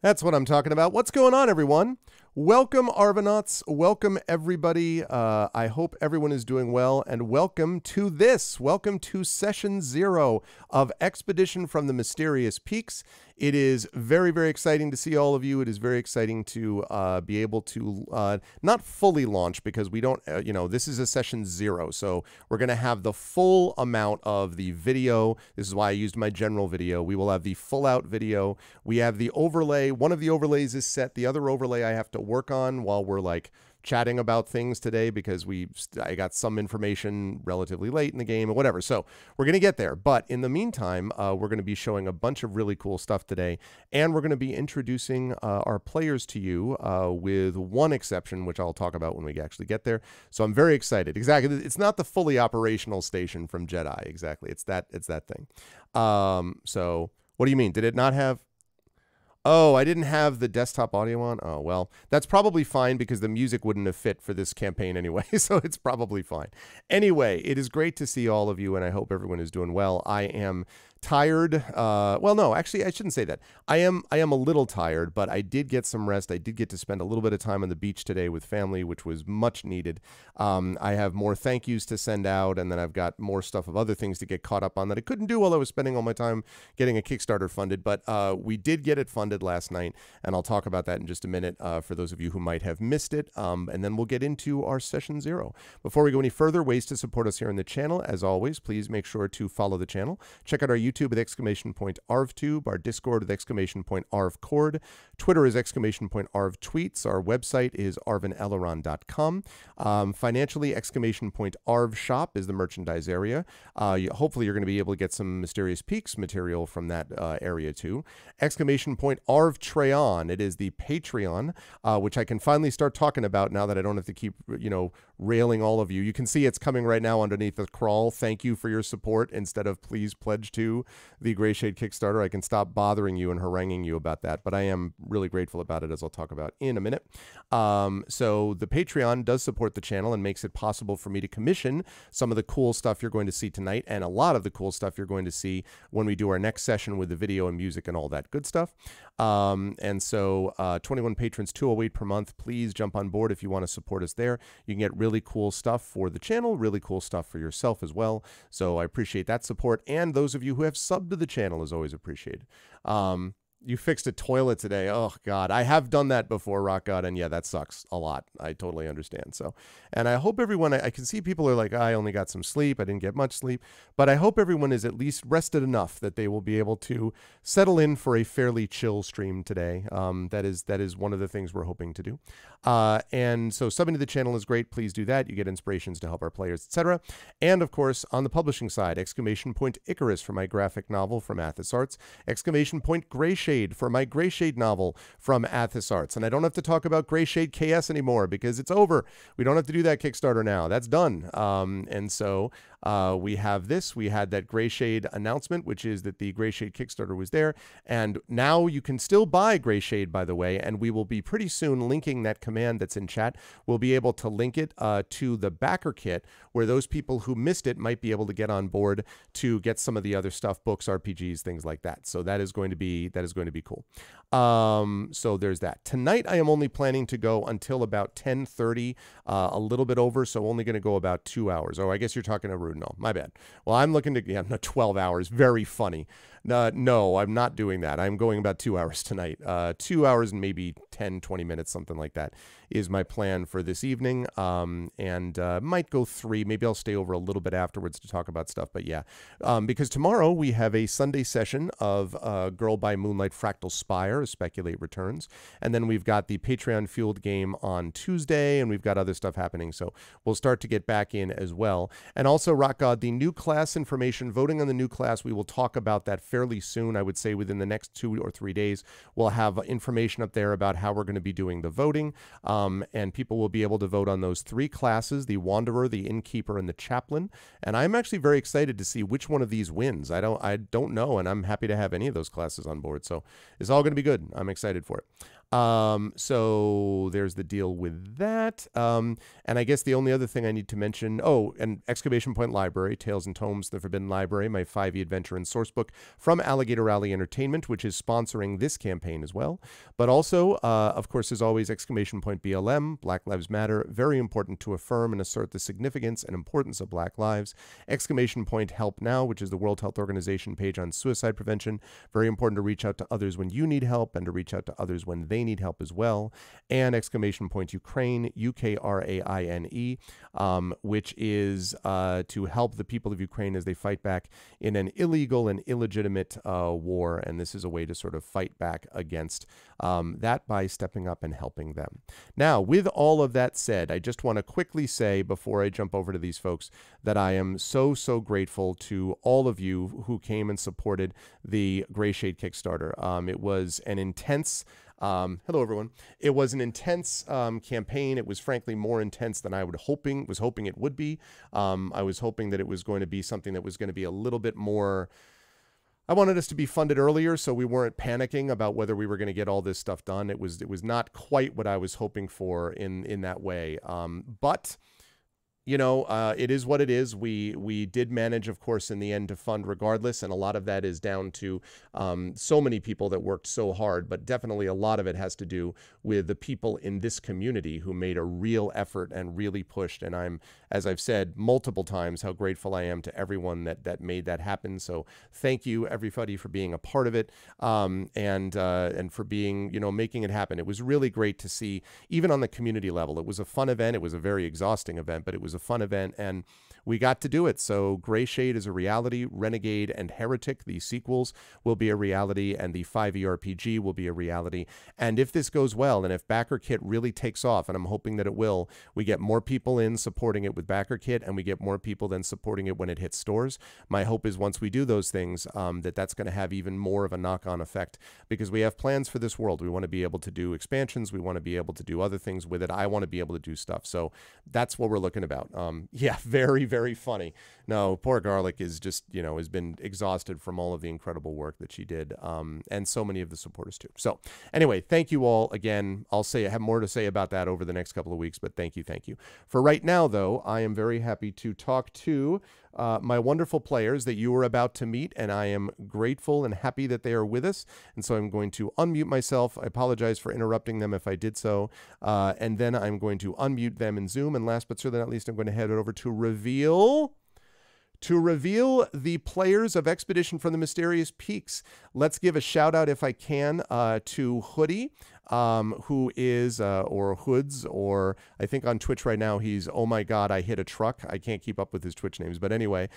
That's what I'm talking about. What's going on, everyone? Welcome, Arvanauts. Welcome, everybody. I hope everyone is doing well, and welcome to this. Welcome to Session 0 of Expedition from the Mysterious Peaks. It is very, very exciting to see all of you. It is very exciting to be able to not fully launch because we don't, this is a Session 0. So we're going to have the full amount of the video. This is why I used my general video. We will have the full out video. We have the overlay. One of the overlays is set. The other overlay I have to work on while we're like chatting about things today because I got some information relatively late in the game or whatever. So we're going to get there. But in the meantime, we're going to be showing a bunch of really cool stuff today. And we're going to be introducing our players to you with one exception, which I'll talk about when we actually get there. So I'm very excited. Exactly. It's not the fully operational station from Jedi. Exactly. It's that thing. So what do you mean? Did it not have... Oh, I didn't have the desktop audio on? Oh, well, that's probably fine because the music wouldn't have fit for this campaign anyway, so it's probably fine. Anyway, it is great to see all of you, and I hope everyone is doing well. I am tired. Well, no, actually, I shouldn't say that. I am a little tired, but I did get some rest. I did get to spend a little bit of time on the beach today with family, which was much needed. I have more thank yous to send out, and then I've got more stuff of other things to get caught up on that I couldn't do while I was spending all my time getting a Kickstarter funded, but we did get it funded last night, and I'll talk about that in just a minute for those of you who might have missed it, and then we'll get into our Session 0. Before we go any further, ways to support us here on the channel. As always, please make sure to follow the channel. Check out our YouTube with !ArvTube, our Discord with !ArvCord, Twitter is !ArvTweets, our website is arvaneleron.com. Financially, !ArvShop is the merchandise area. Hopefully you're going to be able to get some Mysterious Peaks material from that area too. !ArvTrayon, it is the Patreon, which I can finally start talking about now that I don't have to keep, railing all of you. You can see it's coming right now underneath the crawl. Thank you for your support instead of please pledge to the Gray Shade Kickstarter. I can stop bothering you and haranguing you about that, but I am really grateful about it, as I'll talk about in a minute. So the Patreon does support the channel and makes it possible for me to commission some of the cool stuff you're going to see tonight, and a lot of the cool stuff you're going to see when we do our next session with the video and music and all that good stuff. And so 21 patrons, $208 per month. Please jump on board if you want to support us there. You can get really cool stuff for the channel, really cool stuff for yourself as well. So I appreciate that support, and those of you who have subbed to the channel is always appreciated. You fixed a toilet today. Oh, God. I have done that before, Rock God, and yeah, that sucks a lot. I totally understand. So, and I hope everyone, I can see people are like, I only got some sleep. I didn't get much sleep. But I hope everyone is at least rested enough that they will be able to settle in for a fairly chill stream today. That is one of the things we're hoping to do. And so subbing to the channel is great. Please do that. You get inspirations to help our players, etc. And of course, on the publishing side, !Icarus for my graphic novel from Athos Arts, !Gray Shade for my Gray Shade novel from Athos Arts. And I don't have to talk about Gray Shade KS anymore because it's over. We don't have to do that Kickstarter now. That's done. And so we have this. We had that Gray Shade announcement, which is that the Gray Shade Kickstarter was there. And now you can still buy Gray Shade, by the way, and we will be pretty soon linking that command that's in chat. We'll be able to link it to the backer kit where those people who missed it might be able to get on board to get some of the other stuff, books, RPGs, things like that. So that is going to be cool. So there's that. Tonight I am only planning to go until about 10:30, a little bit over, so only going to go about 2 hours. Oh, I guess you're talking to Rudinal. My bad. Well, I'm looking to, yeah, no, 12 hours. Very funny. No, I'm not doing that. I'm going about 2 hours tonight. 2 hours and maybe 10, 20 minutes, something like that is my plan for this evening. And might go 3. Maybe I'll stay over a little bit afterwards to talk about stuff. But yeah, because tomorrow we have a Sunday session of Girl by Moonlight Fractal Spire, Speculate Returns. And then we've got the Patreon-fueled game on Tuesday, and we've got other stuff happening. So we'll start to get back in as well. And also, Rock God, the new class information, voting on the new class, we will talk about that fairly soon. I would say within the next 2 or 3 days, we'll have information up there about how we're going to be doing the voting. And people will be able to vote on those 3 classes, the Wanderer, the Innkeeper, and the Chaplain. And I'm actually very excited to see which one of these wins. I don't know, and I'm happy to have any of those classes on board. So it's all going to be good. I'm excited for it. So there's the deal with that. And I guess the only other thing I need to mention, oh, and Exclamation Point Library, Tales and Tomes, The Forbidden Library, my 5e adventure and source book from Alligator Rally Entertainment, which is sponsoring this campaign as well. But also, of course, as always, Exclamation Point BLM, Black Lives Matter, very important to affirm and assert the significance and importance of Black lives. Exclamation Point Help Now, which is the World Health Organization page on suicide prevention, very important to reach out to others when you need help and to reach out to others when they need help as well. And Exclamation Point Ukraine, Ukraine, which is to help the people of Ukraine as they fight back in an illegal and illegitimate war. And this is a way to sort of fight back against that by stepping up and helping them. Now, with all of that said, I just want to quickly say before I jump over to these folks that I am so, so grateful to all of you who came and supported the Gray Shade Kickstarter. It was an intense hello, everyone. It was an intense campaign. It was frankly more intense than I was hoping it would be. I was hoping that it was going to be something that was going to be a little bit more. I wanted us to be funded earlier, so we weren't panicking about whether we were going to get all this stuff done. It was not quite what I was hoping for in that way. But you know, it is what it is. We did manage, of course, in the end to fund regardless, and a lot of that is down to so many people that worked so hard, but definitely a lot of it has to do with the people in this community who made a real effort and really pushed, and I'm, as I've said multiple times, how grateful I am to everyone that made that happen. So thank you, everybody, for being a part of it, and for being, you know, making it happen. It was really great to see, even on the community level. It was a fun event. It was a very exhausting event, but it was a fun event, and we got to do it. So Gray Shade is a reality. Renegade and Heretic, the sequels, will be a reality, and the 5e RPG will be a reality. And if this goes well, and if Backer Kit really takes off, and I'm hoping that it will, we get more people in supporting it with Backer Kit, and we get more people then supporting it when it hits stores. My hope is once we do those things, that's going to have even more of a knock-on effect, because we have plans for this world. We want to be able to do expansions. We want to be able to do other things with it. I want to be able to do stuff. So that's what we're looking about. Yeah, very, very funny. No, poor Garlic is just, you know, has been exhausted from all of the incredible work that she did, and so many of the supporters too. So anyway, thank you all again. I have more to say about that over the next couple of weeks, but thank you. For right now, though, I am very happy to talk to my wonderful players that you are about to meet, and I am grateful and happy that they are with us. And so I'm going to unmute myself. I apologize for interrupting them if I did so. And then I'm going to unmute them in Zoom. And last but certainly not least, I'm going to head over to reveal the players of Expedition from the Mysterious Peaks. Let's give a shout out, if I can, to Hoodie, who is, or Hoods, or I think on Twitch right now he's, oh my god, I hit a truck. I can't keep up with his Twitch names, but anyway,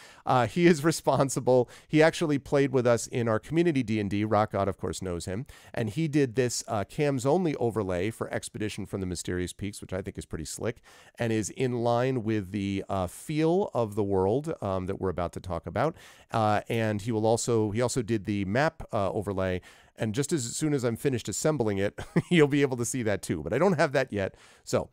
he is responsible. He actually played with us in our community D&D. Rock God, of course, knows him, and he did this cams only overlay for Expedition from the Mysterious Peaks, which I think is pretty slick and is in line with the feel of the world that we're about to talk about. And he also did the map overlay. And just as soon as I'm finished assembling it, you'll be able to see that too. But I don't have that yet. So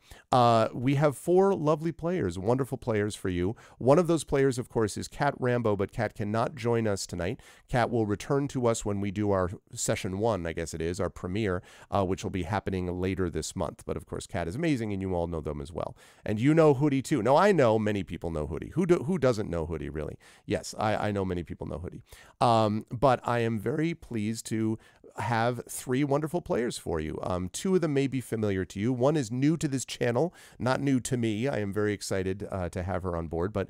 we have 4 lovely players, wonderful players for you. One of those players, of course, is Cat Rambo, but Cat cannot join us tonight. Cat will return to us when we do our session 1, I guess it is, our premiere, which will be happening later this month. But of course, Cat is amazing, and you all know them as well. And you know Hoodie too. No, I know many people know Hoodie. Who doesn't know Hoodie, really? Yes, I know many people know Hoodie. But I am very pleased to have 3 wonderful players for you. 2 of them may be familiar to you. One is new to this channel, not new to me. I am very excited to have her on board, but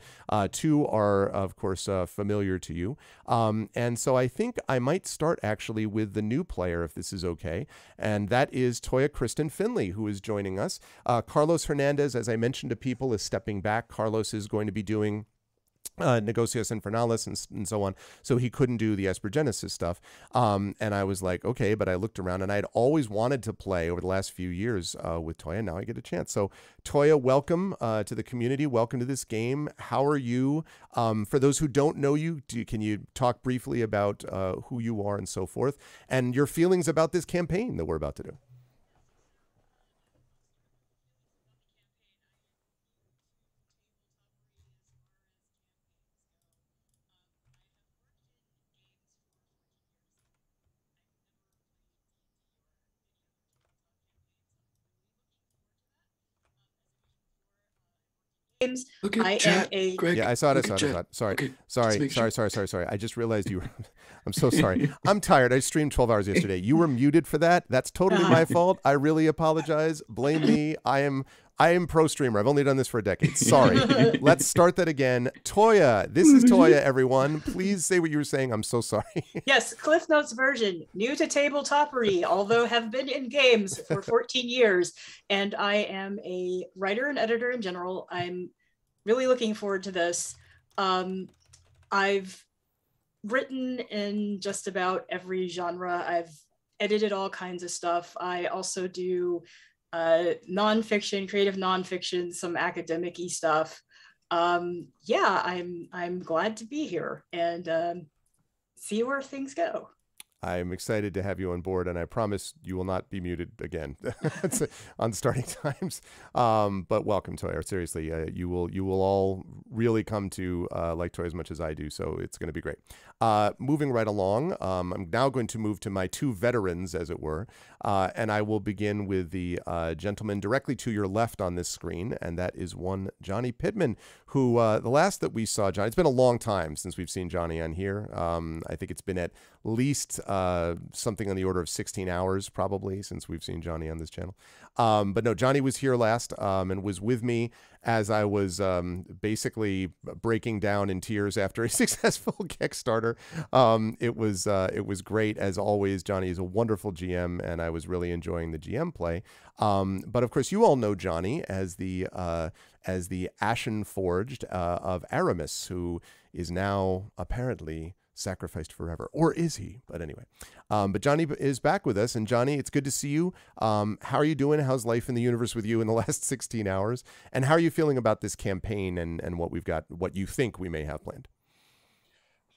2 are, of course, familiar to you. And so I think I might start actually with the new player, if this is okay, and that is Toya Kristen Finley, who is joining us. Carlos Hernandez, as I mentioned to people, is stepping back. Carlos is going to be doing Negocios Infernalis and so on, so he couldn't do the Esper Genesis stuff, and I was like, okay, but I looked around and I'd always wanted to play over the last few years with Toya. Now I get a chance. So Toya, welcome to the community, welcome to this game. How are you? For those who don't know you, can you talk briefly about who you are and so forth, and your feelings about this campaign that we're about to do? games. Look at I chat, am a Greg. Yeah, I saw it. I Look saw at it. I saw chat. it. Sorry. Okay, Sorry. I just realized you were. I'm so sorry. I'm tired. I streamed 12 hours yesterday. You were muted for that. That's totally my fault. I really apologize. Blame me. I am pro streamer. I've only done this for a decade. Sorry. Let's start that again. Toya, this is Toya, everyone. Please say what you were saying. I'm so sorry. Yes, Cliff Notes version, new to tabletoppery, although have been in games for 14 years. And I am a writer and editor in general. I'm really looking forward to this. I've written in just about every genre. I've edited all kinds of stuff. I also do nonfiction, creative nonfiction, some academic-y stuff. Yeah, I'm glad to be here and see where things go. I'm excited to have you on board, and I promise you will not be muted again on starting times. But welcome, Toya. Seriously, you will all really come to like Toya as much as I do, so it's going to be great. Moving right along, I'm now going to move to my two veterans, as it were, and I will begin with the gentleman directly to your left on this screen, and that is one Johnny Pittman, who the last that we saw, Johnny, it's been a long time since we've seen Johnny on here. I think it's been at least something on the order of 16 hours probably since we've seen Johnny on this channel. But no, Johnny was here last and was with me as I was basically breaking down in tears after a successful Kickstarter. It was great as always. Johnny is a wonderful GM, and I was really enjoying the GM play. But of course, you all know Johnny as the Ashen Forged of Aramis, who is now apparently sacrificed forever, or is he? But anyway, but Johnny is back with us, and Johnny, it's good to see you. How are you doing? How's life in the universe with you in the last 16 hours? And how are you feeling about this campaign and what we've got, what you think we may have planned?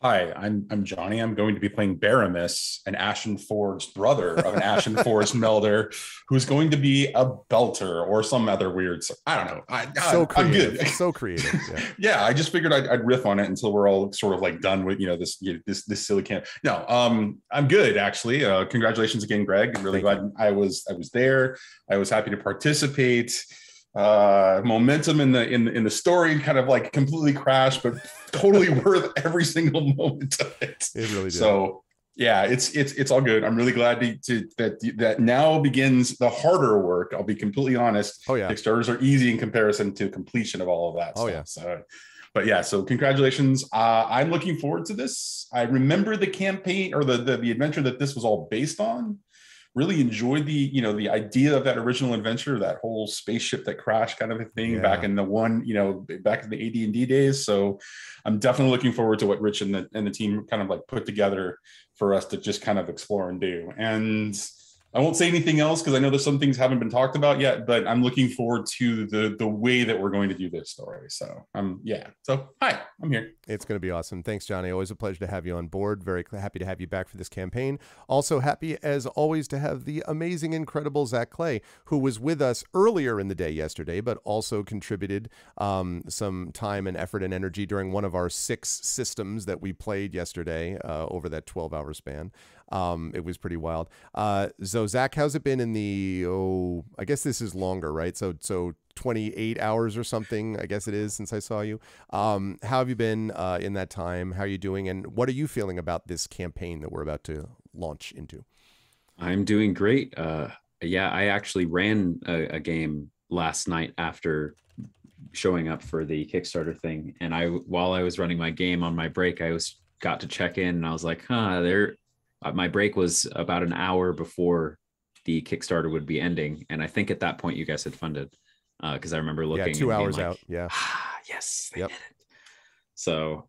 Hi, I'm Johnny. I'm going to be playing Baramis, an Ashen Forged brother of an Ashen Forged melder, who's going to be a belter or some other weird. I don't know. I'm good. So creative. Yeah. Yeah, I just figured I'd riff on it until we're all sort of like done with this silly camp. No, I'm good actually. Congratulations again, Greg. I'm really glad I was there. I was happy to participate. Momentum in the story kind of like completely crashed, but totally worth every single moment of it. It really did. So yeah, it's all good. I'm really glad that now begins the harder work. I'll be completely honest. Oh yeah, Kickstarters are easy in comparison to completion of all of that. Oh stuff. yeah. So, but yeah, so congratulations. I'm looking forward to this. I remember the campaign or the adventure that this was all based on. Really enjoyed the idea of that original adventure, that whole spaceship that crashed kind of a thing back in the back in the AD&D days. So I'm definitely looking forward to what Rich and the team kind of like put together for us to just kind of explore and do. And I won't say anything else because I know there's some things haven't been talked about yet, but I'm looking forward to the way that we're going to do this story. So So hi, I'm here. It's going to be awesome. Thanks, Johnny. Always a pleasure to have you on board. Very happy to have you back for this campaign. Also happy, as always, to have the amazing, incredible Zach Clay, who was with us earlier in the day yesterday, but also contributed some time and effort and energy during one of our 6 systems that we played yesterday over that 12-hour span. It was pretty wild. So Zach, how's it been in the, I guess this is longer, right? So 28 hours or something, I guess it is, since I saw you. How have you been in that time? How are you doing? And what are you feeling about this campaign that we're about to launch into? I'm doing great. Yeah, I actually ran a game last night after showing up for the Kickstarter thing. And while I was running my game on my break, got to check in and I was like, my break was about an hour before the Kickstarter would be ending. And I think at that point you guys had funded because I remember looking. Yeah, 2 hours out. Yeah. Yes, they did it. So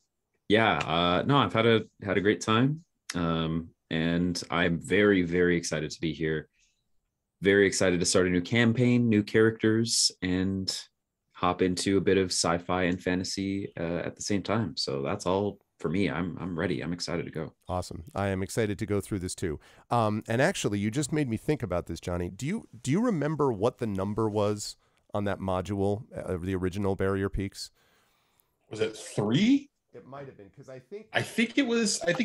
yeah, no, I've had a great time. And I'm very, very excited to be here. Very excited to start a new campaign, new characters, and hop into a bit of sci-fi and fantasy at the same time. So that's all for me. I'm ready. I'm excited to go. Awesome. I am excited to go through this too. And actually, you just made me think about this, Johnny. Do you remember what the number was on that module of the original Barrier Peaks? Was it 3? It might have been, because I think it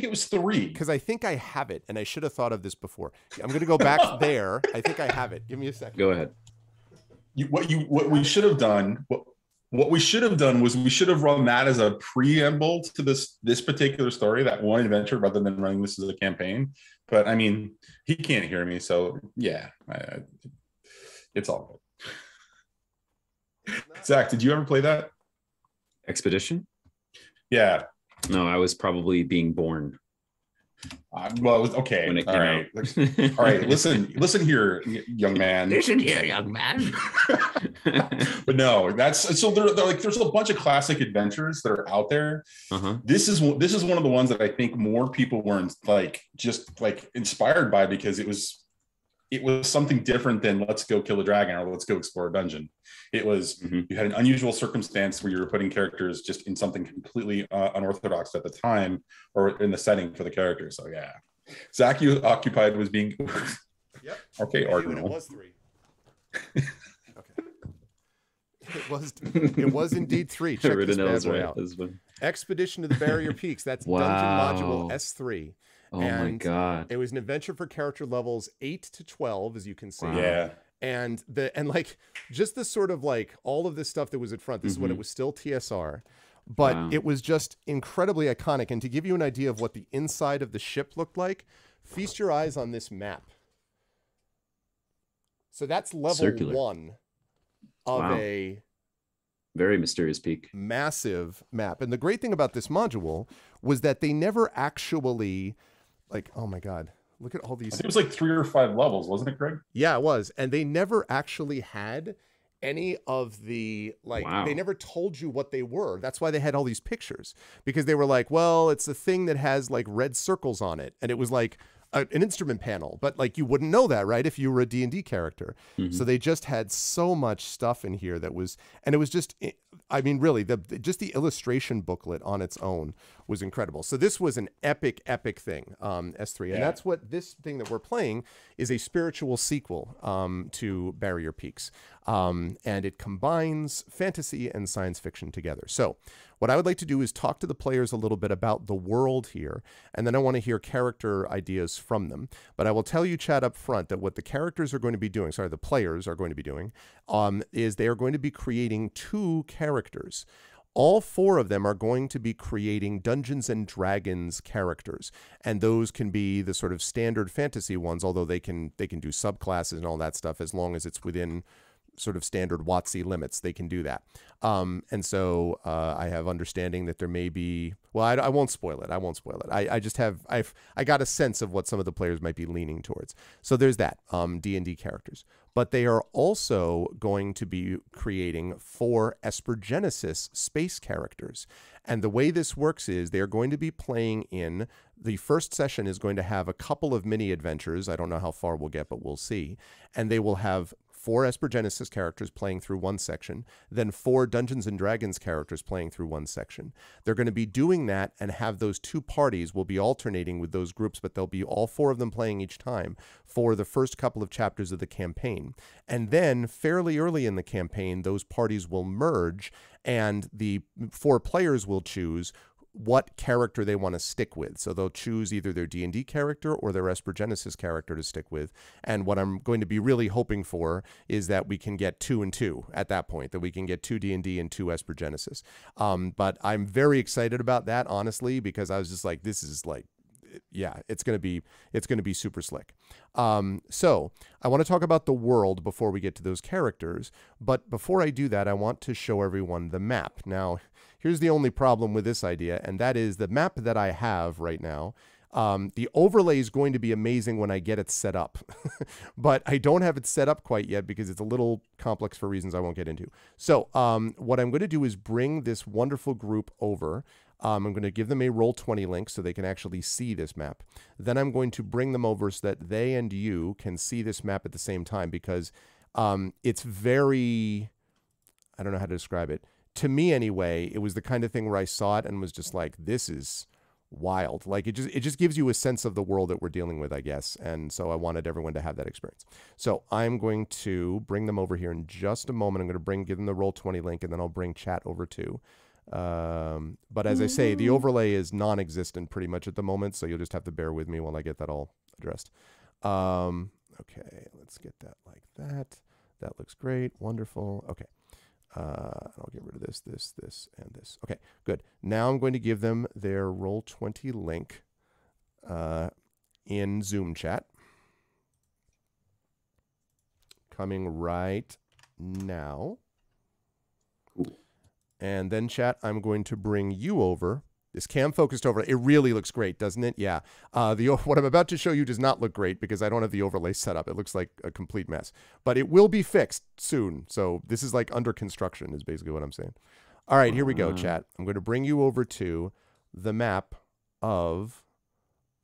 was 3. Because I think I have it, and I should have thought of this before. I'm going to go back there. I think I have it. Give me a second. Go ahead. What we should have done. What we should have done was we should have run that as a preamble to this particular story, that one adventure, rather than running this as a campaign. But I mean, he can't hear me, so yeah, it's all good. Zach, did you ever play that Expedition? Yeah. No, I was probably being born. Well, it was okay. When it All came right. out. All right. Listen here, young man. Listen here, young man. But no, that's so they're like, there's a bunch of classic adventures that are out there. This is one of the ones that I think more people weren't just inspired by, because it was something different than let's go kill a dragon or let's go explore a dungeon. It was, you had an unusual circumstance where you were putting characters just in something completely unorthodox at the time, or in the setting for the character. So yeah, Zach, you occupied was being. Yep. Okay, Ardenal. It was 3. Okay. It was indeed 3. Check this bad boy out. Expedition to the Barrier Peaks. That's Dungeon Module S3. Oh my god! It was an adventure for character levels 8 to 12, as you can see. Wow. Yeah. And just the sort of all of this stuff that was at front. This is when it was still TSR, but it was just incredibly iconic. And to give you an idea of what the inside of the ship looked like, feast your eyes on this map. So that's level Circular. 1 of a very mysterious peak, massive map. And the great thing about this module was that they never actually oh my god, look at all these. I think it was 3 or 5 levels, wasn't it, Greg? Yeah, it was. And they never actually had any of the they never told you what they were. That's why they had all these pictures, because they were well, it's a thing that has red circles on it, and it was an instrument panel, but you wouldn't know that, right, if you were a D&D character. So they just had so much stuff in here that was, and it was just, I mean, really, just the illustration booklet on its own was incredible. So this was an epic thing, S3. And that's what this thing that we're playing is, a spiritual sequel to Barrier Peaks. And it combines fantasy and science fiction together. So what I would like to do is talk to the players a little bit about the world here, and then I want to hear character ideas from them. But I will tell you, Chad, up front, that what the characters are going to be doing, the players are going to be doing, is they are going to be creating 2 characters. All 4 of them are going to be creating Dungeons and Dragons characters, and those can be the sort of standard fantasy ones, although they can do subclasses and all that stuff, as long as it's within sort of standard WotC limits, they can do that. And so I have understanding that there may be, well, I won't spoil it. I just have, I got a sense of what some of the players might be leaning towards. So there's that, D&D characters. But they are also going to be creating 4 Espergenesis space characters. And the way this works is they're going to be playing in, the first session is going to have a couple of mini adventures. I don't know how far we'll get, but we'll see. And they will have 4 Espergenesis characters playing through one section, then 4 Dungeons and Dragons characters playing through one section. They're going to be doing that and have those 2 parties will be alternating with those groups, but they'll be all 4 of them playing each time for the first couple of chapters of the campaign. And then fairly early in the campaign, those parties will merge, and the 4 players will choose what character they want to stick with. So they'll choose either their D&D character or their Espergenesis character to stick with. And what I'm going to be really hoping for is that we can get 2 and 2 at that point, that we can get 2 D&D and 2 Espergenesis. But I'm very excited about that, honestly, because I was just this is yeah, it's going to be super slick. So I want to talk about the world before we get to those characters. But before I do that, I want to show everyone the map. Now, here's the only problem with this idea, and that is the map that I have right now. The overlay is going to be amazing when I get it set up, but I don't have it set up quite yet because it's a little complex for reasons I won't get into. So what I'm going to do is bring this wonderful group over. I'm going to give them a Roll20 link so they can actually see this map. Then I'm going to bring them over so that they and you can see this map at the same time, because it's very, I don't know how to describe it. To me anyway, it was the kind of thing where I saw it and was just this is wild. It just gives you a sense of the world that we're dealing with, I guess. And so I wanted everyone to have that experience. So I'm going to bring them over here in just a moment. I'm going to give them the Roll20 link, and then I'll bring chat over too. But as I say, the overlay is non-existent pretty much at the moment, so you'll just have to bear with me while I get that all addressed. Okay, let's get that like that. That looks great. Wonderful. Okay. I'll get rid of this, and this. Okay, good. Now I'm going to give them their Roll20 link in Zoom chat. Coming right now. Cool. And then, chat, I'm going to bring you over. This cam focused over. It really looks great, doesn't it? Yeah. What I'm about to show you does not look great because I don't have the overlay set up. It looks like a complete mess. But it will be fixed soon. So this is like under construction is basically what I'm saying. All right, here we go, chat. I'm going to bring you over to the map of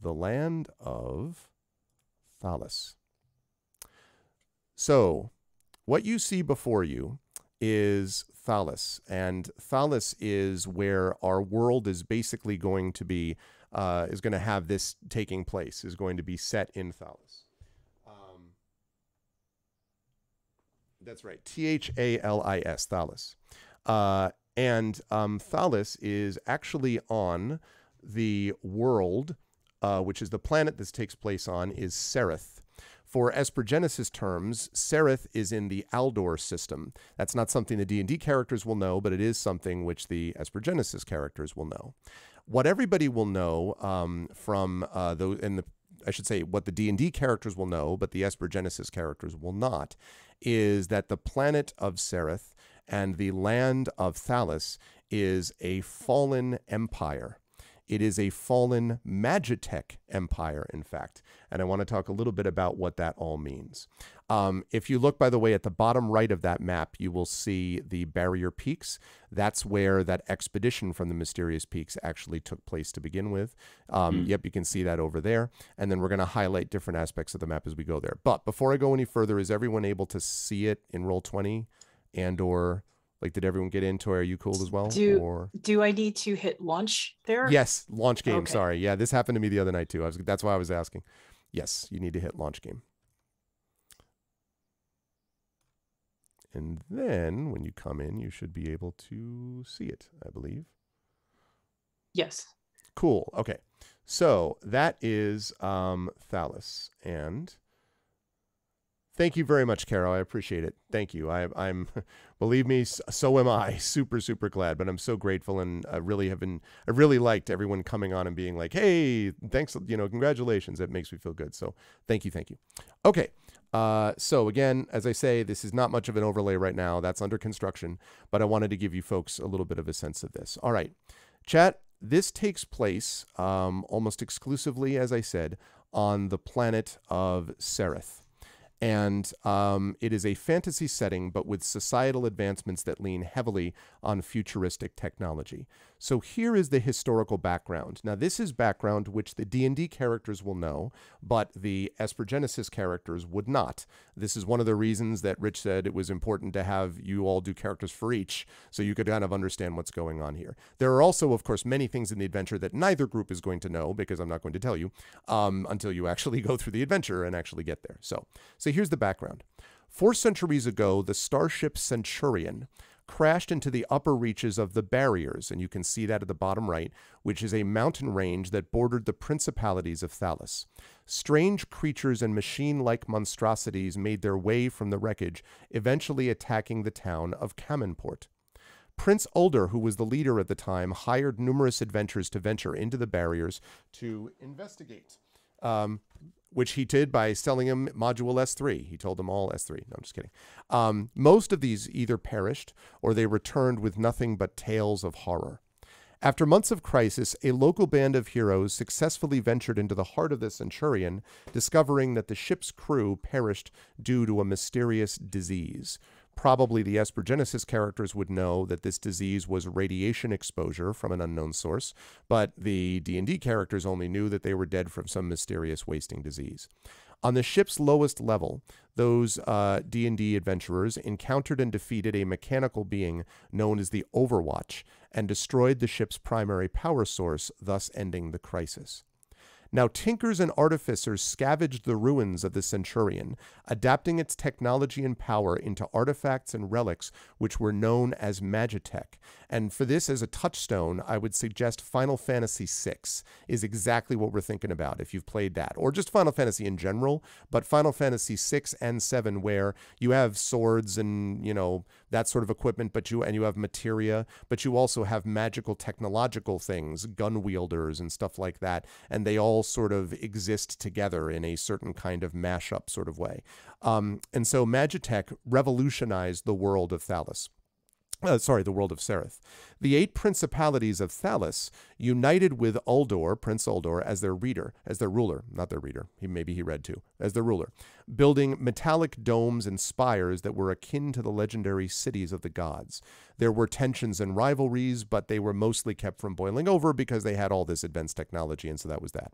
the land of Thalos. So what you see before you is Thalos, and Thalos is where our world is basically going to be, is going to have this taking place, is going to be set in Thalos. That's right, Thalis, Thalos. And Thalos is actually on the world, which is the planet this takes place on, is Sereth. For Espergenesis terms, Sereth is in the Aldor system. That's not something the D&D characters will know, but it is something which the Espergenesis characters will know. What everybody will know from those, and I should say what the D&D characters will know, but the Espergenesis characters will not, is that the planet of Sereth and the land of Thalos is a fallen empire. It is a fallen Magitech empire, in fact. And I want to talk a little bit about what that all means. If you look, by the way, at the bottom right of that map, you will see the barrier peaks. That's where that expedition from the Mysterious Peaks actually took place to begin with. Yep, you can see that over there. And then we're going to highlight different aspects of the map as we go there. But before I go any further, is everyone able to see it in Roll20 and or... Like, did everyone get into it? Are you cool as well? Do I need to hit launch there? Yes, launch game. Okay. Sorry. Yeah, this happened to me the other night, too. That's why I was asking. Yes, you need to hit launch game. And then when you come in, you should be able to see it, I believe. Yes. Cool. Okay. So that is Thalos. And... thank you very much, Carol. I appreciate it. Thank you. I'm, believe me, so am I. Super, super glad. But I'm so grateful, and I really liked everyone coming on and being like, "Hey, thanks, congratulations." It makes me feel good. So thank you. Okay. So again, as I say, this is not much of an overlay right now. That's under construction, but I wanted to give you folks a little bit of a sense of this. All right, chat. This takes place almost exclusively, as I said, on the planet of Sereth. And it is a fantasy setting, but with societal advancements that lean heavily on futuristic technology. So here is the historical background. Now, this is background which the D&D characters will know, but the Espergenesis characters would not. This is one of the reasons that Rich said it was important to have you all do characters for each, so you could kind of understand what's going on here. There are also, of course, many things in the adventure that neither group is going to know, because I'm not going to tell you until you actually go through the adventure and actually get there. So here's the background. 4 centuries ago, the starship Centurion crashed into the upper reaches of the Barriers, and you can see that at the bottom right, which is a mountain range that bordered the principalities of Thalos. Strange creatures and machine-like monstrosities made their way from the wreckage, eventually attacking the town of Kamenport. Prince Ulder, who was the leader at the time, hired numerous adventurers to venture into the Barriers to investigate. Which he did by selling him Module S3. He told them all S3. No, I'm just kidding. Most of these either perished or they returned with nothing but tales of horror. After months of crisis, a local band of heroes successfully ventured into the heart of the Centurion, discovering that the ship's crew perished due to a mysterious disease. Probably the Espergenesis characters would know that this disease was radiation exposure from an unknown source, but the D&D characters only knew that they were dead from some mysterious wasting disease. On the ship's lowest level, those D&D adventurers encountered and defeated a mechanical being known as the Overwatch and destroyed the ship's primary power source, thus ending the crisis. Now tinkers and artificers scavenged the ruins of the Centurion, adapting its technology and power into artifacts and relics which were known as magitech. And for this as a touchstone, I would suggest Final Fantasy VI is exactly what we're thinking about if you've played that, or just Final Fantasy in general, but Final Fantasy VI and VII, where you have swords and, you know, that sort of equipment, but you have materia, but you also have magical technological things, gun wielders and stuff like that, and they all sort of exist together in a certain kind of mashup sort of way. And so Magitech revolutionized the world of Thalos. The world of Sereth. The 8 principalities of Thalos united with Uldor, Prince Uldor, as their ruler, not their reader. Maybe he read too, as their ruler, building metallic domes and spires that were akin to the legendary cities of the gods. There were tensions and rivalries, but they were mostly kept from boiling over because they had all this advanced technology, and so that was that.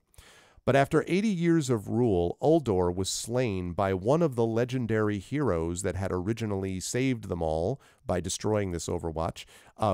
But after 80 years of rule, Uldor was slain by one of the legendary heroes that had originally saved them all by destroying this Overwatch,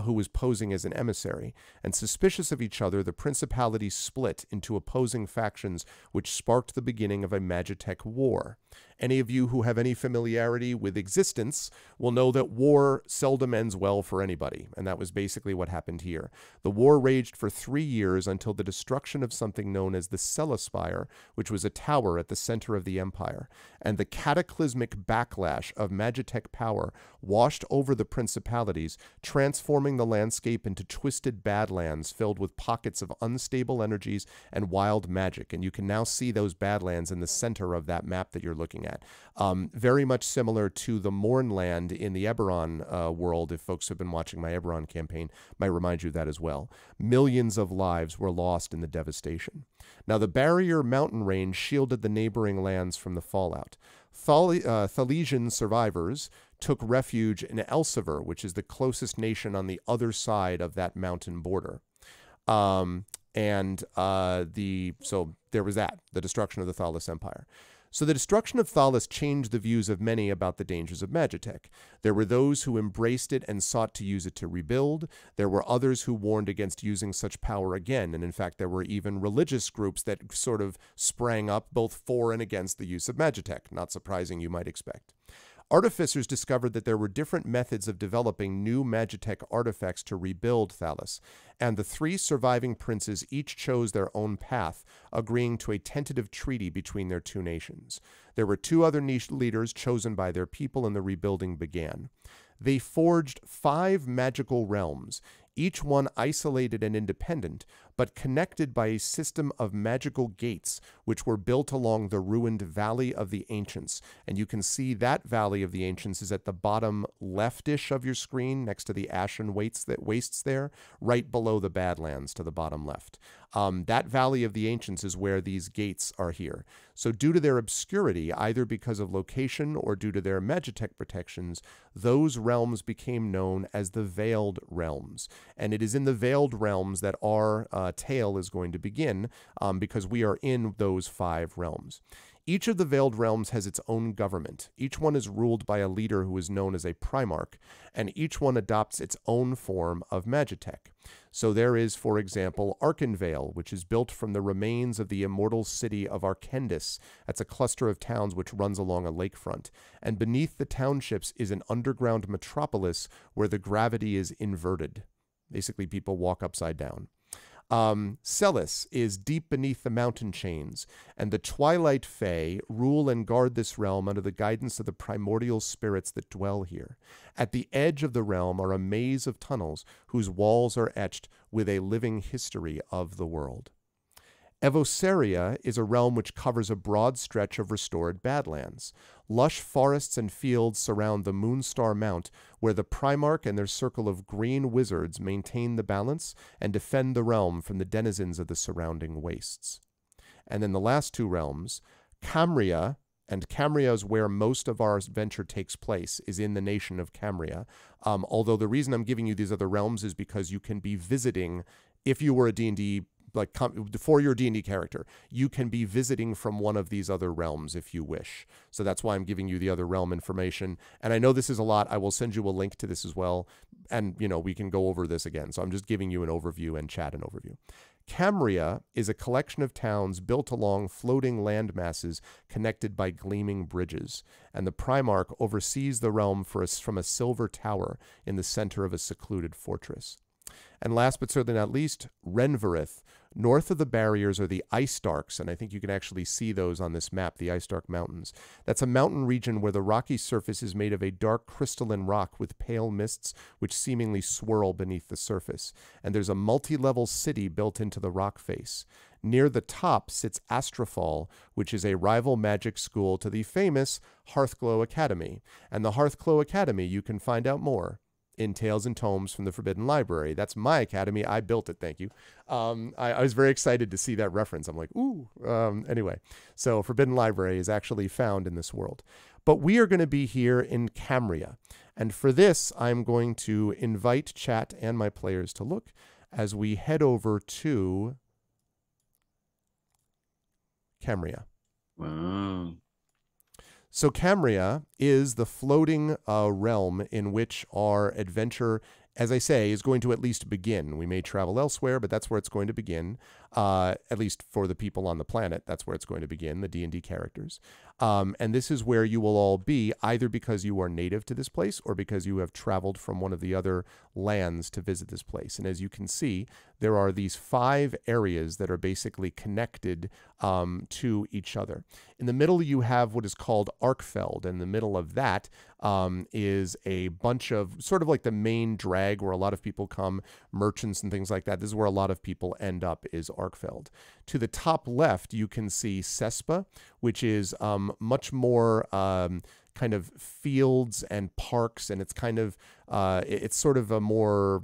who was posing as an emissary. And suspicious of each other, the principalities split into opposing factions, which sparked the beginning of a Magitech war. Any of you who have any familiarity with existence will know that war seldom ends well for anybody, and that was basically what happened here. The war raged for 3 years until the destruction of something known as the Celaspire, which was a tower at the center of the empire, and the cataclysmic backlash of Magitech power washed over the principalities, transforming the landscape into twisted badlands filled with pockets of unstable energies and wild magic. And you can now see those badlands in the center of that map that you're looking at. Very much similar to the Mournland in the Eberron world. If folks have been watching my Eberron campaign, might remind you of that as well. Millions of lives were lost in the devastation. Now, the barrier mountain range shielded the neighboring lands from the fallout. Thalesian survivors took refuge in Elsevier, which is the closest nation on the other side of that mountain border. So there was that, the destruction of the Thalos Empire. So the destruction of Thalos changed the views of many about the dangers of Magitech. There were those who embraced it and sought to use it to rebuild. There were others who warned against using such power again. And in fact, there were even religious groups that sort of sprang up both for and against the use of Magitech. Not surprising, you might expect. Artificers discovered that there were different methods of developing new Magitech artifacts to rebuild Thalos, and the 3 surviving princes each chose their own path, agreeing to a tentative treaty between their 2 nations. There were 2 other niche leaders chosen by their people, and the rebuilding began. They forged 5 magical realms, each one isolated and independent, but connected by a system of magical gates, which were built along the ruined Valley of the Ancients. And you can see that Valley of the Ancients is at the bottom leftish of your screen, next to the ashen wastes there, right below the Badlands to the bottom left. That Valley of the Ancients is where these gates are here. So due to their obscurity, either because of location or due to their Magitech protections, those realms became known as the Veiled Realms. And it is in the Veiled Realms that our tale is going to begin, because we are in those 5 realms. Each of the Veiled Realms has its own government. Each one is ruled by a leader who is known as a Primarch, and each one adopts its own form of Magitech. So there is, for example, Arkenvale, which is built from the remains of the immortal city of Arkendis. That's a cluster of towns which runs along a lakefront. And beneath the townships is an underground metropolis where the gravity is inverted. Basically, people walk upside down. Celis is deep beneath the mountain chains, and the Twilight Fae rule and guard this realm under the guidance of the primordial spirits that dwell here. At the edge of the realm are a maze of tunnels whose walls are etched with a living history of the world. Evoceria is a realm which covers a broad stretch of restored Badlands. Lush forests and fields surround the Moonstar Mount, where the Primarch and their circle of green wizards maintain the balance and defend the realm from the denizens of the surrounding wastes. And then the last 2 realms, Camria, and Camria is where most of our adventure takes place, is in the nation of Camria. Although the reason I'm giving you these other realms is because you can be visiting, if you were a D&D for your D&D character, you can be visiting from one of these other realms if you wish. So that's why I'm giving you the other realm information. And I know this is a lot. I will send you a link to this as well. And, we can go over this again. So I'm just giving you an overview and chat an overview. Camria is a collection of towns built along floating land masses connected by gleaming bridges, and the Primarch oversees the realm from a silver tower in the center of a secluded fortress. And last but certainly not least, Renvarith. North of the barriers are the Ice Darks, and I think you can actually see those on this map, the Ice Dark Mountains. That's a mountain region where the rocky surface is made of a dark crystalline rock with pale mists which seemingly swirl beneath the surface. And there's a multi-level city built into the rock face. Near the top sits Astrafall, which is a rival magic school to the famous Hearthglow Academy. And the Hearthglow Academy, you can find out more in Tales and Tomes from the Forbidden Library. That's my academy. I built it. Thank you. I was very excited to see that reference. I'm like, ooh. Anyway, so Forbidden Library is actually found in this world. But we are going to be here in Camria. And for this, I'm going to invite chat and my players to look as we head over to Camria. Wow. So Camria is the floating realm in which our adventure, as I say, is going to at least begin. We may travel elsewhere, but that's where it's going to begin. At least for the people on the planet, that's where it's going to begin, the D&D characters. And this is where you will all be, either because you are native to this place or because you have traveled from one of the other lands to visit this place. And as you can see, there are these 5 areas that are basically connected to each other. In the middle, you have what is called Arkfeld. In the middle of that is a bunch of sort of like the main drag where a lot of people come, merchants and things like that. This is where a lot of people end up, is Arkfeld. To the top left, you can see Cespa, which is much more kind of fields and parks, and it's kind of, it's sort of a more,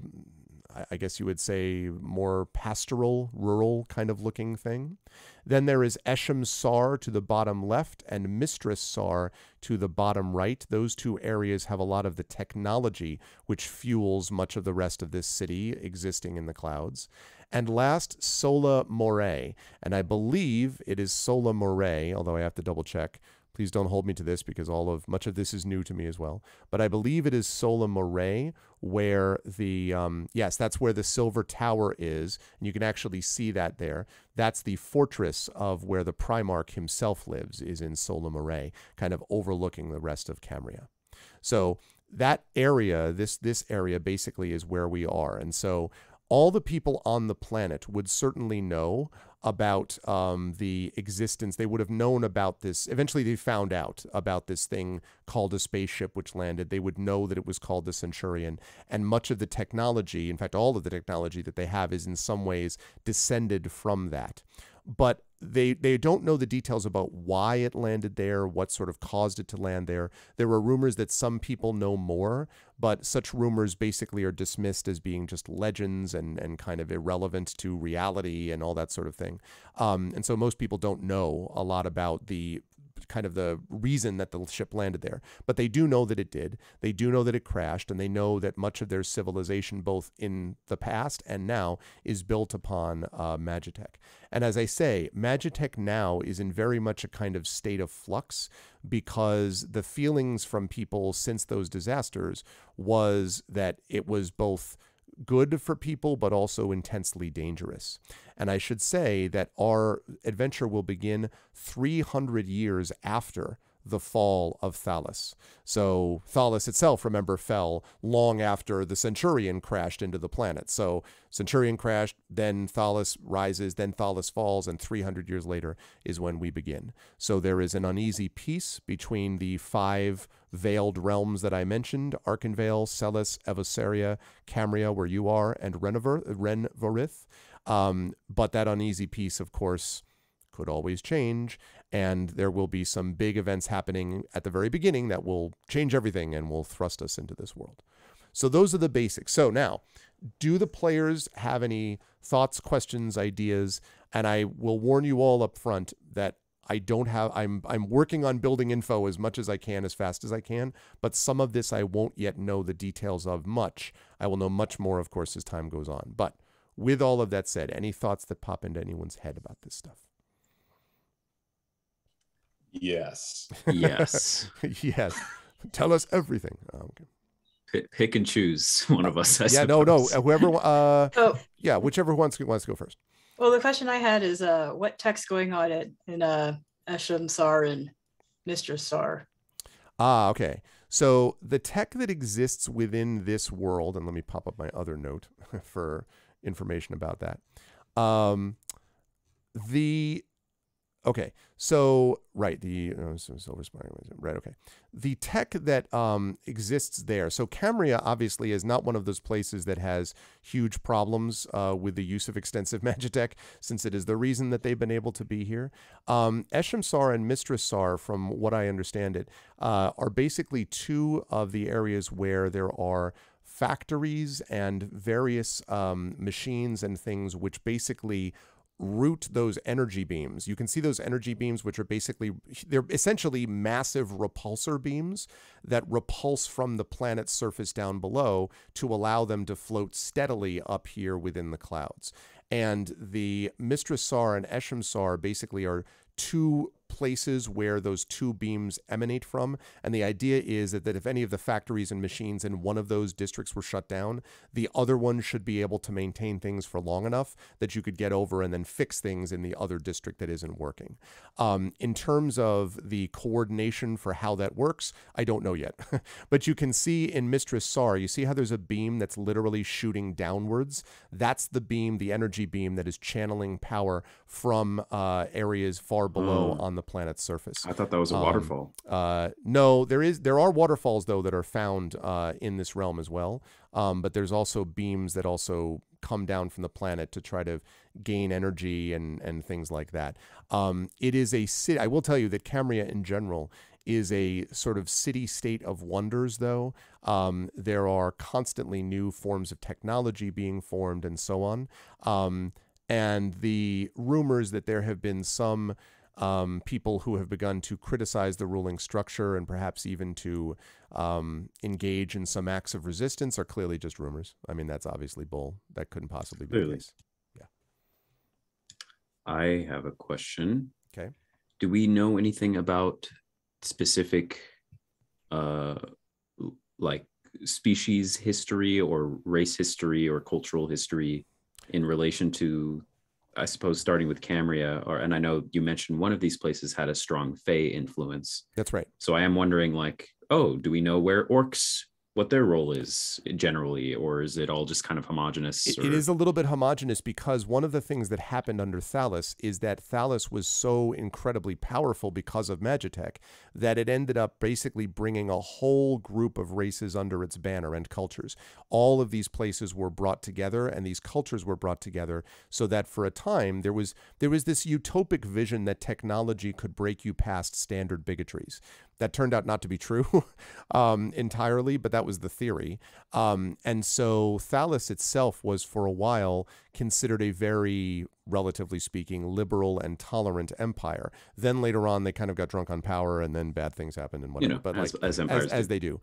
I guess you would say, more pastoral, rural kind of looking thing. Then there is Esham Sar to the bottom left and Mistress Sar to the bottom right. Those 2 areas have a lot of the technology which fuels much of the rest of this city existing in the clouds. And last, Sola Moray. And I believe it is Sola Moray, although I have to double check. Please don't hold me to this because much of this is new to me as well. But I believe it is Sola Moray where the, yes, that's where the Silver Tower is. And you can actually see that there. That's the fortress of where the Primarch himself lives, is in Sola Moray, kind of overlooking the rest of Camria. So that area, this area basically is where we are. And so all the people on the planet would certainly know about the existence. They would have known about this. Eventually, they found out about this thing called a spaceship which landed. They would know that it was called the Centurion. And much of the technology, in fact, all of the technology that they have is in some ways descended from that. But they don't know the details about why it landed there, what sort of caused it to land there. There are rumors that some people know more, but such rumors basically are dismissed as being just legends and kind of irrelevant to reality and all that sort of thing. And so most people don't know a lot about the kind of the reason that the ship landed there. But they do know that it did. They do know that it crashed, and they know that much of their civilization, both in the past and now, is built upon Magitech. And as I say, Magitech now is in very much a kind of state of flux because the feelings from people since those disasters was that it was both good for people, but also intensely dangerous. And I should say that our adventure will begin 300 years after the fall of Thalos. So Thalos itself, remember, fell long after the Centurion crashed into the planet. So Centurion crashed, then Thalos rises, then Thalos falls, and 300 years later is when we begin. So there is an uneasy peace between the 5 veiled realms that I mentioned: Arkenvale, Celis, Evosaria, Camria, where you are, and Renvarith. But that uneasy peace, of course, could always change, and there will be some big events happening at the very beginning that will change everything and will thrust us into this world. So those are the basics. So now, do the players have any thoughts, questions, ideas? And I will warn you all up front that I'm working on building info as much as I can, as fast as I can, but some of this I won't yet know the details of much. I will know much more, of course, as time goes on. But with all of that said, any thoughts that pop into anyone's head about this stuff? Yes. Yes. Yes. Tell us everything. Oh, okay. Pick and choose one of us. I yeah, no. suppose. Whoever. Yeah, whichever wants to go first. Well, the question I had is, what tech's going on in Eshem Sar and Mistress Sar? Ah, okay. So the tech that exists within this world, and let me pop up my other note for information about that. The Okay, so right, silver spire, right? Okay, the tech that exists there. So Camria obviously is not one of those places that has huge problems with the use of extensive magitech, since it is the reason that they've been able to be here. Eshem Sar and Mistress Sar, from what I understand it, are basically two of the areas where there are factories and various machines and things which basically route those energy beams. You can see those energy beams, which are they're essentially massive repulsor beams that repulse from the planet's surface down below to allow them to float steadily up here within the clouds. And the Mistress Sar and Eshem Sar basically are two places where those two beams emanate from. And the idea is that if any of the factories and machines in one of those districts were shut down, the other one should be able to maintain things for long enough that you could get over and then fix things in the other district that isn't working. In terms of the coordination for how that works, I don't know yet. But you can see in Mistress Sar, you see how there's a beam that's literally shooting downwards? That's the beam, the energy beam that is channeling power from areas far below on the planet's surface. I thought that was a waterfall. No, there are waterfalls though that are found in this realm as well. But there's also beams that also come down from the planet to try to gain energy and things like that. It is a city. I will tell you that Camria in general is a sort of city-state of wonders, though. There are constantly new forms of technology being formed and so on. And the rumors that there have been some people who have begun to criticize the ruling structure and perhaps even to engage in some acts of resistance are clearly just rumors. I mean, that's obviously bull. That couldn't possibly be the case. Yeah. I have a question. Okay. Do we know anything about specific like species history or race history or cultural history in relation to, I suppose, starting with Camria, and I know you mentioned one of these places had a strong Fey influence. That's right. So I am wondering, like, do we know where orcs, what their role is generally, or is it all just kind of homogenous? It is a little bit homogenous because one of the things that happened under Thalos is that Thalos was so incredibly powerful because of Magitech that it ended up basically bringing a whole group of races under its banner and cultures. All of these places were brought together and these cultures were brought together so that for a time there was this utopic vision that technology could break you past standard bigotries. That turned out not to be true entirely, but that was the theory. And so Thalos itself was for a while considered a very, relatively speaking, liberal and tolerant empire. Then later on, they kind of got drunk on power and then bad things happened and whatever. But as they do.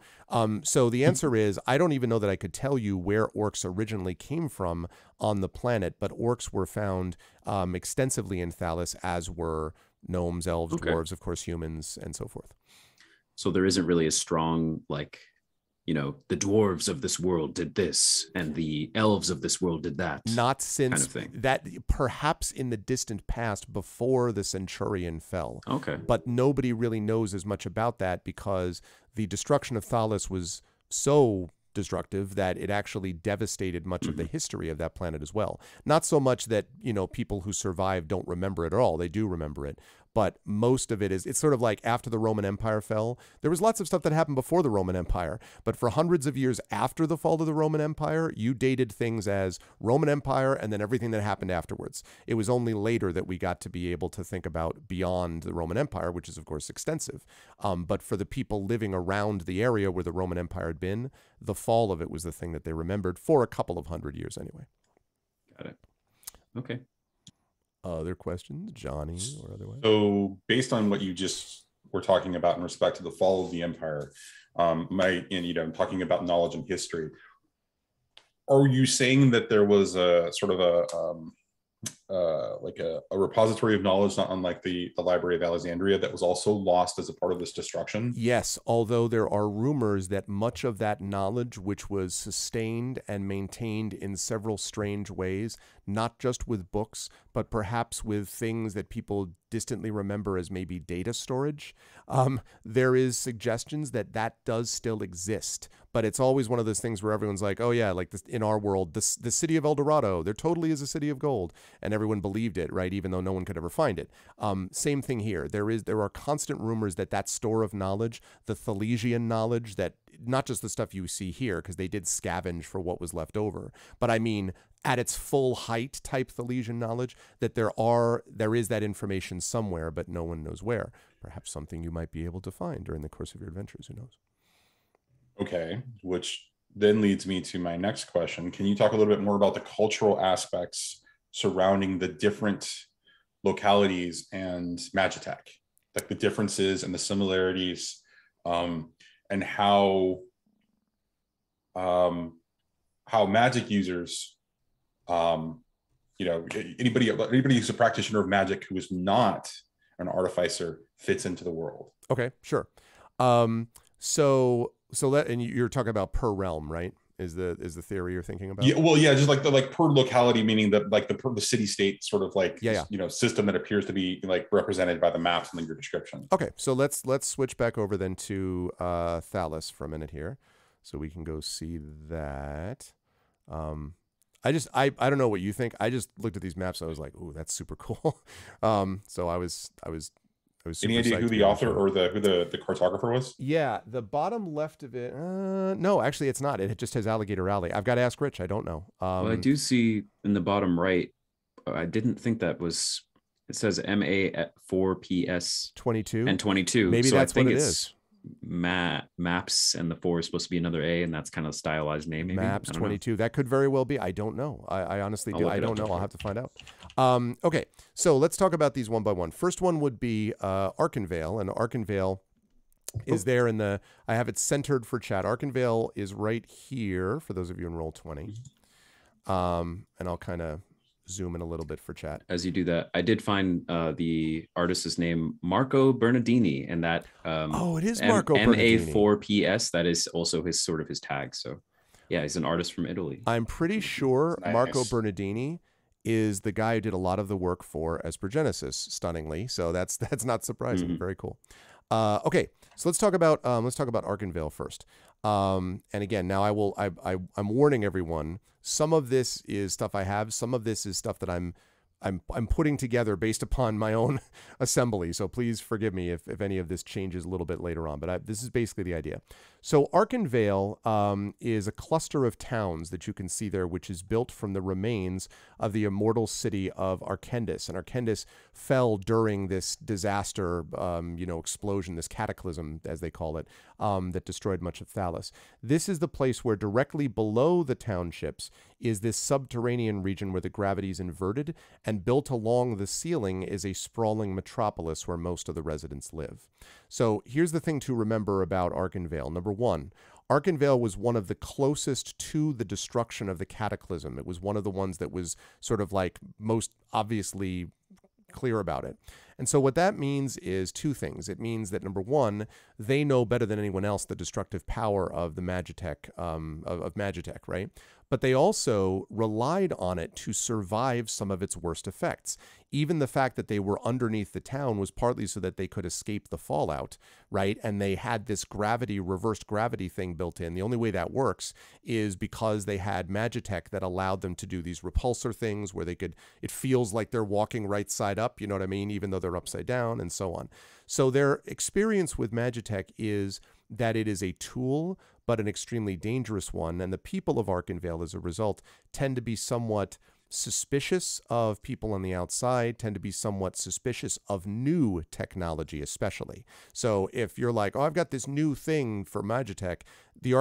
So the answer is, I don't even know that I could tell you where orcs originally came from on the planet, but orcs were found extensively in Thalos, as were gnomes, elves, dwarves, of course, humans, and so forth. So there isn't really a strong, like, the dwarves of this world did this and the elves of this world did that. Not since kind of thing. That, perhaps in the distant past before the Centurion fell. Okay. But nobody really knows as much about that because the destruction of Thalos was so destructive that it actually devastated much of the history of that planet as well. Not so much that, people who survived don't remember it at all. They do remember it. But most of it's sort of like after the Roman Empire fell, there was lots of stuff that happened before the Roman Empire. But for hundreds of years after the fall of the Roman Empire, you dated things as Roman Empire and then everything that happened afterwards. It was only later that we got to be able to think about beyond the Roman Empire, which is, of course, extensive. But for the people living around the area where the Roman Empire had been, the fall of it was the thing that they remembered for a couple of hundred years anyway. Got it. Okay. Other questions, Johnny or otherwise? So based on what you just were talking about in respect to the fall of the empire, talking about knowledge and history, are you saying that there was a sort of a repository of knowledge, not unlike the Library of Alexandria, that was also lost as a part of this destruction? Yes, although there are rumors that much of that knowledge, which was sustained and maintained in several strange ways, not just with books, but perhaps with things that people distantly remember as maybe data storage, there is suggestions that that does still exist. But it's always one of those things where everyone's like, oh yeah, like this, in our world, the city of El Dorado, there totally is a city of gold. And everyone believed it, right? Even though no one could ever find it. Same thing here. There are constant rumors that that store of knowledge, the Thalesian knowledge, that not just the stuff you see here, because they did scavenge for what was left over, but I mean, at its full height type Thalesian knowledge, that there is that information somewhere, but no one knows where. Perhaps something you might be able to find during the course of your adventures, who knows? Okay, which then leads me to my next question. Can you talk a little bit more about the cultural aspects surrounding the different localities and Magitech, like the differences and the similarities, and how magic users, anybody who's a practitioner of magic who is not an artificer fits into the world? Okay, sure. And you're talking about per realm, right? Is the theory you're thinking about? Yeah, well, yeah, just like per locality, meaning that like the city state sort of like system that appears to be like represented by the maps and your description. Okay, so let's switch back over then to Thalos for a minute here, so we can go see that. I don't know what you think. I just looked at these maps and I was like, ooh, that's super cool. So I was super Any idea who the author or who the cartographer was? Yeah, the bottom left of it. No, actually, it's not. It just has Alligator Alley. I've got to ask Rich. I don't know. Well, I do see in the bottom right. I didn't think that was. It says MA at 4PS 22 and 22. Maybe so that's I think what it it's is. Maps and the 4 is supposed to be another A, and that's kind of stylized name. Maybe Maps 22. That could very well be. I don't know. I honestly do. I don't know. I'll have to find out. Okay, so let's talk about these one by one. First one would be Arkenvale, and Arkenvale is there in the. I have it centered for chat. Arkenvale is right here for those of you in Roll20, and I'll kind of zoom in a little bit for chat. As you do that, I did find the artist's name, Marco Bernardini, and that it is Marco Bernardini. MA4PS. That is also his tag. So yeah, he's an artist from Italy. I'm pretty sure Marco Bernardini is the guy who did a lot of the work for Espergenesis, stunningly. So that's not surprising. Very cool. Okay, so let's talk about Arkenvale first. And again, now I'm warning everyone. Some of this is stuff I have. Some of this is stuff that I'm putting together based upon my own assembly. So please forgive me if any of this changes a little bit later on. But this is basically the idea. So Arkenvale is a cluster of towns that you can see there, which is built from the remains of the immortal city of Arkendis. And Arkendis fell during this disaster, explosion, this cataclysm, as they call it, that destroyed much of Thalos. This is the place where directly below the townships is this subterranean region where the gravity is inverted, and built along the ceiling is a sprawling metropolis where most of the residents live. So here's the thing to remember about Arkenvale. Number one, Arkenvale was one of the closest to the destruction of the cataclysm. It was one of the ones that was sort of like most obviously clear about it. And so what that means is two things. It means that, number one, they know better than anyone else the destructive power of the Magitech, of Magitech, right? But they also relied on it to survive some of its worst effects. Even the fact that they were underneath the town was partly so that they could escape the fallout, right? And they had this reversed gravity thing built in. The only way that works is because they had Magitech that allowed them to do these repulsor things where it feels like they're walking right side up, you know what I mean? Even though they're upside down and so on. So their experience with Magitech is that it is a tool, but an extremely dangerous one. And the people of Arkenvale, as a result, tend to be somewhat suspicious of people on the outside, tend to be somewhat suspicious of new technology, especially. So if you're like, oh, I've got this new thing for Magitech, the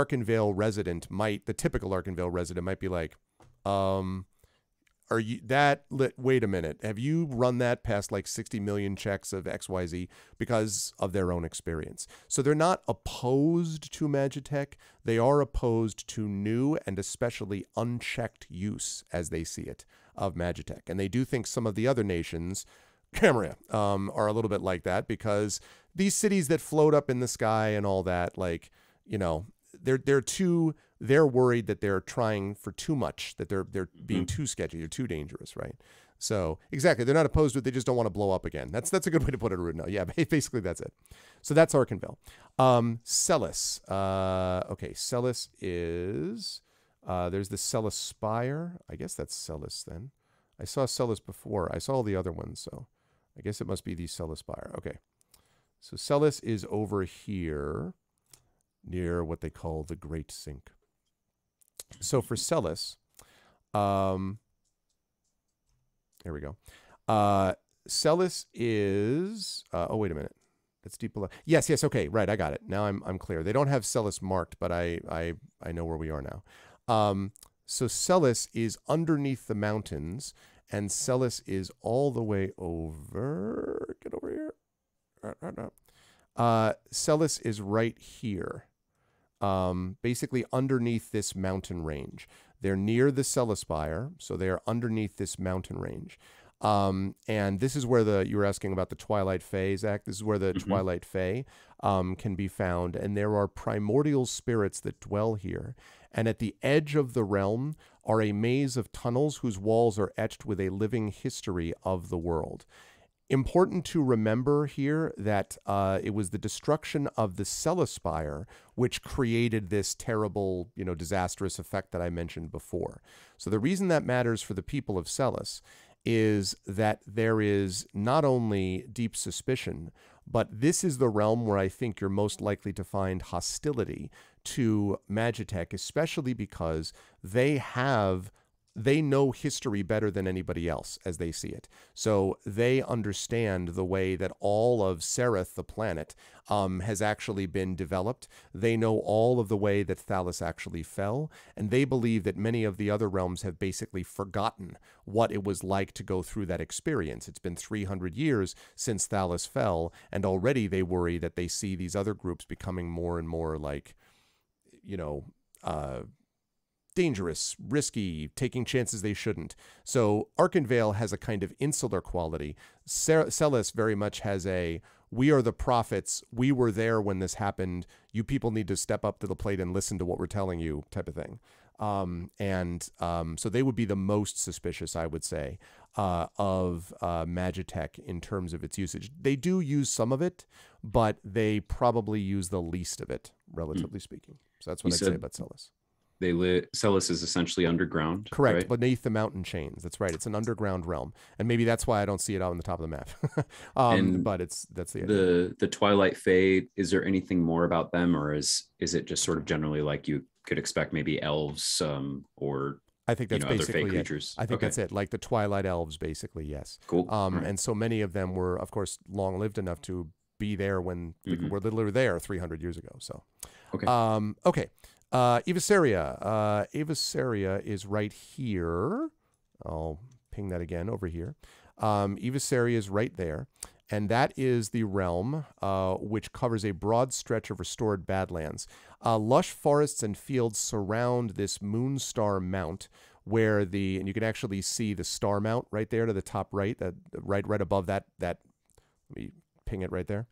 typical Arkenvale resident might be like, are you wait a minute. Have you run that past like 60 million checks of XYZ because of their own experience? So they're not opposed to Magitech. They are opposed to new and especially unchecked use, as they see it, of Magitech. And they do think some of the other nations, Cameria, are a little bit like that, because these cities that float up in the sky and all that, like, you know, they're worried that they're trying for too much, that they're being too sketchy, they're too dangerous, right? So exactly, they're not opposed to it, they just don't want to blow up again. That's a good way to put it, Rudno. Yeah, basically that's it. So that's Arkenville. Celis. Okay, Celis is there's the Celis Spire. I guess that's Celis then. I saw Celis before. I saw all the other ones, so I guess it must be the Celis Spire. Okay. So Celis is over here near what they call the Great Sink. So for Celis, here we go. Celis is, oh, wait a minute. That's deep below. Yes, okay, right, I got it. Now I'm clear. They don't have Celis marked, but I know where we are now. So Celis is underneath the mountains, and Celis is all the way over. Get over here. Celis is right here. Basically underneath this mountain range. They're near the Celis Spire, so they are underneath this mountain range. And this is where you were asking about the Twilight Fae, Zach. This is where the Twilight Fae can be found. And there are primordial spirits that dwell here. And at the edge of the realm are a maze of tunnels whose walls are etched with a living history of the world. Important to remember here that it was the destruction of the Celis Spire which created this terrible, disastrous effect that I mentioned before. So the reason that matters for the people of Celis is that there is not only deep suspicion, but this is the realm where I think you're most likely to find hostility to Magitech, especially because they know history better than anybody else as they see it. So they understand the way that all of Sereth, the planet, has actually been developed. They know all of the way that Thalos actually fell, and they believe that many of the other realms have basically forgotten what it was like to go through that experience. It's been 300 years since Thalos fell, and already they worry that they see these other groups becoming more and more like, dangerous, risky, taking chances they shouldn't. So Arkenvale has a kind of insular quality. Celis very much has we are the prophets, we were there when this happened, you people need to step up to the plate and listen to what we're telling you type of thing. So they would be the most suspicious, I would say, of Magitech in terms of its usage. They do use some of it, but they probably use the least of it, relatively speaking. So that's what I'd say about Celis. Celis is essentially underground. Correct, right? beneath the mountain chains. That's right. It's an underground realm, and maybe that's why I don't see it out on the top of the map. But that's the idea. The Twilight Fae. Is there anything more about them, or is it just sort of generally like you could expect, maybe elves, or I think that's basically other Fae creatures? I think that's it. Like the Twilight elves, basically. Yes. Cool. Right. And so many of them were, of course, long lived enough to be there when were literally there 300 years ago. So. Okay. Okay. Eviseria. Eviseria is right here. I'll ping that again over here. Eviseria is right there. And that is the realm which covers a broad stretch of restored badlands. Lush forests and fields surround this Moonstar Mount, where and you can actually see the Star Mount right there to the top right, right above that. Let me ping it right there.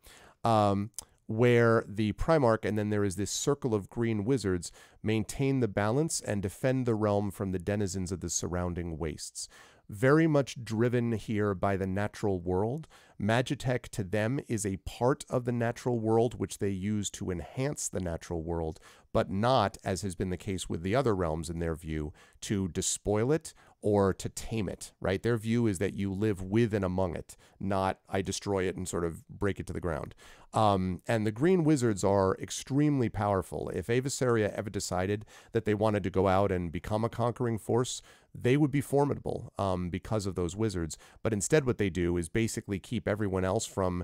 Where the Primarch, and then there is this circle of green wizards, maintain the balance and defend the realm from the denizens of the surrounding wastes. Very much driven here by the natural world. Magitech to them is a part of the natural world which they use to enhance the natural world, but not, as has been the case with the other realms in their view, to despoil it or to tame it, right? Their view is that you live with and among it, not I destroy it and sort of break it to the ground. And the green wizards are extremely powerful. If Avesaria ever decided that they wanted to go out and become a conquering force, they would be formidable because of those wizards. But instead what they do is basically keep everyone else from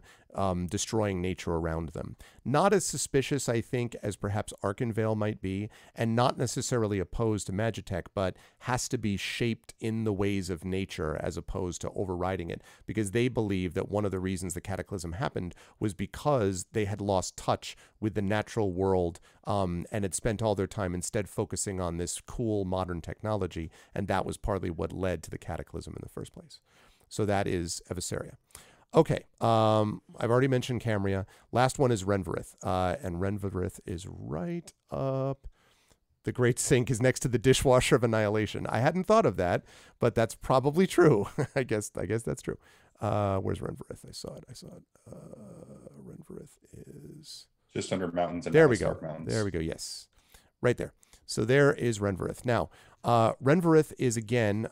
destroying nature around them. Not as suspicious, I think, as perhaps Arkenvale might be, and not necessarily opposed to Magitech, but has to be shaped in the ways of nature as opposed to overriding it, because they believe that one of the reasons the cataclysm happened was because they had lost touch with the natural world and had spent all their time instead focusing on this cool modern technology, and that was partly what led to the cataclysm in the first place. So that is Avesaria. Okay, I've already mentioned Camria. Last one is Renvarith, and Renvarith is right up. The Great Sink is next to the Dishwasher of Annihilation. I hadn't thought of that, but that's probably true. I guess that's true. Where's Renvarith? I saw it. Renvarith is just under mountains. And there we go. Mountains. There we go. Yes, right there. So there is Renvarith. Now, Renvarith is again,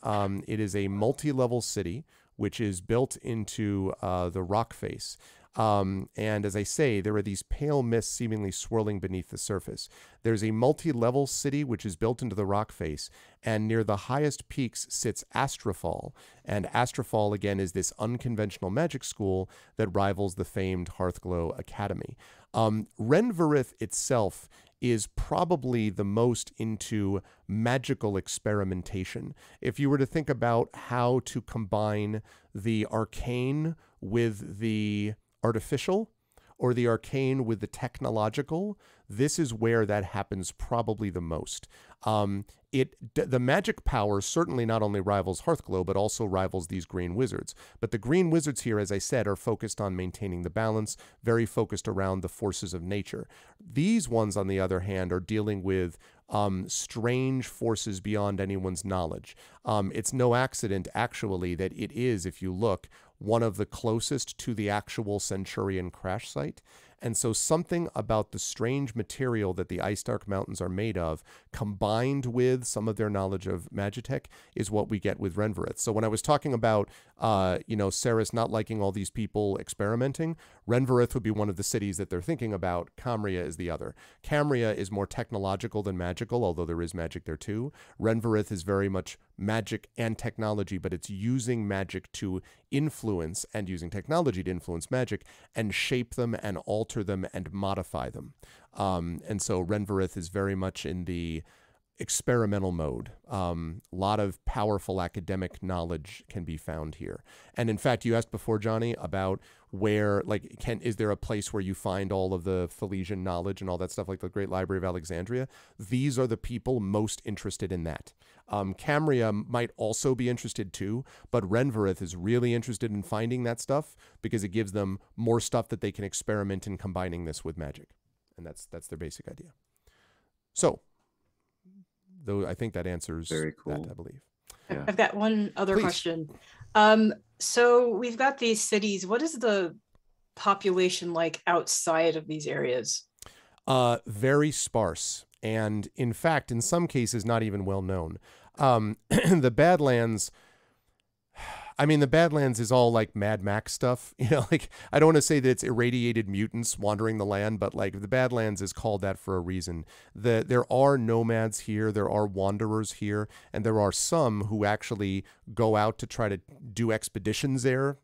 it is a multi-level city which is built into the rock face. And as I say, there are these pale mists seemingly swirling beneath the surface. There's a multi-level city which is built into the rock face, and near the highest peaks sits Astrafall. And Astrafall, again, is this unconventional magic school that rivals the famed Hearthglow Academy. Renvarith itself is probably the most into magical experimentation. If you were to think about how to combine the arcane with the artificial, or the arcane with the technological, this is where that happens probably the most. The magic power certainly not only rivals Hearthglow, but also rivals these green wizards. But the green wizards here, as I said, are focused on maintaining the balance, very focused around the forces of nature. These ones, on the other hand, are dealing with strange forces beyond anyone's knowledge. It's no accident, actually, that it is, if you look, one of the closest to the actual Centurion crash site. And so something about the strange material that the Ice Dark Mountains are made of, combined with some of their knowledge of Magitech, is what we get with Renvarith. So when I was talking about, Ceres not liking all these people experimenting, Renvarith would be one of the cities that they're thinking about. Camria is the other. Camria is more technological than magical, although there is magic there too. Renvarith is very much magic and technology, but it's using magic to influence and using technology to influence magic and shape them and alter them and modify them. And so Renvarith is very much in the experimental mode. A lot of powerful academic knowledge can be found here. And in fact, you asked before, Johnny, about where, is there a place where you find all of the Philesian knowledge and all that stuff, like the Great Library of Alexandria? These are the people most interested in that. Camria might also be interested too, but Renvarith is really interested in finding that stuff because it gives them more stuff that they can experiment in combining this with magic. And that's their basic idea. So, though I think that answers Very cool. that, I believe. Yeah. I've got one other Please. question. So we've got these cities. What is the population like outside of these areas? Very sparse. And in fact, in some cases, not even well known. The Badlands, the Badlands is all like Mad Max stuff. I don't want to say that it's irradiated mutants wandering the land, but the Badlands is called that for a reason. There are nomads here, there are wanderers here, and there are some who actually go out to try to do expeditions there.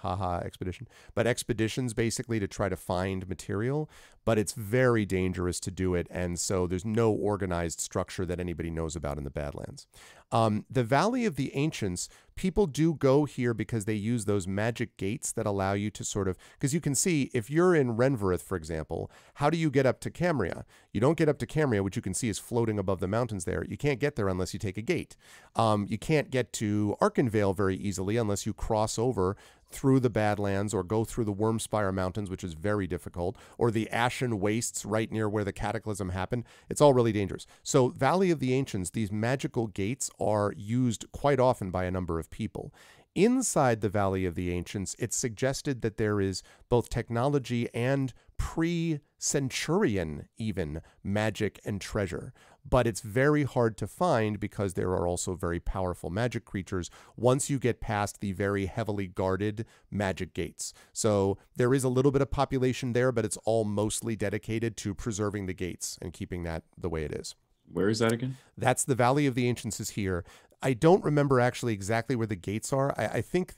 Expedition. But expeditions basically to try to find material, but it's very dangerous to do it, and so there's no organized structure that anybody knows about in the Badlands. The Valley of the Ancients, people do go here because they use those magic gates that allow you to sort of, because you can see, if you're in Renvarith, for example, how do you get up to Camria? You don't get up to Camria, which you can see is floating above the mountains there. You can't get there unless you take a gate. You can't get to Arkenvale very easily unless you cross over through the Badlands or go through the Wormspire Mountains, which is very difficult, or the Ashen Wastes right near where the Cataclysm happened. It's all really dangerous. So Valley of the Ancients, these magical gates are used quite often by a number of people. Inside the Valley of the Ancients, it's suggested that there is both technology and pre-Centurion even magic and treasure. but it's very hard to find because there are also very powerful magic creatures once you get past the very heavily guarded magic gates. So there is a little bit of population there, but it's all mostly dedicated to preserving the gates and keeping that the way it is. Where is that again? That's the Valley of the Ancients is here. I don't remember actually exactly where the gates are. I think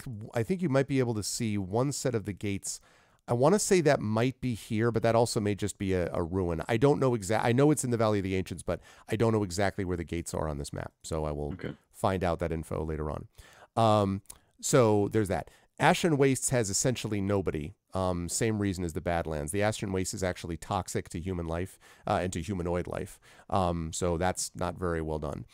you might be able to see one set of the gates. I want to say that might be here, but that also may just be a ruin. I don't know I know it's in the Valley of the Ancients, but I don't know exactly where the gates are on this map. So I will find out that info later on. So there's that. Ashen Wastes has essentially nobody. Same reason as the Badlands. The Ashen Waste is actually toxic to human life and to humanoid life. So that's not very well done.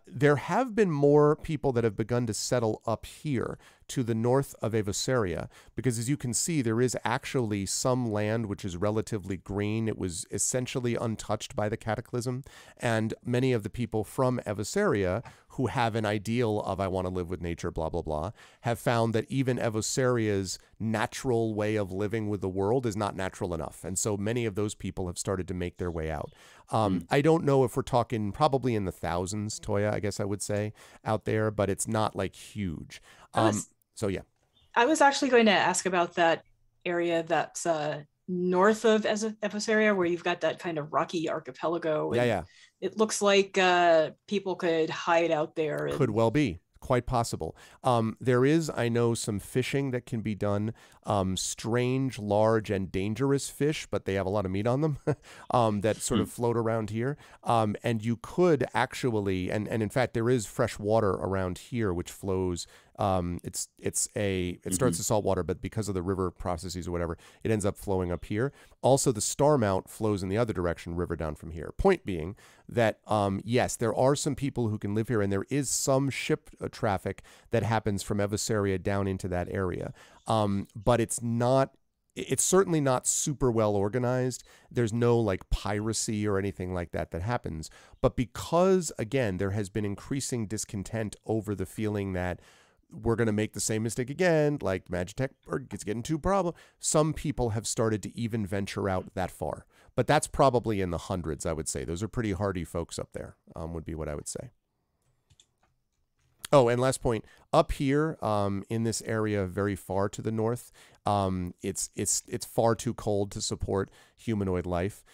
There have been more people that have begun to settle up here to the north of Evosaria, because as you can see, there is actually some land which is relatively green. It was essentially untouched by the cataclysm, and many of the people from Evosaria who have an ideal of I want to live with nature, blah, blah, blah, have found that even Evosaria's natural way of living with the world is not natural enough. And so many of those people have started to make their way out. I don't know if we're talking probably in the thousands, Toya, I guess I would say, out there, but it's not like huge. So yeah. I was actually going to ask about that area that's north of Evosaria, where you've got that kind of rocky archipelago. Yeah. It looks like people could hide out there. Could well be. Quite possible. There is, I know, some fishing that can be done. Strange, large, and dangerous fish, but they have a lot of meat on them that sort of float around here. And you could actually, and in fact, there is fresh water around here which flows. It starts as salt water, but because of the river processes or whatever, it ends up flowing up here. Also, the Starmount flows in the other direction, river down from here. Point being that, yes, there are some people who can live here, and there is some ship traffic that happens from Evosaria down into that area. But it's certainly not super well organized. There's no like piracy or anything like that happens. But because, again, there has been increasing discontent over the feeling that we're going to make the same mistake again, like Magitech it's getting too problem. Some people have started to even venture out that far. But that's probably in the hundreds, I would say. Those are pretty hardy folks up there, would be what I would say. Oh, and last point, up here in this area very far to the north, it's far too cold to support humanoid life.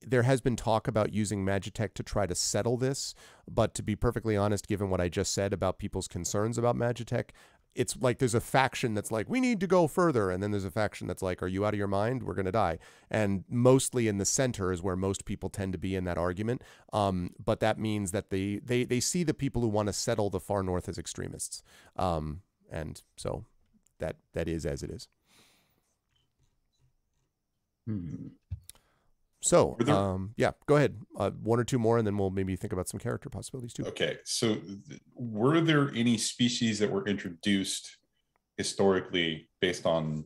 There has been talk about using Magitech to try to settle this, but to be perfectly honest, given what I just said about people's concerns about Magitech, it's like there's a faction that's like, we need to go further, and then there's a faction that's like, are you out of your mind? We're going to die. And mostly in the center is where most people tend to be in that argument, but that means that they see the people who want to settle the far north as extremists, and so that is as it is. So, yeah, go ahead. One or two more, and then we'll maybe think about some character possibilities too. Okay, so were there any species that were introduced historically based on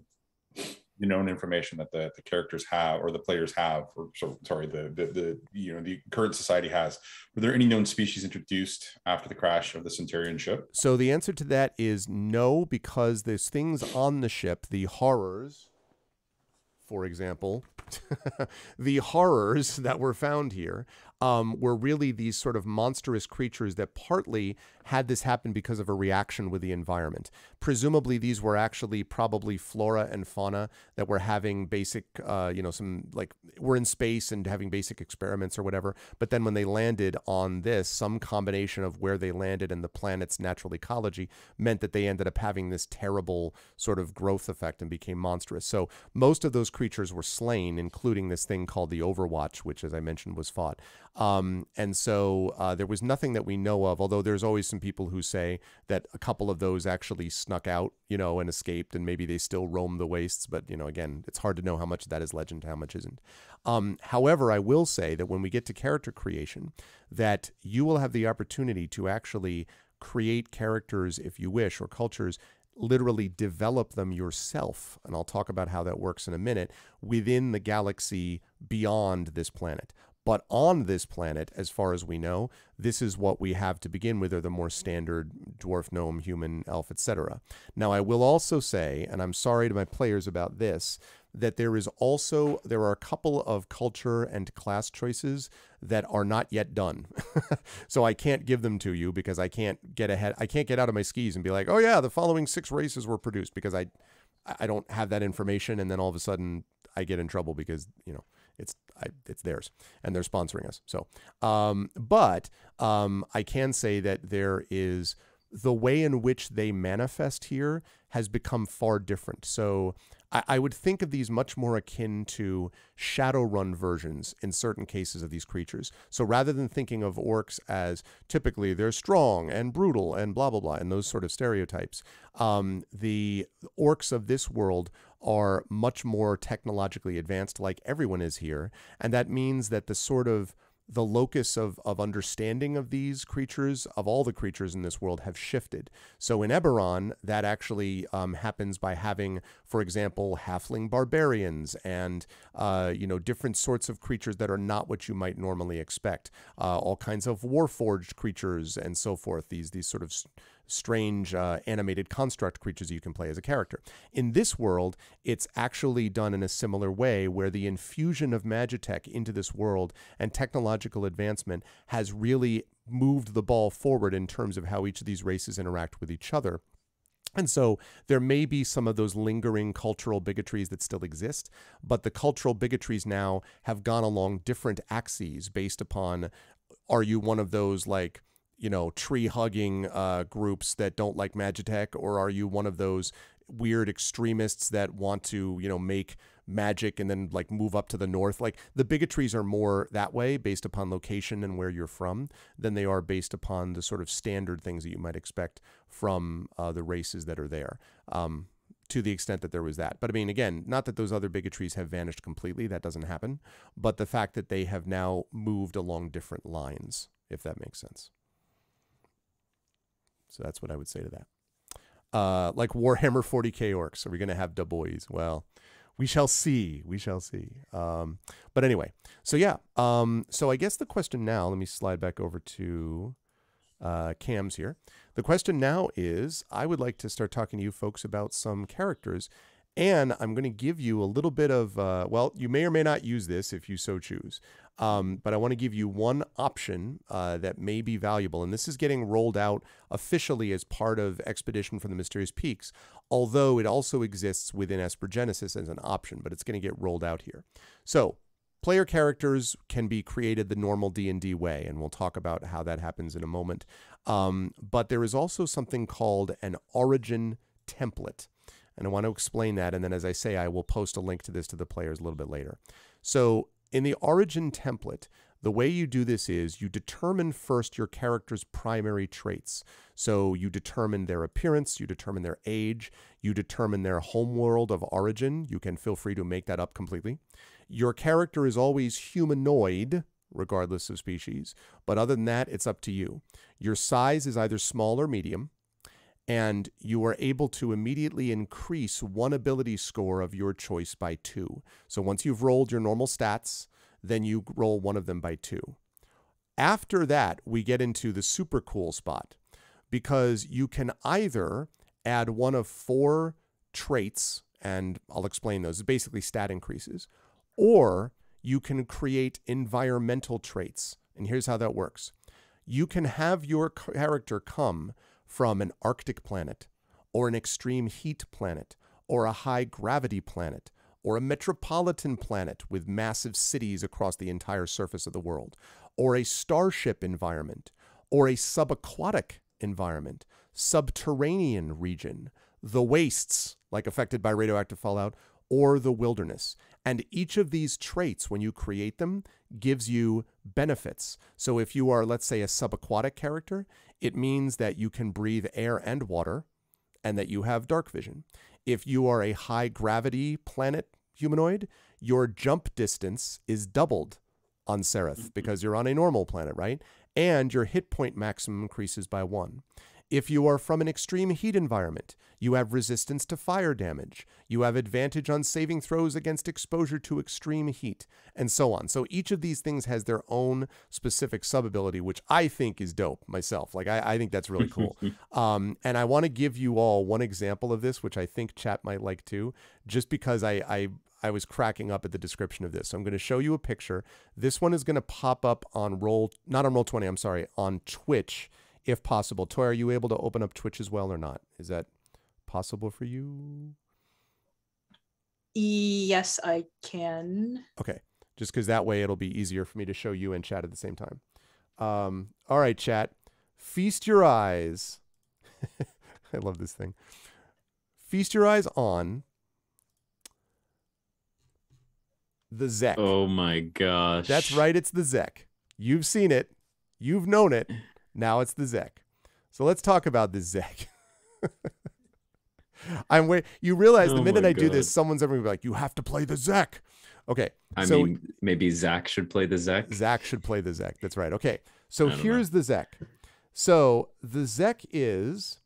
the known information that the characters have or the players have, or sorry, the current society has? Were there any known species introduced after the crash of the Centurion ship? So the answer to that is no, because there's things on the ship, the horrors, for example, the horrors that were found here were really these sort of monstrous creatures that partly had this happen because of a reaction with the environment. Presumably, these were actually probably flora and fauna that were having basic, were in space and having basic experiments or whatever. But then when they landed on this, some combination of where they landed and the planet's natural ecology meant that they ended up having this terrible sort of growth effect and became monstrous. So most of those creatures were slain, including this thing called the Overwatch, which, as I mentioned, was fought. And so there was nothing that we know of, although there's always some people who say that a couple of those actually snuck out, and escaped, and maybe they still roam the wastes. But, again, it's hard to know how much of that is legend, how much isn't. However, I will say that when we get to character creation, that you will have the opportunity to actually create characters, if you wish, or cultures, literally develop them yourself. And I'll talk about how that works in a minute within the galaxy beyond this planet. But on this planet, as far as we know, this is what we have to begin with, are the more standard dwarf, gnome, human, elf, etc. Now, I will also say, and I'm sorry to my players about this, that there are a couple of culture and class choices that are not yet done. So I can't give them to you because I can't get out of my skis and be like, oh yeah, the following 6 races were produced, because I don't have that information, and then all of a sudden I get in trouble because, it's theirs and they're sponsoring us. So, but I can say that there is the way in which they manifest here has become far different. So I would think of these much more akin to Shadowrun versions in certain cases of these creatures. So rather than thinking of orcs as typically they're strong and brutal and blah, blah, blah, and those sort of stereotypes, the orcs of this world are much more technologically advanced, like everyone is here. And that means that the locus of understanding of these creatures, of all the creatures in this world, have shifted. So in Eberron, that actually happens by having, for example, halfling barbarians and, different sorts of creatures that are not what you might normally expect. All kinds of warforged creatures and so forth, these sort of strange animated construct creatures you can play as a character. In this world, it's actually done in a similar way, where the infusion of Magitech into this world and technological advancement has really moved the ball forward in terms of how each of these races interact with each other. And so there may be some of those lingering cultural bigotries that still exist, but the cultural bigotries now have gone along different axes based upon, are you one of those like, tree-hugging groups that don't like Magitech, or are you one of those weird extremists that want to, make magic and then like move up to the north? Like the bigotries are more that way based upon location and where you're from than they are based upon the sort of standard things that you might expect from the races that are there. To the extent that there was that. But I mean, again, not that those other bigotries have vanished completely, that doesn't happen, but the fact that they have now moved along different lines, if that makes sense. So that's what I would say to that. Like Warhammer 40k orcs, are we going to have Dubois? Well, we shall see. We shall see. But anyway, so yeah. So I guess the question now, let me slide back over to Cam's here. The question now is, I would like to start talking to you folks about some characters, and I'm going to give you a little bit of, well, you may or may not use this if you so choose. But I want to give you one option that may be valuable. And this is getting rolled out officially as part of Expedition from the Mysterious Peaks, although it also exists within Esper Genesis as an option, but it's going to get rolled out here. So player characters can be created the normal D&D way, and we'll talk about how that happens in a moment. But there is also something called an origin template. And I want to explain that. And then, as I say, I will post a link to this to the players a little bit later. So in the origin template, the way you do this is you determine first your character's primary traits. So you determine their appearance, you determine their age, you determine their homeworld of origin. You can feel free to make that up completely. Your character is always humanoid, regardless of species. But other than that, it's up to you. Your size is either small or medium, and you are able to immediately increase one ability score of your choice by 2. So once you've rolled your normal stats, then you roll one of them by 2. After that, we get into the super cool spot, because you can either add one of 4 traits, and I'll explain those. It's basically stat increases, or you can create environmental traits. And here's how that works. You can have your character come from an Arctic planet, or an extreme heat planet, or a high gravity planet, or a metropolitan planet with massive cities across the entire surface of the world, or a starship environment, or a subaquatic environment, subterranean region, the wastes, like affected by radioactive fallout, or the wilderness. And each of these traits, when you create them, gives you benefits. So if you are, let's say, a subaquatic character, it means that you can breathe air and water, and that you have dark vision. If you are a high gravity planet humanoid, your jump distance is doubled on Sereth because you're on a normal planet, right? And your hit point maximum increases by 1. If you are from an extreme heat environment, you have resistance to fire damage. You have advantage on saving throws against exposure to extreme heat, and so on. So each of these things has their own specific sub-ability, which I think is dope myself. Like, I think that's really cool. And I want to give you all one example of this, which I think chat might like too, just because I was cracking up at the description of this. So I'm going to show you a picture. This one is going to pop up on not on Roll20, I'm sorry, on Twitch, if possible. Toy, are you able to open up Twitch as well or not? Is that possible for you? Yes, I can. Okay. Just because that way it'll be easier for me to show you and chat at the same time. All right, chat. Feast your eyes. I love this thing. Feast your eyes on the Zek. Oh my gosh. That's right, it's the Zek. You've seen it. You've known it. Now it's the Zek. So let's talk about the Zek. You realize the minute I do this, someone's ever gonna be like, you have to play the Zek. Okay. I mean, maybe Zach should play the Zek. Zach should play the Zek. That's right. Okay. So here's the Zek. So the Zek is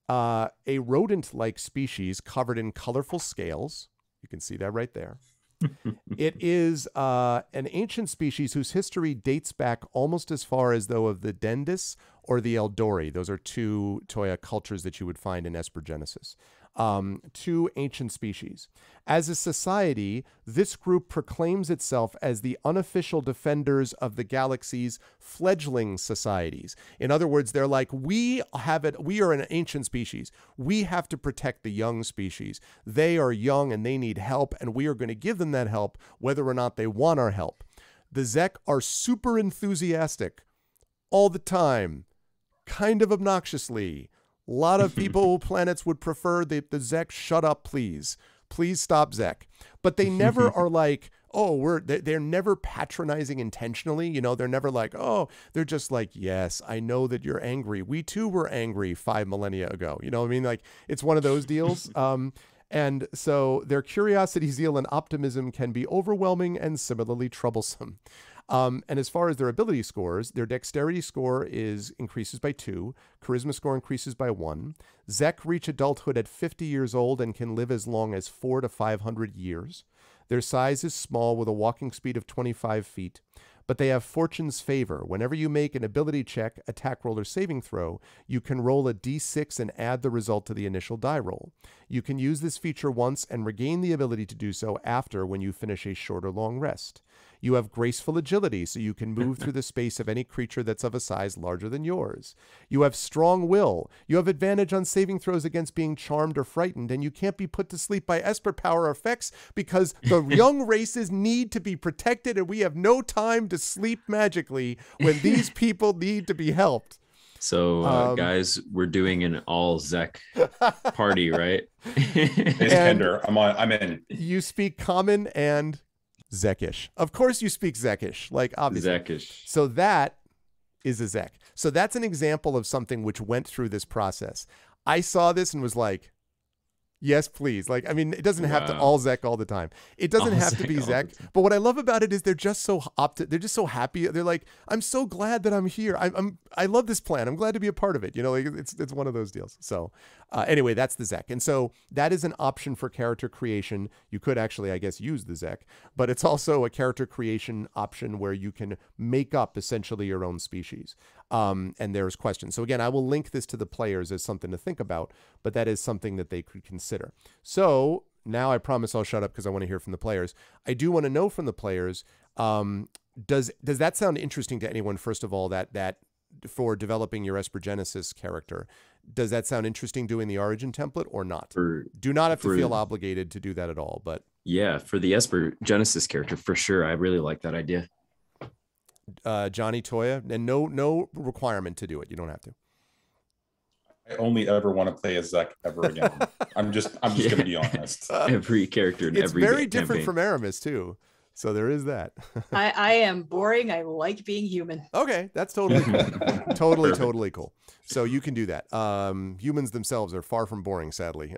a rodent-like species covered in colorful scales. You can see that right there. It is an ancient species whose history dates back almost as far as though of the Dendis or the Eldori. Those are two Toya cultures that you would find in Espergenesis. Two ancient species. As a society, this group proclaims itself as the unofficial defenders of the galaxy's fledgling societies. In other words, they're like, we are an ancient species. We have to protect the young species. They are young and they need help, and we are going to give them that help whether or not they want our help. The Zek are super enthusiastic all the time, kind of obnoxiously. A lot of planets would prefer the Zek shut up, please. Please stop Zek. But they never are like, oh, they're never patronizing intentionally. You know, they're never like, oh, they're just like, yes, I know that you're angry. We too were angry 5 millennia ago. You know what I mean? Like, it's one of those deals. And so their curiosity, zeal, and optimism can be overwhelming and similarly troublesome. And as far as their ability scores, their dexterity score increases by 2, charisma score increases by 1. Zek reach adulthood at 50 years old and can live as long as 400 to 500 years. Their size is small with a walking speed of 25 feet, but they have fortune's favor. Whenever you make an ability check, attack roll, or saving throw, you can roll a d6 and add the result to the initial die roll. You can use this feature once and regain the ability to do so after when you finish a short or long rest. You have graceful agility, so you can move through the space of any creature that's of a size larger than yours. You have strong will. You have advantage on saving throws against being charmed or frightened, and you can't be put to sleep by Esper power effects because the young races need to be protected, and we have no time to sleep magically when these people need to be helped. So, guys, we're doing an all Zek party, right? It's tender. I'm in. You speak Common and Zekish. Of course you speak Zekish, like obviously. Zekish. So that is a Zek. So that's an example of something which went through this process. I saw this and was like, yes, please. Like, I mean, it doesn't have to all Zek all the time. It doesn't have to be Zek. But what I love about it is they're just so they're just so happy. They're like, I'm so glad that I'm here. I love this plan. I'm glad to be a part of it. You know, like it's one of those deals. So anyway, that's the Zek. And so that is an option for character creation. You could actually, I guess, use the Zek, but it's also a character creation option where you can make up essentially your own species. And there's questions. So again, I will link this to the players as something to think about, but that is something that they could consider. So now I promise I'll shut up because I want to hear from the players. I do want to know from the players, does that sound interesting to anyone, first of all, that for developing your Espergenesis character? Does that sound interesting doing the origin template or not? Do not have to feel obligated to do that at all. But yeah, for the Espergenesis character, for sure. I really like that idea. Johnny, Toya, and no requirement to do it. You don't have to. I only ever want to play as Zek ever again. I'm just going to be honest. Every character in every It's very different campaign. from Aramis too. So there is that. I am boring. I like being human. Okay, that's totally cool. totally cool. So you can do that. Humans themselves are far from boring, sadly.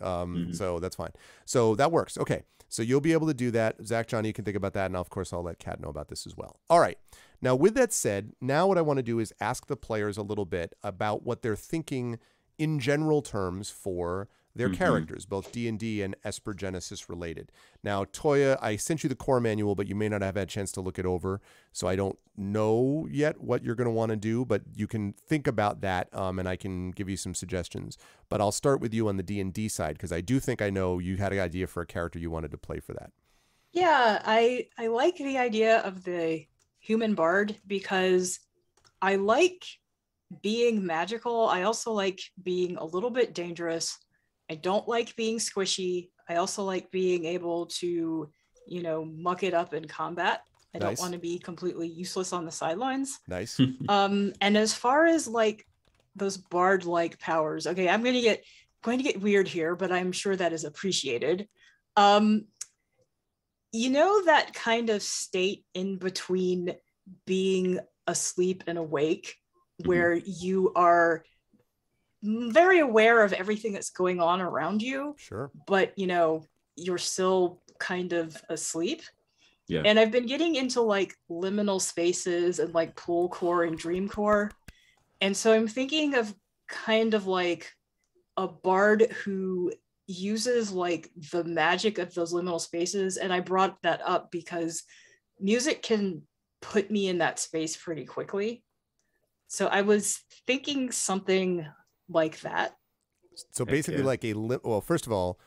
So that's fine. So that works. Okay, so you'll be able to do that. Zach, Johnny, you can think about that, and of course I'll let Kat know about this as well. All right. Now with that said, now what I want to do is ask the players a little bit about what they're thinking in general terms for their characters, both D&D and Esper Genesis related. Now, Toya, I sent you the core manual, but you may not have had a chance to look it over, so I don't know yet what you're going to want to do, but you can think about that, and I can give you some suggestions. But I'll start with you on the D&D side, because I do think I know you had an idea for a character you wanted to play for that. Yeah, I like the idea of the human bard because I like being magical. I also like being a little bit dangerous. I don't like being squishy. I also like being able to, you know, muck it up in combat. I don't want to be completely useless on the sidelines. Nice. And as far as like those bard-like powers, okay, I'm going to get weird here, but I'm sure that is appreciated. You know, that kind of state in between being asleep and awake, where you are very aware of everything that's going on around you. Sure. But, you know, you're still kind of asleep. Yeah. And I've been getting into like liminal spaces and like pool core and dream core. And so I'm thinking of kind of like a bard who uses like the magic of those liminal spaces. And I brought that up because music can put me in that space pretty quickly. So I was thinking something like that. So basically like well, first of all,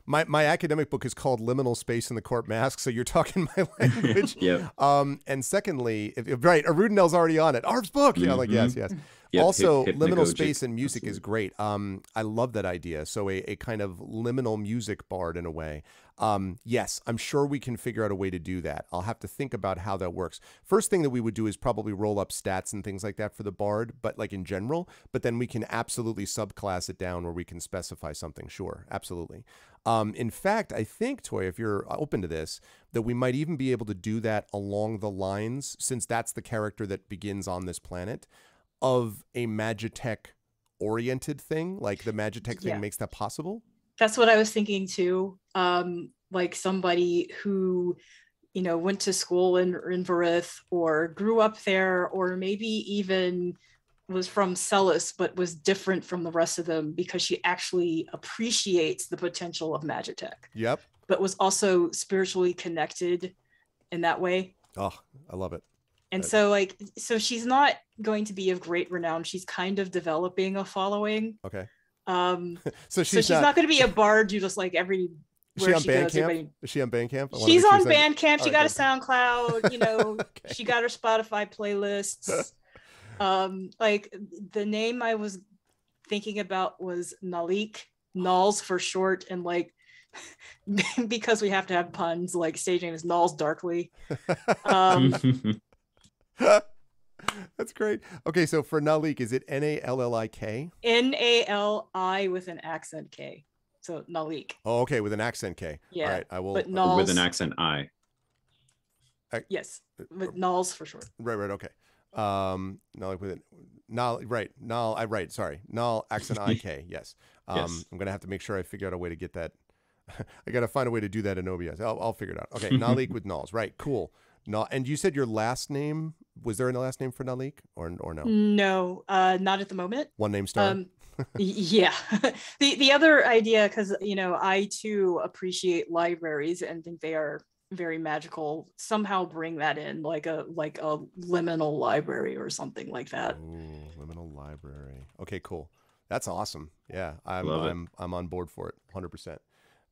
my academic book is called Liminal Space in the Court Mask, so you're talking my language. Yeah. And secondly, right, Arudinel's already on it. Arv's book. Yeah, like yes. Yep, also, liminal space and music is great. I love that idea. So a kind of liminal music bard in a way. Yes, I'm sure we can figure out a way to do that. I'll have to think about how that works. First thing that we would do is probably roll up stats and things like that for the bard, but like in general, but then we can absolutely subclass it down where we can specify something. Sure, absolutely. In fact, I think, Toy, if you're open to this, that we might even be able to do that along the lines, since that's the character that begins on this planet, of a Magitech oriented thing, like the Magitech thing makes that possible. That's what I was thinking too. Like somebody who, you know, went to school in Varith or grew up there, or maybe even was from Celis, but was different from the rest of them because she actually appreciates the potential of Magitech. Yep. But was also spiritually connected in that way. Oh, I love it. And so she's not going to be of great renown. She's kind of developing a following. Okay. So she's not going to be a bard who just like every. Is she on Bandcamp? Is she on Bandcamp? She's on Bandcamp. She got a SoundCloud. You know, she got her Spotify playlists. Like the name I was thinking about was Nalik, Nulls for short, and like because we have to have puns, like stage name is Nulls Darkly. That's great. Okay, so for Nalik, is it Nallik? Nali with an accent K. So Nalik. Oh, okay, with an accent K. Yeah. All right, I will. But Nulls, with an accent I. Yes, with Nulls for short. Right, okay. Nalik with it. Null, right. Null, right. Sorry. Null, accent IK. Yes. Yes. I'm going to have to make sure I figure out a way to get that. I got to find a way to do that in OBS. I'll figure it out. Okay. Nalik with nulls. Right. Cool. No, and you said your last name, was there a last name for Nalik or no? No, not at the moment. One name star? Yeah. The other idea, because, you know, I too appreciate libraries and think they are very magical, somehow bring that in like a liminal library or something like that. Ooh, liminal library. Okay, cool. That's awesome. Yeah, I'm on board for it 100%.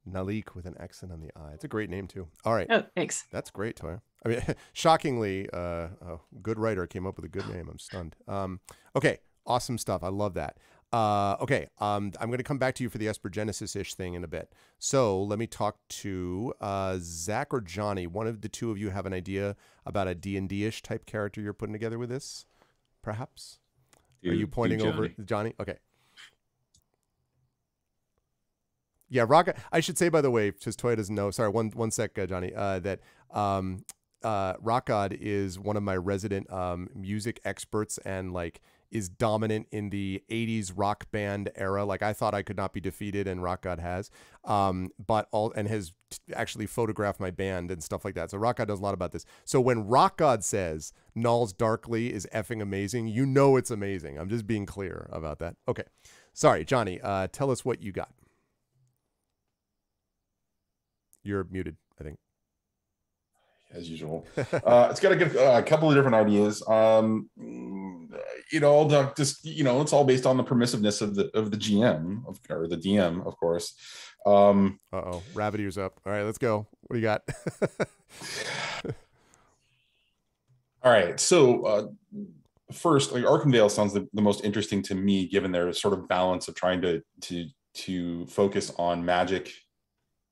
Nalik with an accent on the I. It's a great name too. All right. Oh, thanks. That's great, Toya. I mean, shockingly, a good writer came up with a good name. I'm stunned. Okay, awesome stuff. I love that. Okay, I'm going to come back to you for the Esper Genesis-ish thing in a bit. So let me talk to Zach or Johnny. One of the two of you have an idea about a D&D-ish type character you're putting together with this, perhaps? Are you pointing over Johnny? Okay. Yeah, I should say, by the way, because Toya doesn't know. Sorry, one sec, Johnny. That Rockgod is one of my resident music experts and like is dominant in the 80s rock band era. Like I thought I could not be defeated, and Rockgod has. And has actually photographed my band and stuff like that. So Rockgod does a lot about this. So when Rockgod says Nulls Darkly is effing amazing, you know it's amazing. I'm just being clear about that. Okay. Sorry, Johnny. Tell us what you got. You're muted, I think. As usual. It's got a couple of different ideas. It's all based on the permissiveness of the GM or the DM, of course. Uh-oh, rabbit ears up. All right, let's go. What do you got? All right, so first, like Arkenvale sounds the most interesting to me, given their sort of balance of trying to focus on magic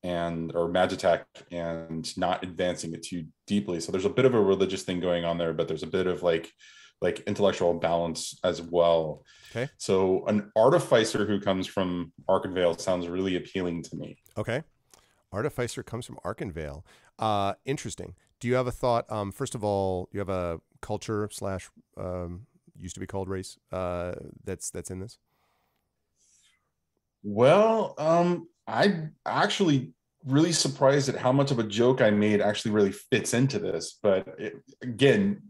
or magitech and not advancing it too deeply. So there's a bit of a religious thing going on there, but there's a bit of like intellectual balance as well. Okay. So an artificer who comes from Arkenvale sounds really appealing to me. Okay. Artificer comes from Arkenvale. Interesting. Do you have a thought? First of all, you have a culture / used to be called race that's in this? Well, I'm actually really surprised at how much of a joke I made actually really fits into this. But again,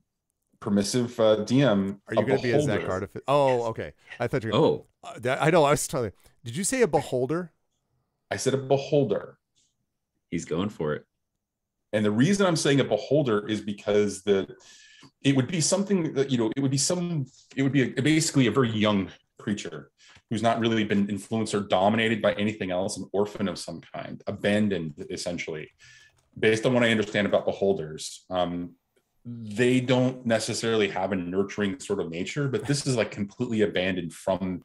permissive DM. Are you going to be a Zach Artificer? Oh, okay. I thought you were. Oh, I know. I was telling you. Did you say a beholder? I said a beholder. He's going for it. And the reason I'm saying a beholder is because it would be something that, it would be basically a very young creature who's not really been influenced or dominated by anything else, an orphan of some kind, abandoned, essentially. Based on what I understand about beholders, they don't necessarily have a nurturing sort of nature, but this is like completely abandoned from,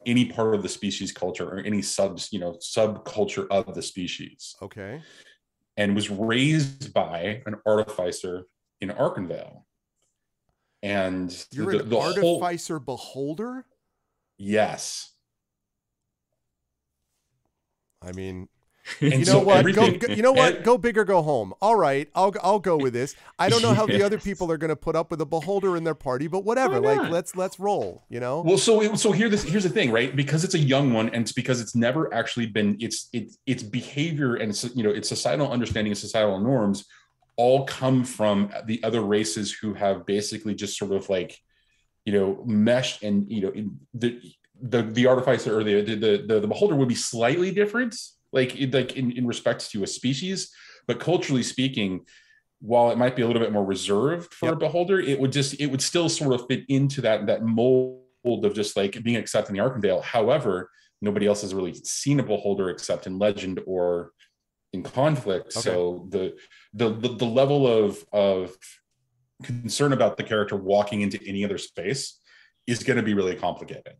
any part of the species culture or any subculture of the species. Okay. And was raised by an artificer in Arkenvale. And you're an artificer beholder? Yes. I mean, you know what? Go big or go home. All right, I'll go with this. I don't know how the other people are going to put up with a beholder in their party, but whatever. Like let's roll. Well, so here's the thing, right? Because it's a young one, and it's because it's never actually been its behavior and its societal understanding and societal norms all come from the other races who have basically just sort of like meshed, and the artificer or the beholder would be slightly different, like in respect to a species, but culturally speaking, while it might be a little bit more reserved for a beholder, it would still sort of fit into that mold of just like being accepted in the Arkenvale. However, nobody else has really seen a beholder except in legend or in conflict. Okay. So the level of concern about the character walking into any other space is going to be really complicated.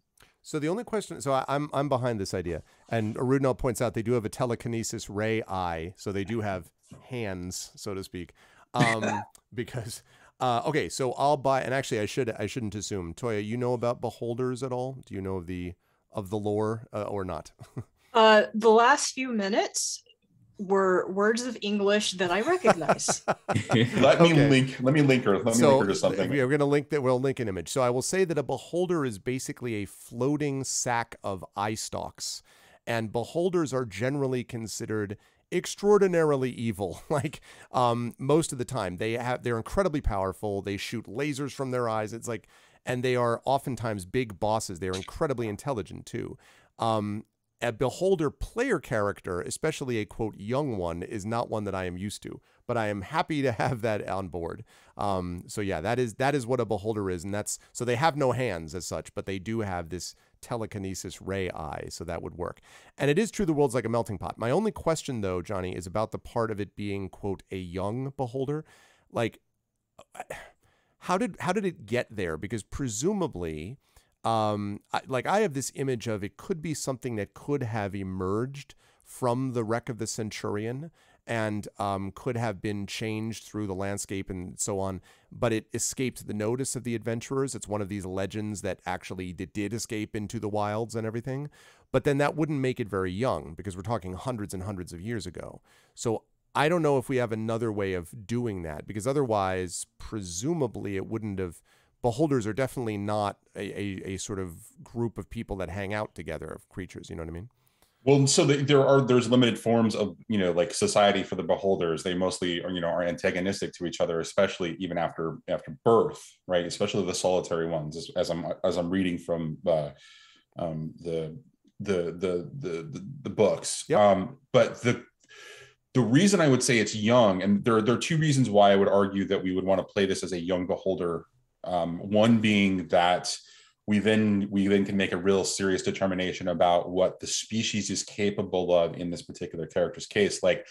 So the only question, so I'm behind this idea, and Arudnell points out they do have a telekinesis ray eye, so they do have hands, so to speak. Because okay, so I'll buy, and actually I shouldn't assume, Toya, you know about beholders at all? Do you know of the lore or not? The last few minutes were words of English that I recognize. Let me link her to something. We're going to link that. We'll link an image. So I will say that a beholder is basically a floating sack of eye stalks, and beholders are generally considered extraordinarily evil. Like most of the time, they're incredibly powerful. They shoot lasers from their eyes. It's like, and they are oftentimes big bosses. They are incredibly intelligent too. A beholder player character, especially a quote young one, is not one that I am used to, but I am happy to have that on board. So yeah, that is what a beholder is, and so they have no hands as such, but they do have this telekinesis ray eye, so that would work. And it is true the world's like a melting pot. My only question though, Johnny, is about the part of it being quote a young beholder. Like, how did it get there? Because presumably, I have this image of it could be something that could have emerged from the wreck of the Centurion and could have been changed through the landscape and so on, but it escaped the notice of the adventurers. It's one of these legends that actually did escape into the wilds and everything, but then that wouldn't make it very young because we're talking hundreds and hundreds of years ago. So I don't know if we have another way of doing that, because otherwise, presumably it wouldn't have. Beholders are definitely not a sort of group of people that hang out together, of creatures. You know what I mean? Well, so there's limited forms of like society for the beholders. They mostly are antagonistic to each other, especially even after birth, right? Especially the solitary ones, as I'm reading from the books. Yep. But the reason I would say it's young, and there are two reasons why I would argue that we would want to play this as a young beholder. One being that we then can make a real serious determination about what the species is capable of in this particular character's case. Like,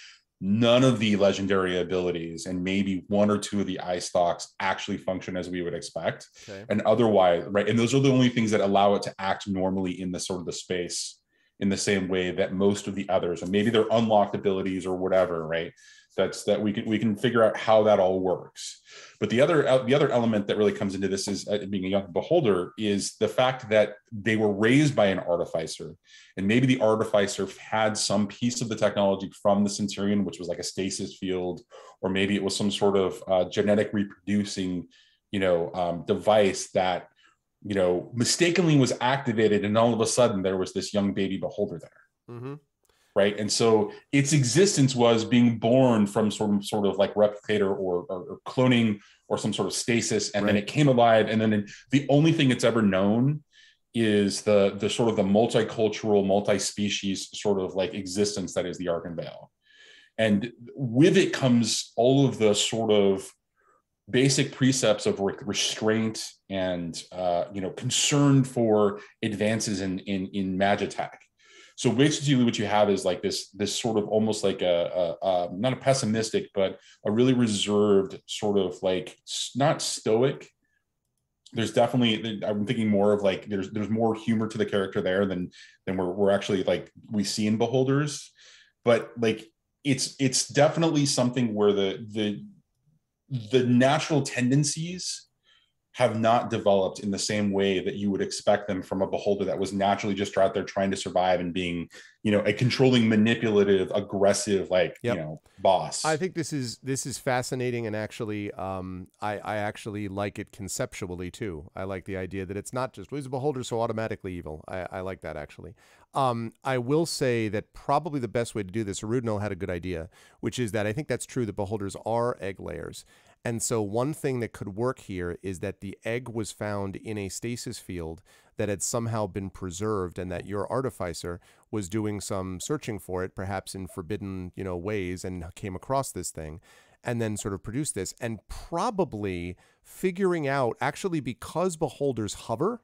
none of the legendary abilities and maybe one or two of the eye stalks actually function as we would expect. Okay. And otherwise, right? And those are the only things that allow it to act normally in the sort of the space in the same way that most of the others, and maybe they're unlocked abilities or whatever, right? That we can figure out how that all works. But the other element that really comes into this is being a young beholder is the fact that they were raised by an artificer, and maybe the artificer had some piece of the technology from the Centurion, which was like a stasis field, or maybe it was some sort of genetic reproducing, device that mistakenly was activated, and all of a sudden there was this young baby beholder there. Mm-hmm. Right. And so its existence was being born from sort of like replicator or cloning or some sort of stasis. And then it came alive. And then the only thing it's ever known is the sort of the multicultural, multi-species sort of like existence that is the Ark and Veil. And with it comes all of the sort of basic precepts of restraint and, concern for advances in magitech. So basically what you have is like this sort of almost like a not a pessimistic, but a really reserved sort of like, not stoic. There's definitely, I'm thinking more of like, there's more humor to the character there than we're actually like we see in Beholders. But like, it's definitely something where the natural tendencies have not developed in the same way that you would expect them from a beholder that was naturally just out there trying to survive and being, a controlling, manipulative, aggressive, boss. I think this is fascinating, and actually, I actually like it conceptually too. I like the idea that it's not just he's a beholder, so automatically evil. I like that actually. I will say that probably the best way to do this, Arudinal had a good idea, which is that I think that's true that beholders are egg layers. And so one thing that could work here is that the egg was found in a stasis field that had somehow been preserved, and that your artificer was doing some searching for it, perhaps in forbidden, ways, and came across this thing and then sort of produced this, and probably figuring out, actually, because beholders hover,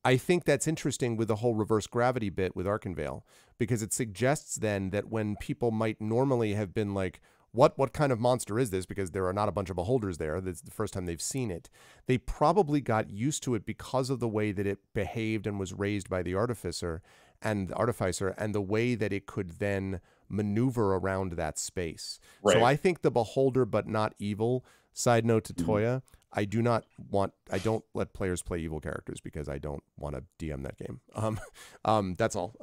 I think that's interesting with the whole reverse gravity bit with Ark and Veil, because it suggests then that when people might normally have been like, what kind of monster is this? Because there are not a bunch of beholders there. That's the first time they've seen it. They probably got used to it because of the way that it behaved and was raised by the artificer and the way that it could then maneuver around that space. Right. So I think the beholder but not evil. Side note to Toya, I don't let players play evil characters because I don't want to DM that game. That's all.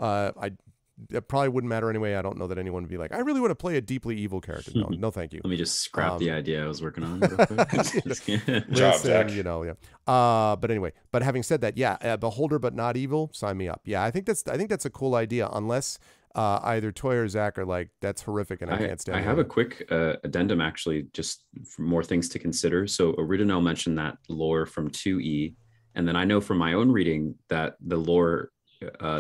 It probably wouldn't matter anyway. I don't know that anyone would be like, I really want to play a deeply evil character. No, thank you. Let me just scrap the idea I was working on. Job, Zach. But anyway, but having said that, yeah, beholder but not evil, sign me up. Yeah, I think that's a cool idea, unless either Toy or Zach are like, that's horrific and I can't stand it. I have a quick addendum, actually, just for more things to consider. So Original mentioned that lore from 2E, and then I know from my own reading that the lore,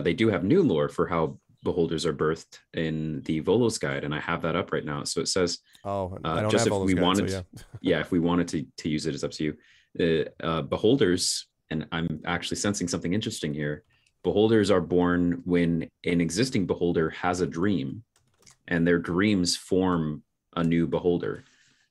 they do have new lore for how beholders are birthed in the Volos guide, and I have that up right now. So it says, just if we wanted, if we wanted to use it, it's up to you. Beholders, and I'm actually sensing something interesting here. Beholders are born when an existing beholder has a dream, and their dreams form a new beholder.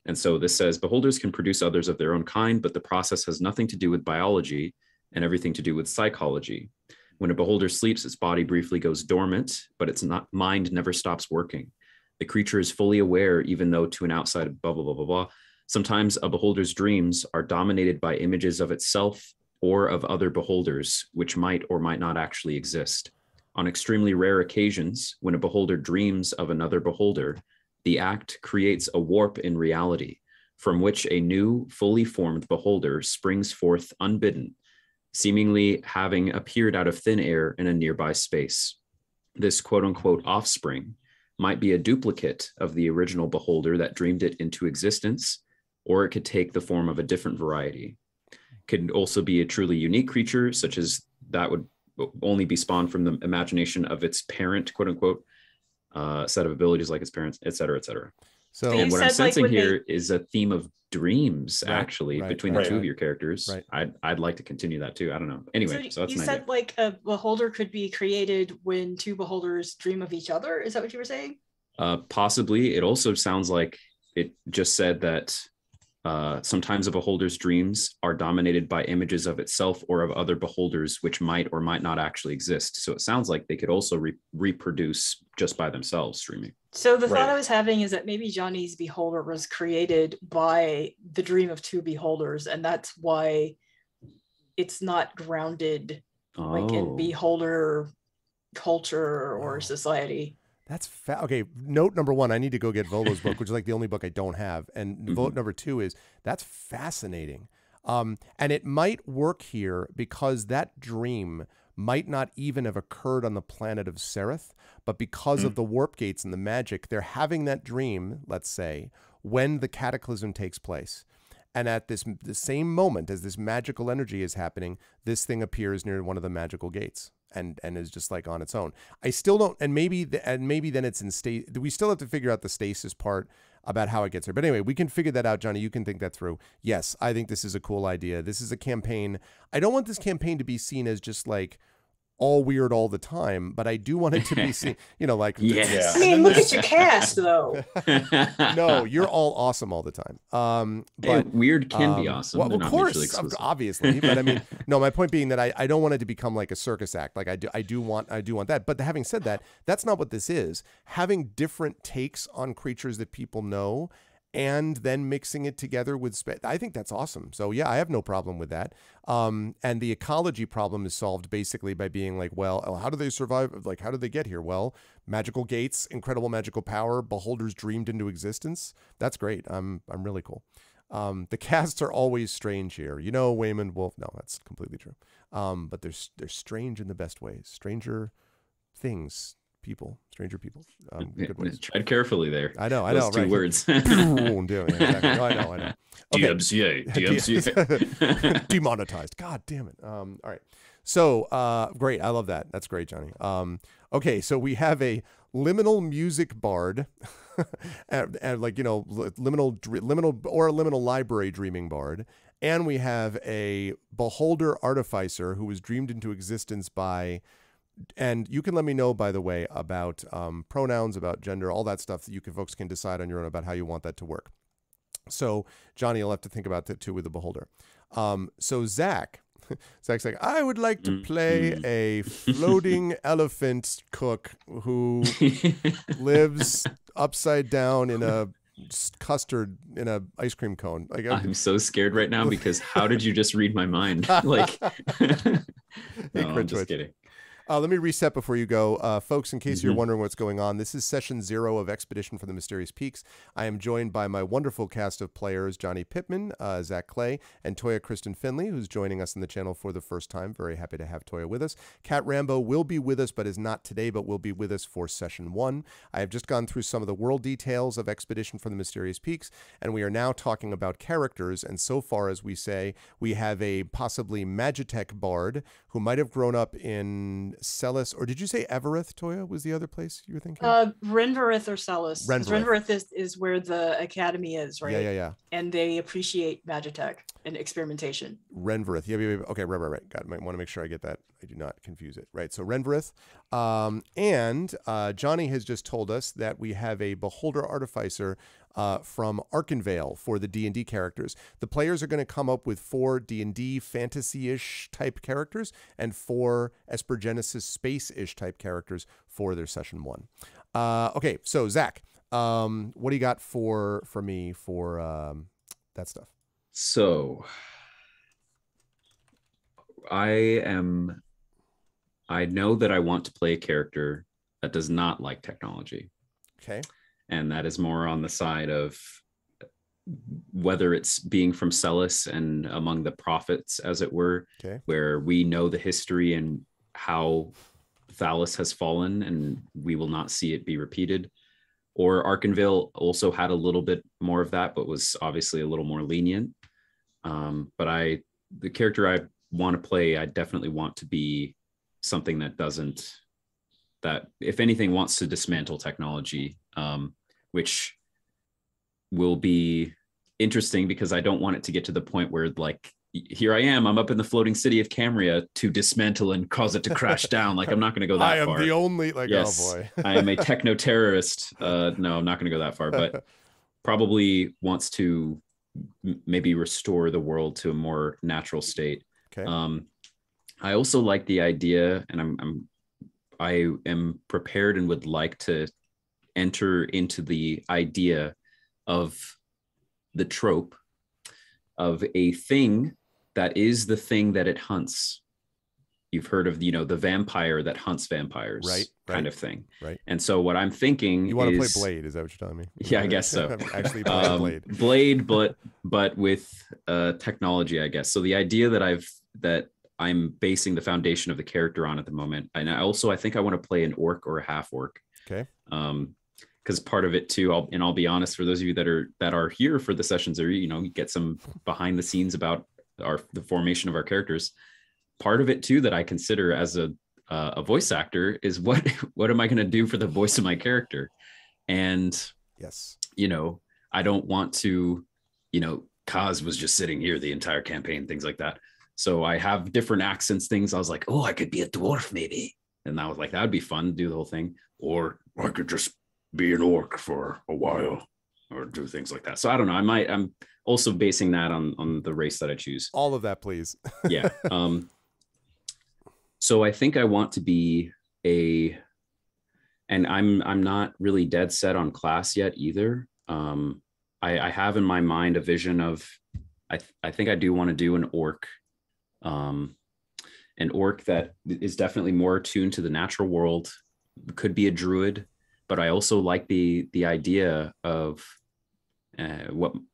And so this says, beholders can produce others of their own kind, but the process has nothing to do with biology and everything to do with psychology. When a beholder sleeps, its body briefly goes dormant, but its mind never stops working. The creature is fully aware, even though to an outside blah, blah, blah, blah, blah. Sometimes a beholder's dreams are dominated by images of itself or of other beholders, which might or might not actually exist. On extremely rare occasions, when a beholder dreams of another beholder, the act creates a warp in reality, from which a new, fully formed beholder springs forth unbidden, seemingly having appeared out of thin air in a nearby space. This quote-unquote offspring might be a duplicate of the original beholder that dreamed it into existence, or it could take the form of a different variety. It could also be a truly unique creature, such as that would only be spawned from the imagination of its parent, quote unquote, set of abilities like its parents, et cetera, et cetera. So And what I'm sensing here is a theme of dreams, Right, actually, right, between right, the two of right. your characters. Right. I'd like to continue that too. I don't know. Anyway, so that's you an said idea. like a beholder could be created when two beholders dream of each other. Is that what you were saying? Possibly. It also sounds like it just said that sometimes a beholder's dreams are dominated by images of itself or of other beholders, which might or might not actually exist. So it sounds like they could also reproduce just by themselves streaming. So the thought I was having is that maybe Johnny's beholder was created by the dream of two beholders, and that's why it's not grounded like in beholder culture or society. That's okay. Note number one, I need to go get Volo's book, which is like the only book I don't have. And vote number two is that's fascinating. And it might work here because that dream might not even have occurred on the planet of Sereth, but because of the warp gates and the magic, they're having that dream, let's say, when the cataclysm takes place. And at the same moment as this magical energy is happening, this thing appears near one of the magical gates. And is just like on its own. I still don't, and maybe then it's in state. We still have to figure out the stasis part about how it gets there. But anyway, we can figure that out, Johnny. You can think that through. Yes, I think this is a cool idea. This is a campaign. I don't want this campaign to be seen as just like all weird all the time, but I do want it to be seen, like, yes. I mean, look at your cast though. No, you're all awesome all the time. But weird can be awesome. Well, of course, obviously, but I mean, no, my point being that I don't want it to become like a circus act. Like I do want that. But having said that, that's not what this is. Having different takes on creatures that people know and then mixing it together with I think that's awesome. So yeah, I have no problem with that. And the ecology problem is solved basically by being like, well, how do they survive? Like, how did they get here? Well, magical gates, incredible magical power, beholders dreamed into existence. That's great. I'm really cool. The casts are always strange here. Wayman Wolf. No, that's completely true. But they're strange in the best ways. Stranger things. Stranger people. Good ways. Tread carefully there. I know. Those two right. words. Exactly. I know. Okay. DMCA. Demonetized. God damn it. All right. So great. I love that. That's great, Johnny. Okay. So we have a liminal music bard, and like liminal library dreaming bard, and we have a beholder artificer who was dreamed into existence by. And you can let me know, by the way, about pronouns, about gender, all that stuff that folks can decide on your own about how you want that to work. So, Johnny, you'll have to think about that too with the beholder. So Zach's like, I would like to play a floating elephant cook who lives upside down in a custard in a ice cream cone. Like, I'm so scared right now because how did you just read my mind? Like, no, I'm just kidding. Let me reset before you go. Folks, in case you're wondering what's going on, this is session 0 of Expedition for the Mysterious Peaks. I am joined by my wonderful cast of players, Johnny Pittman, Zach Clay, and Toya Kristen Finley, who's joining us in the channel for the first time. Very happy to have Toya with us. Kat Rambo will be with us, but is not today, but will be with us for session 1. I have just gone through some of the world details of Expedition for the Mysterious Peaks, and we are now talking about characters. And so far, as we say, we have a possibly Magitech bard who might have grown up in Celis, or did you say Evereth, Toya, was the other place you were thinking? Renvereth or Celis. Renvereth is where the academy is, right? Yeah. And they appreciate Magitech and experimentation. Renvereth. Yeah. Okay, right. I want to make sure I get that. I do not confuse it. Right, so Renvereth. And Johnny has just told us that we have a Beholder Artificer from Arkenvale for the D&D characters. The players are going to come up with 4 D&D fantasy-ish type characters and 4 Espergenesis space-ish type characters for their session 1. Okay, so Zach, what do you got for me for that stuff? So I know that I want to play a character that does not like technology. Okay. And that is more on the side of whether it's being from Celis and among the prophets, as it were, where we know the history and how Thalos has fallen and we will not see it be repeated. Or Arkenvale also had a little bit more of that, but was obviously a little more lenient. But the character I want to play, I definitely want to be something that if anything wants to dismantle technology, which will be interesting because I don't want it to get to the point where like, here I am, I'm up in the floating city of Camria to dismantle and cause it to crash down. Like, I'm not going to go that far. I am the only, like, yes, oh boy. I am a techno terrorist. No, I'm not going to go that far, but probably wants to maybe restore the world to a more natural state. Okay. I also like the idea, and I am prepared and would like to enter into the idea of the trope of a thing that is the thing that it hunts. You've heard of, the vampire that hunts vampires, right, kind of thing. Right. And so what I'm thinking you want to is, play Blade, is that what you're telling me? Yeah, I guess so. Actually playing Blade. Blade, but with technology, I guess. So the idea that I'm basing the foundation of the character on at the moment. And I think I want to play an orc or a half orc. Okay. Because part of it too, I'll be honest, for those of you that are here for the sessions, or you get some behind the scenes about the formation of our characters. Part of it too that I consider as a voice actor is what am I going to do for the voice of my character? And yes, I don't want to, Kaz was just sitting here the entire campaign, things like that. So I have different accents, things. I was like, oh, I could be a dwarf maybe. And I was like, that would be fun to do the whole thing. Or I could just be an orc for a while or do things like that. So I don't know. I'm also basing that on the race that I choose. All of that, please. Yeah. So I think I want to be and I'm not really dead set on class yet either. I have in my mind a vision of, I think I do want to do an orc that is definitely more attuned to the natural world, could be a druid, but I also like the idea of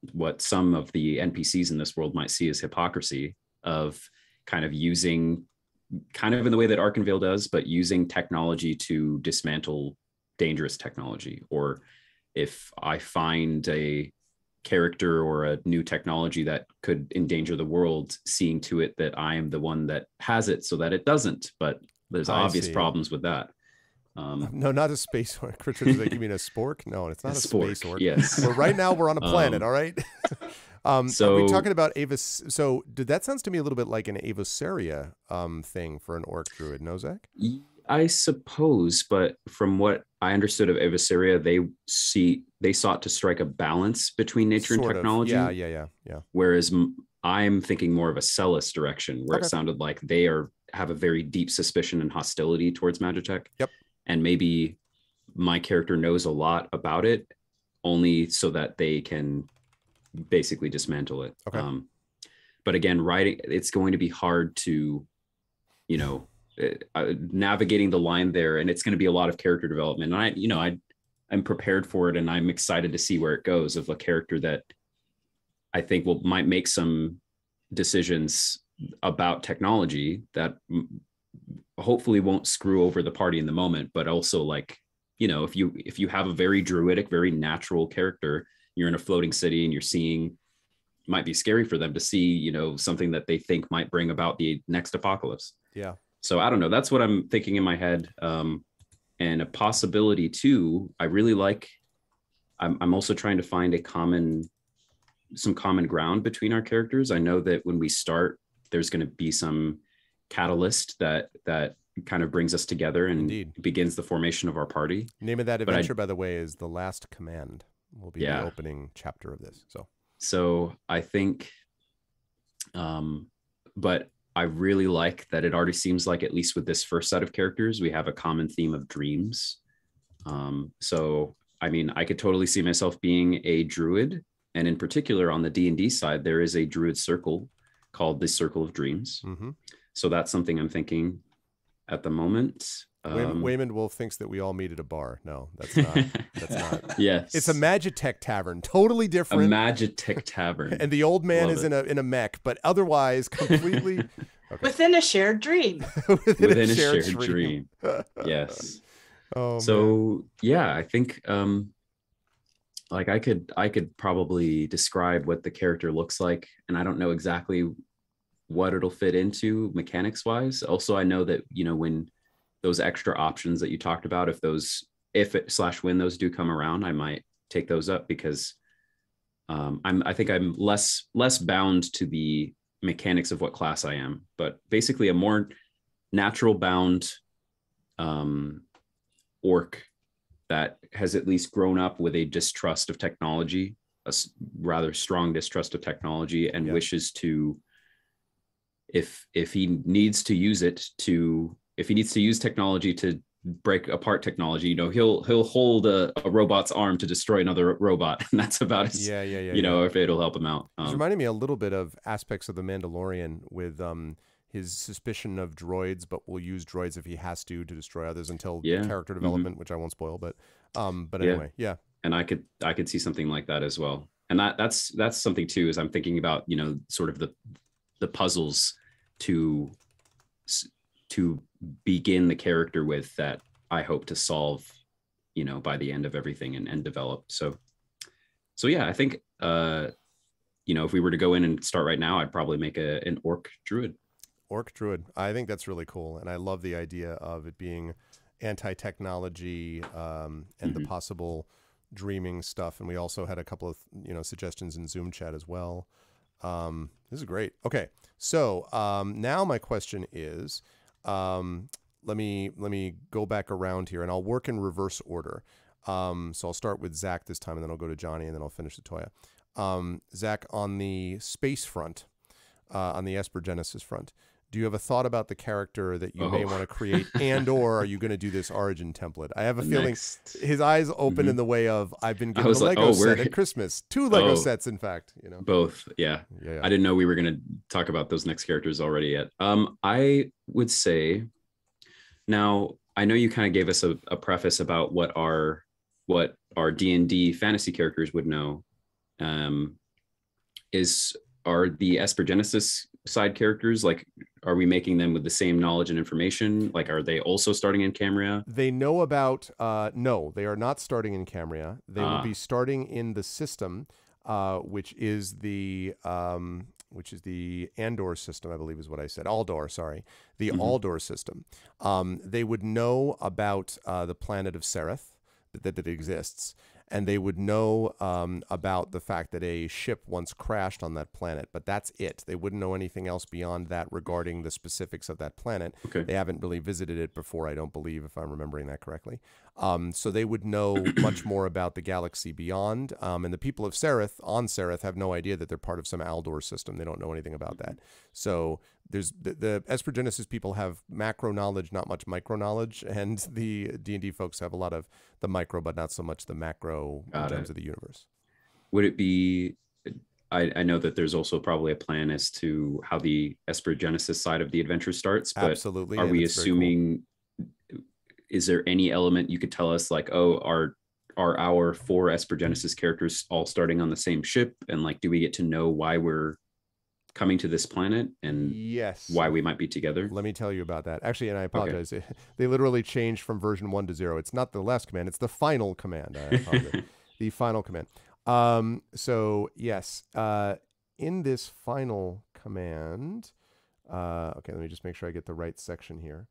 what some of the NPCs in this world might see as hypocrisy of kind of using, kind of in the way that Arkenvale does, but using technology to dismantle dangerous technology. Or if I find a character or a new technology that could endanger the world, seeing to it that I am the one that has it so that it doesn't. But there's obvious problems with that. No, not a space orc. Richard, is that, you mean a spork? No, it's not a space orc. Yes. Well, right now we're on a planet, all right? So are we talking about Avis? So that sounds to me a little bit like an Avosaria thing for an orc druid, no, Zach? I suppose, but from what I understood of Avosaria, they sought to strike a balance between nature and technology. Yeah. Whereas I'm thinking more of a Celis direction, where it sounded like they have a very deep suspicion and hostility towards Magitech. Yep. And maybe my character knows a lot about it, only so that they can basically dismantle it. Okay. But again, writing, it's going to be hard to, navigating the line there, and it's going to be a lot of character development. And I'm prepared for it, and I'm excited to see where it goes, of a character that I think might make some decisions about technology that hopefully won't screw over the party in the moment, but also, like, if you have a very druidic, very natural character, you're in a floating city and you're seeing, it might be scary for them to see, something that they think might bring about the next apocalypse. Yeah. So I don't know. That's what I'm thinking in my head. And a possibility too, I really like, I'm also trying to find some common ground between our characters. I know that when we start, there's going to be some catalyst that kind of brings us together and begins the formation of our party. Name of that adventure, by the way, is The Last Command. Will be the opening chapter of this. So I think, but I really like that it already seems like, at least with this first set of characters, we have a common theme of dreams. So, I mean, I could totally see myself being a druid. And in particular, on the D&D side, there is a druid circle called the Circle of Dreams. Mm-hmm. So that's something I'm thinking at the moment. Waymond Wolf thinks that we all meet at a bar. No, that's not. That's not. Yes, it's a Magitech tavern, totally different. A Magitech tavern, and the old man is in a mech, but otherwise completely within a shared dream. within a shared dream. Yes. Oh. So man. I think like I could probably describe what the character looks like, and I don't know exactly what it'll fit into mechanics wise. Also, I know that, you know, when those extra options that you talked about, when those do come around, I might take those up, because I think I'm less bound to the mechanics of what class I am, but basically a more natural bound orc that has at least grown up with a distrust of technology, a rather strong distrust of technology, and wishes to, if he needs to use technology to break apart technology, you know, he'll hold a robot's arm to destroy another robot, and that's about as, if it'll help him out. It's reminding me a little bit of aspects of The Mandalorian, with his suspicion of droids, but will use droids if he has to destroy others until character development, which I won't spoil. But anyway, And I could see something like that as well. And that's something too, is I'm thinking about, you know, sort of the puzzles to begin the character with, that I hope to solve, you know, by the end of everything and develop. So yeah, I think, you know, if we were to go in and start right now, I'd probably make an orc druid. Orc druid. I think that's really cool. And I love the idea of it being anti-technology, and the possible dreaming stuff. And we also had a couple of, you know, suggestions in Zoom chat as well. This is great. Okay. So now my question is, let me go back around here, and I'll work in reverse order. So I'll start with Zach this time, and then I'll go to Johnny, and then I'll finish with Toya. Zach, on the space front, on the Esper Genesis front, do you have a thought about the character that you may want to create, and/or are you going to do this origin template? I have a feeling his eyes open in the way of, I've been given a Lego set at Christmas, 2 Lego sets, in fact. You know, both. Yeah. I didn't know we were going to talk about those next characters already yet. I would say, now I know you kind of gave us a preface about what our D&D fantasy characters would know. Are the Esper Genesis side characters, like, are we making them with the same knowledge and information? Like, are they also starting in Camria? They know about, no, they are not starting in Camria. They will be starting in the system, which is the Andor system, I believe is what I said. Aldor, sorry. The Aldor system. They would know about the planet of Sereth, that it exists. And they would know about the fact that a ship once crashed on that planet, but that's it. They wouldn't know anything else beyond that regarding the specifics of that planet. Okay. They haven't really visited it before, I don't believe, if I'm remembering that correctly. So they would know much more about the galaxy beyond. And the people of Sereth, on Sereth, have no idea that they're part of some Aldor system. They don't know anything about that. So there's the Esper Genesis people have macro knowledge, not much micro knowledge, and the D&D folks have a lot of the micro, but not so much the macro in terms of the universe. Would it be, I know that there's also probably a plan as to how the Esper Genesis side of the adventure starts, but absolutely, are we assuming, is there any element you could tell us, like, are our 4 Esper Genesis characters all starting on the same ship, and like, do we get to know why we're coming to this planet and why we might be together? Let me tell you about that. Actually, and I apologize. Okay. They literally changed from version 1 to 0. It's not the last command. It's the final command. I apologize. The final command. So yes, in this final command, okay, let me just make sure I get the right section here.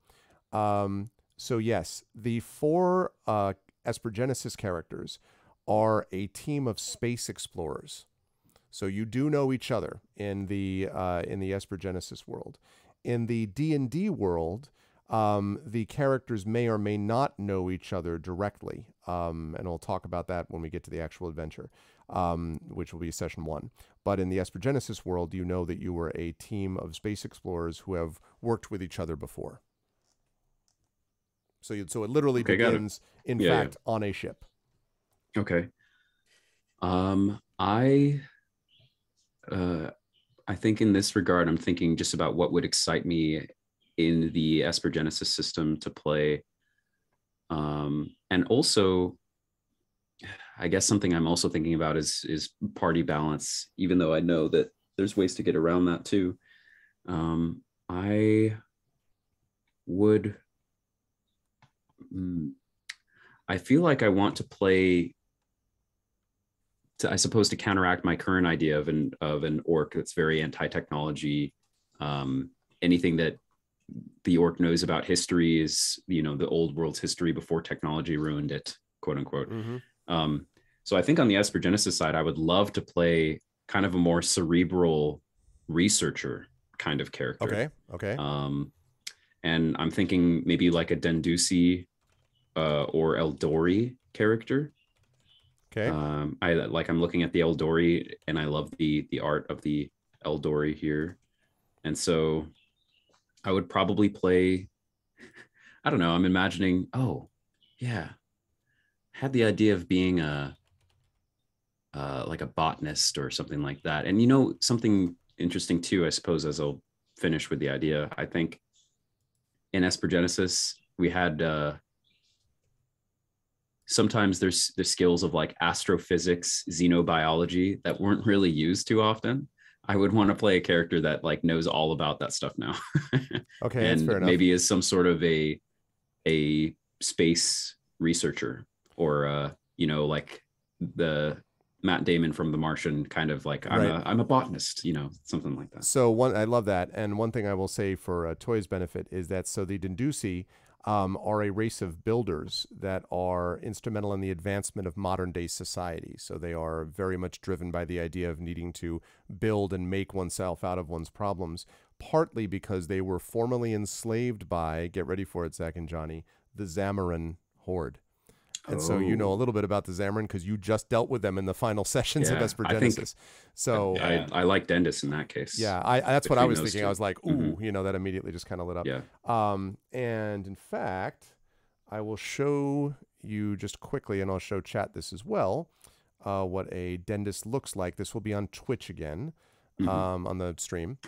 So yes, the 4 Esper Genesis characters are a team of space explorers. So you do know each other in the Esper Genesis world. In the D&D world, the characters may or may not know each other directly, and we'll talk about that when we get to the actual adventure, which will be session 1. But in the Esper Genesis world, you know that you were a team of space explorers who have worked with each other before. So it literally begins, in fact, on a ship. Okay. I think in this regard, I'm thinking just about what would excite me in the Esper Genesis system to play. And also, I guess something I'm also thinking about is party balance, even though I know that there's ways to get around that too. I feel like I want to play, I suppose, to counteract my current idea of an orc that's very anti-technology, Anything that the orc knows about history is, you know, the old world's history before technology ruined it, quote unquote. So I think on the Esper Genesis side, I would love to play kind of a more cerebral researcher kind of character. Okay. And I'm thinking maybe like a Dendusi or Eldori character. Okay. I'm looking at the Eldori, and I love the art of the Eldori here. And so I would probably play, I don't know, I'm imagining, had the idea of being like a botanist or something like that. And, you know, something interesting too, I suppose, as I'll finish with the idea, I think in Esper Genesis, we had sometimes there's the skills of like astrophysics, xenobiology that weren't really used too often. I would want to play a character that like knows all about that stuff now. Okay, and that's fair enough. Maybe is some sort of a space researcher, or you know, like the Matt Damon from The Martian, kind of like I'm a botanist, you know, something like that. So I love that. And one thing I will say for Toy's benefit is that the Dendusi are a race of builders that are instrumental in the advancement of modern day society. So they are very much driven by the idea of needing to build and make oneself out of one's problems, partly because they were formerly enslaved by, get ready for it, Zach and Johnny, the Zamarin horde. And so you know a little bit about the Zamarin because you just dealt with them in the final sessions of Esper Genesis. So I like Dendis in that case. Yeah, that's what I was thinking. Two. I was like, ooh, you know, that immediately just kind of lit up. Yeah. And in fact, I will show you just quickly, and I'll show chat this as well, what a Dendis looks like. This will be on Twitch again, on the stream.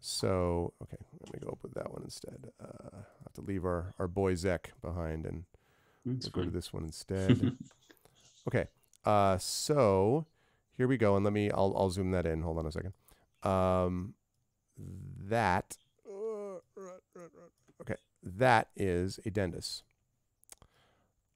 So, okay, let me go up with that one instead. I'll have to leave our boy Zek behind and we'll go to this one instead. Okay, so here we go, and I'll zoom that in. Hold on a second. That is a Dendis.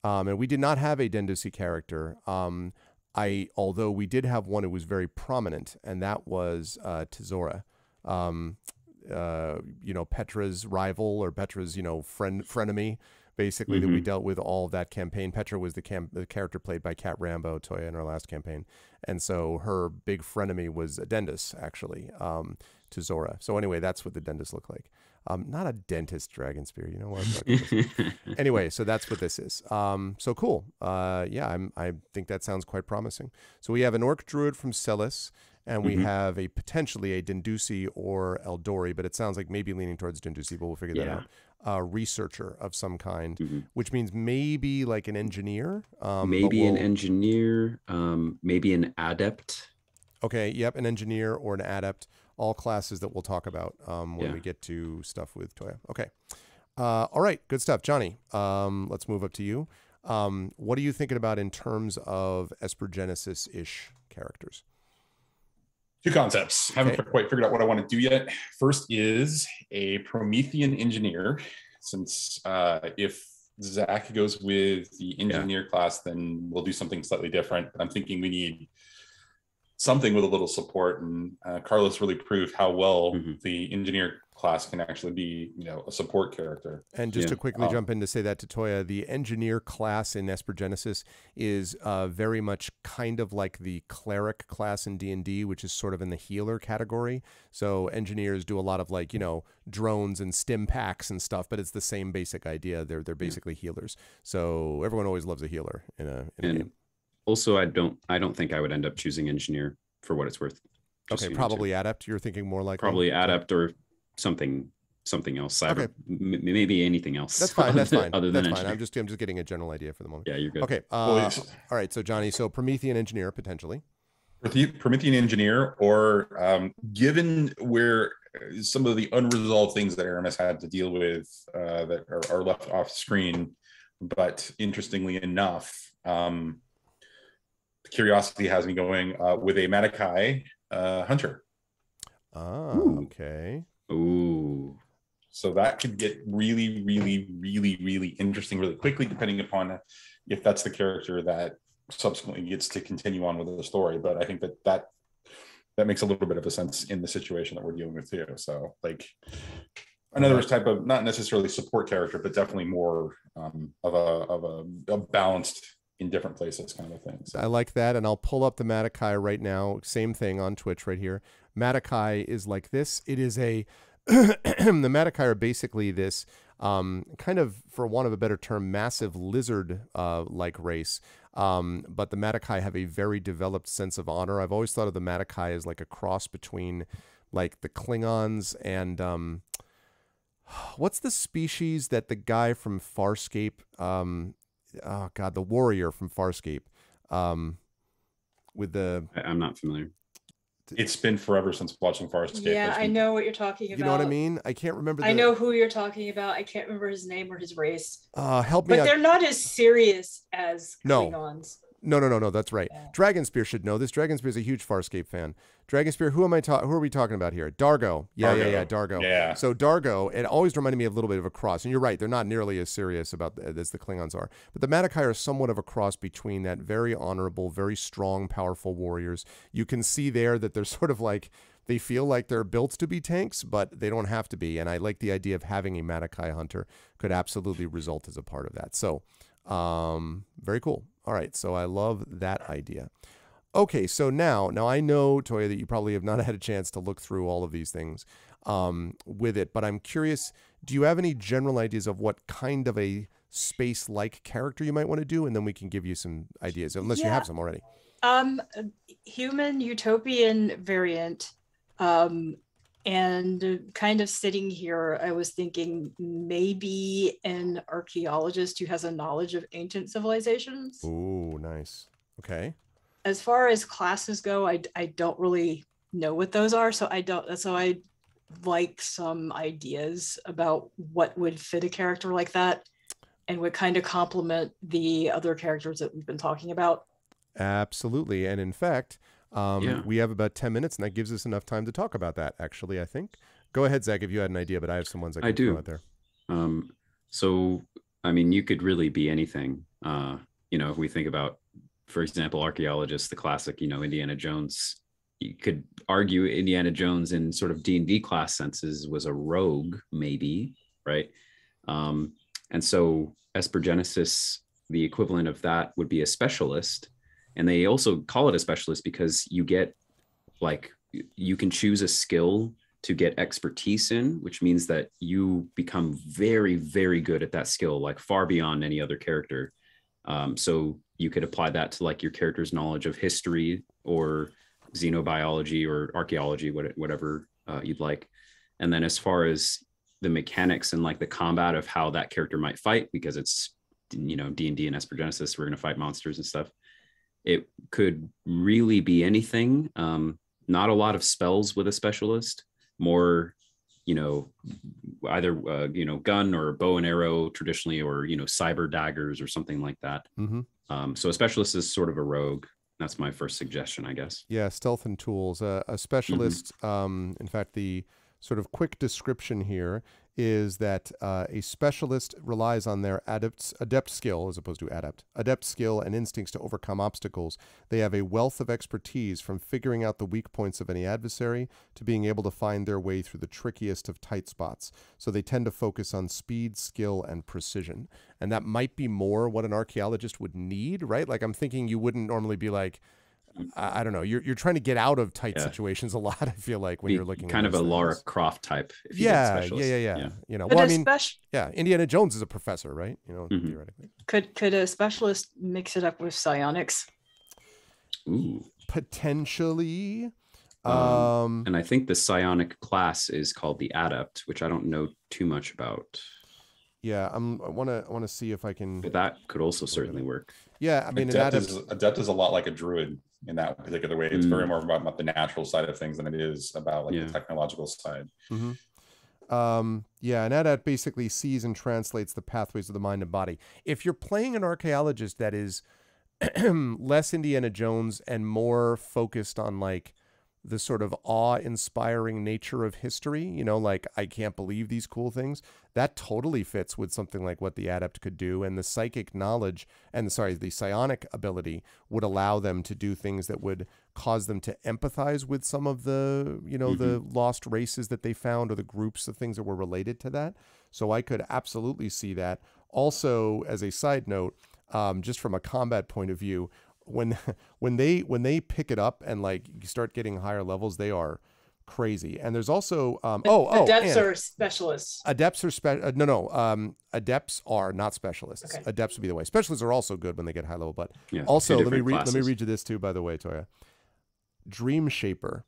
And we did not have a Dendusi character. Although we did have one who was very prominent, and that was Tizora. You know, Petra's rival, or Petra's, you know, frenemy, basically, that we dealt with all of that campaign. Petra was the character played by Kat Rambo, Toya, in our last campaign. And so her big frenemy was Dendis, actually, Tizora. So anyway, that's what the Dendis look like. Not a dentist dragon spear, you know what? Anyway, so that's what this is. So cool. I think that sounds quite promising. So we have an orc druid from Celis, and we have potentially a Dendusi or Eldori, but it sounds like maybe leaning towards Dendusi, but we'll figure that out. Researcher of some kind, which means maybe like an engineer. Maybe an engineer, maybe an adept. Okay, yep, an engineer or an adept. All classes that we'll talk about when we get to stuff with Toya. Okay. All right, good stuff. Johnny, let's move up to you. What are you thinking about in terms of Esper Genesis-ish characters? Two concepts. Haven't quite figured out what I want to do yet. First is a Promethean engineer, since if Zach goes with the engineer class, then we'll do something slightly different. But I'm thinking we need something with a little support, and Carlos really proved how well the engineer class can actually be, you know, a support character. And just to quickly jump in to say that to Toya, the engineer class in Esper Genesis is very much kind of like the cleric class in D&D, which is sort of in the healer category. So engineers do a lot of, like, you know, drones and stim packs and stuff, but it's the same basic idea. They're basically healers. So everyone always loves a healer in a game. Also, I don't think I would end up choosing engineer for what it's worth. Okay, probably adept. You're thinking more like probably adept or something else. Okay. Maybe anything else. That's fine. That's fine. Other than I'm just getting a general idea for the moment. Yeah, you're good. Okay. All right. So Johnny, Promethean engineer potentially. Promethean engineer, or given where some of the unresolved things that Aramis had to deal with that are left off screen, but interestingly enough, curiosity has me going with a Madakai hunter. Okay. Ooh. So that could get really, really, really, really interesting really quickly, depending upon if that's the character that subsequently gets to continue on with the story. But I think that that makes a little bit of a sense in the situation that we're dealing with too. So like another type of, not necessarily support character, but definitely more of a balanced in different places kind of a thing. So. I like that, and I'll pull up the Matakai right now. Same thing on Twitch right here. Matakai is like this. It is a the Matakai are basically this kind of, for want of a better term, massive lizard like race. But the Matakai have a very developed sense of honor. I've always thought of the Matakai as like a cross between like the Klingons and what's the species that the guy from Farscape, oh God, the warrior from Farscape, with the... I'm not familiar. It's been forever since watching Farscape. Yeah, I know what you're talking about. You know what I mean? I can't remember. I know who you're talking about. I can't remember his name or his race. Help me But out. they're not as serious as No. Klingons. No. That's right. Yeah. Dragonspear should know this. Dragonspear is a huge Farscape fan. Dragonspear, who are we talking about here? Dargo. Yeah, Dargo. Yeah. So Dargo, it always reminded me of a little bit of a cross. And you're right, they're not nearly as serious about as the Klingons are. But the Matakai are somewhat of a cross between that very honorable, very strong, powerful warriors. You can see there that they're sort of like, they feel like they're built to be tanks, but they don't have to be. And I like the idea of having a Matakai hunter could absolutely result as a part of that. So very cool. All right, so I love that idea. Okay, so now I know, Toya, that you probably have not had a chance to look through all of these things with it, but I'm curious, do you have any general ideas of what kind of a space-like character you might want to do? And then we can give you some ideas, unless you have some already. Human utopian variant. And kind of sitting here, I was thinking maybe an archaeologist who has a knowledge of ancient civilizations. Ooh, nice. Okay. As far as classes go, I don't really know what those are, so I like some ideas about what would fit a character like that and would kind of complement the other characters that we've been talking about. Absolutely. And in fact, we have about 10 minutes, and that gives us enough time to talk about that, actually, I think. Go ahead, Zach, if you had an idea, but I have some ones I can throw out there. So, I mean, you could really be anything. If we think about, for example, archaeologists, the classic, Indiana Jones, you could argue Indiana Jones in sort of D&D class senses was a rogue, maybe, right? And so Espergenesis, the equivalent of that would be a specialist. And they also call it a specialist because you get, like, you can choose a skill to get expertise in, which means that you become very, very good at that skill, like far beyond any other character. So you could apply that to like your character's knowledge of history or xenobiology or archaeology, whatever you'd like. And then as far as the mechanics and like the combat of how that character might fight, because it's, D&D and Espergenesis, we're going to fight monsters and stuff. It could really be anything. Not a lot of spells with a specialist, more, either, gun or bow and arrow traditionally, or, cyber daggers or something like that. Mm-hmm. So a specialist is sort of a rogue. That's my first suggestion, I guess. Yeah, stealth and tools. A specialist, in fact, the sort of quick description here is that a specialist relies on their adept skill, as opposed to adept skill and instincts to overcome obstacles. They have a wealth of expertise, from figuring out the weak points of any adversary to being able to find their way through the trickiest of tight spots. So they tend to focus on speed, skill, and precision. And that might be more what an archaeologist would need, right? Like, I'm thinking you wouldn't normally be like, I don't know. You're trying to get out of tight situations a lot, I feel like, when you're looking kind at of a things. Lara Croft type. If you Yeah. Indiana Jones is a professor, right? Theoretically. Could a specialist mix it up with psionics? Ooh. Potentially. And I think the psionic class is called the Adept, which I don't know too much about. Yeah, I want to see if I can. But that could also certainly work. Yeah, I mean, adept is a lot like a druid in that particular way. It's very more about the natural side of things than it is about the technological side. Mm-hmm. An adept basically sees and translates the pathways of the mind and body. If you're playing an archaeologist that is less Indiana Jones and more focused on like the sort of awe-inspiring nature of history, you know, like I can't believe these cool things, that totally fits with something like what the adept could do. And the psychic knowledge and the psionic ability would allow them to do things that would cause them to empathize with some of the, you know, the lost races that they found, or the groups of things that were related to that. So I could absolutely see that. Also, as a side note, just from a combat point of view, when they pick it up and like you start getting higher levels, they are crazy. And there's also adepts are specialists. Adepts are adepts are not specialists. Okay. Adepts would be the way. Specialists are also good when they get high level, but also let me read you this too, by the way, Toya. Dream Shaper.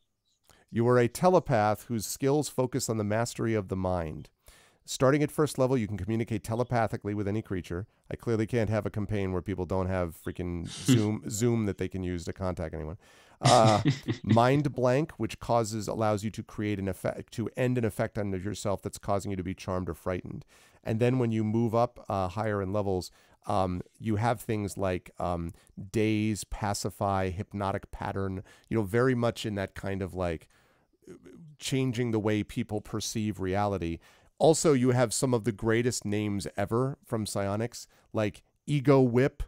You are a telepath whose skills focus on the mastery of the mind. Starting at first level, you can communicate telepathically with any creature. I clearly can't have a campaign where people don't have freaking Zoom that they can use to contact anyone. Mind blank, which allows you to create an effect, to end an effect on yourself that's causing you to be charmed or frightened. And then when you move up higher in levels, you have things like daze, pacify, hypnotic pattern, you know, very much in that kind of like changing the way people perceive reality. Also, you have some of the greatest names ever from psionics, like Ego Whip,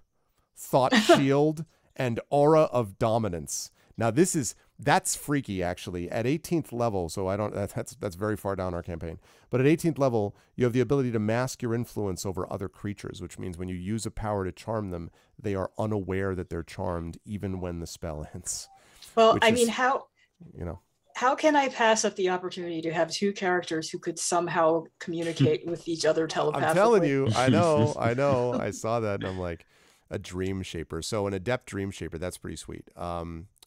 Thought Shield, and Aura of Dominance. Now, that's freaky, actually. At 18th level, so that's very far down our campaign. But at 18th level, you have the ability to mask your influence over other creatures, which means when you use a power to charm them, they are unaware that they're charmed, even when the spell ends. Well, I mean, how... You know. How can I pass up the opportunity to have two characters who could somehow communicate with each other telepathically? I'm telling you, I know. I saw that and I'm like, a Dream Shaper. So an adept Dream Shaper, that's pretty sweet.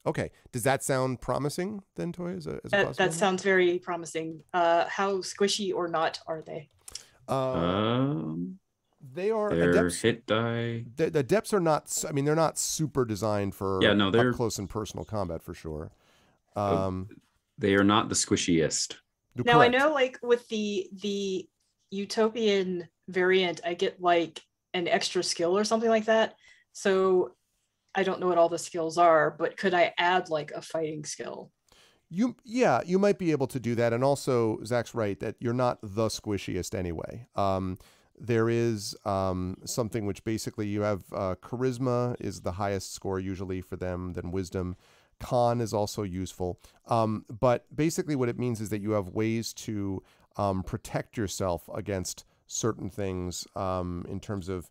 Okay. Does that sound promising then, Toy? That sounds very promising. How squishy or not are they? They are adepts. Hit die. The adepts are not, I mean, they're not super designed for up close and personal combat for sure. They are not the squishiest. Now, correct. I know, like, with the Utopian variant, I get, like, an extra skill or something like that. So I don't know what all the skills are, but could I add, like, a fighting skill? You might be able to do that. And also, Zach's right, that you're not the squishiest anyway. There is something which basically you have charisma is the highest score usually for them, then wisdom. Con is also useful. But basically what it means is that you have ways to protect yourself against certain things in terms of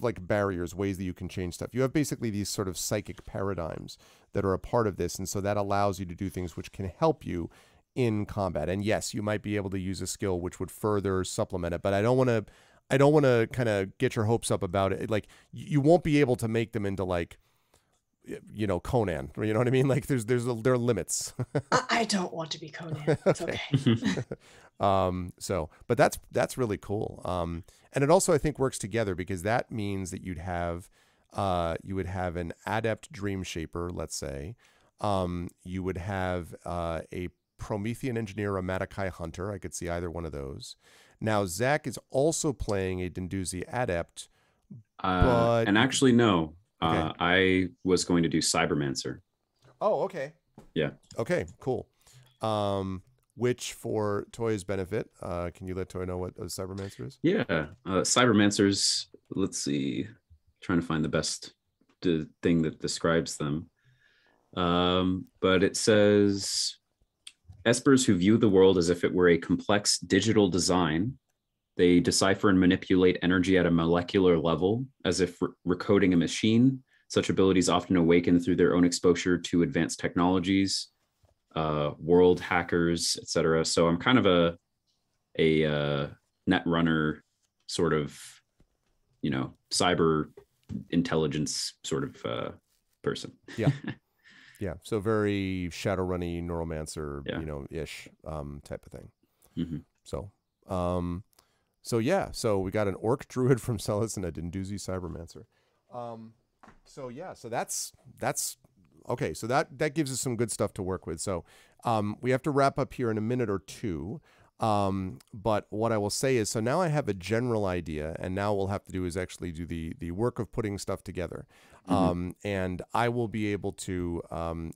like barriers, ways that you can change stuff. You have basically these sort of psychic paradigms that are a part of this. And so that allows you to do things which can help you in combat. And yes, you might be able to use a skill which would further supplement it, but I don't want to kind of get your hopes up about it. Like you won't be able to make them into like, you know, Conan, you know what I mean? Like there are limits. I don't want to be Conan. It's okay. But that's really cool. And it also, I think, works together because that means that you would have an adept Dream Shaper, let's say. You would have a Promethean engineer, a Matakai hunter. I could see either one of those. Now, Zach is also playing a Dinduzi adept, and actually, no. Okay. I was going to do Cybermancer. Oh, okay. Yeah. Okay, cool. Which, for Toy's benefit, can you let Toy know what a Cybermancer is? Yeah. Cybermancers, let's see. Trying to find the best thing that describes them. But it says, espers who view the world as if it were a complex digital design. They decipher and manipulate energy at a molecular level, as if recoding a machine. Such abilities often awaken through their own exposure to advanced technologies, world hackers, etc. So I'm kind of a net runner sort of, you know, cyber intelligence sort of person. Yeah. Yeah. So very Shadowrunny, Neuromancer, yeah. You know, ish type of thing. Mm-hmm. So yeah, so we got an Orc Druid from Celis and a Dinduzi Cybermancer. So that's okay. So that gives us some good stuff to work with. So we have to wrap up here in a minute or two. But what I will say is, so now I have a general idea, and now what we'll have to do is actually do the work of putting stuff together. And I will be able to,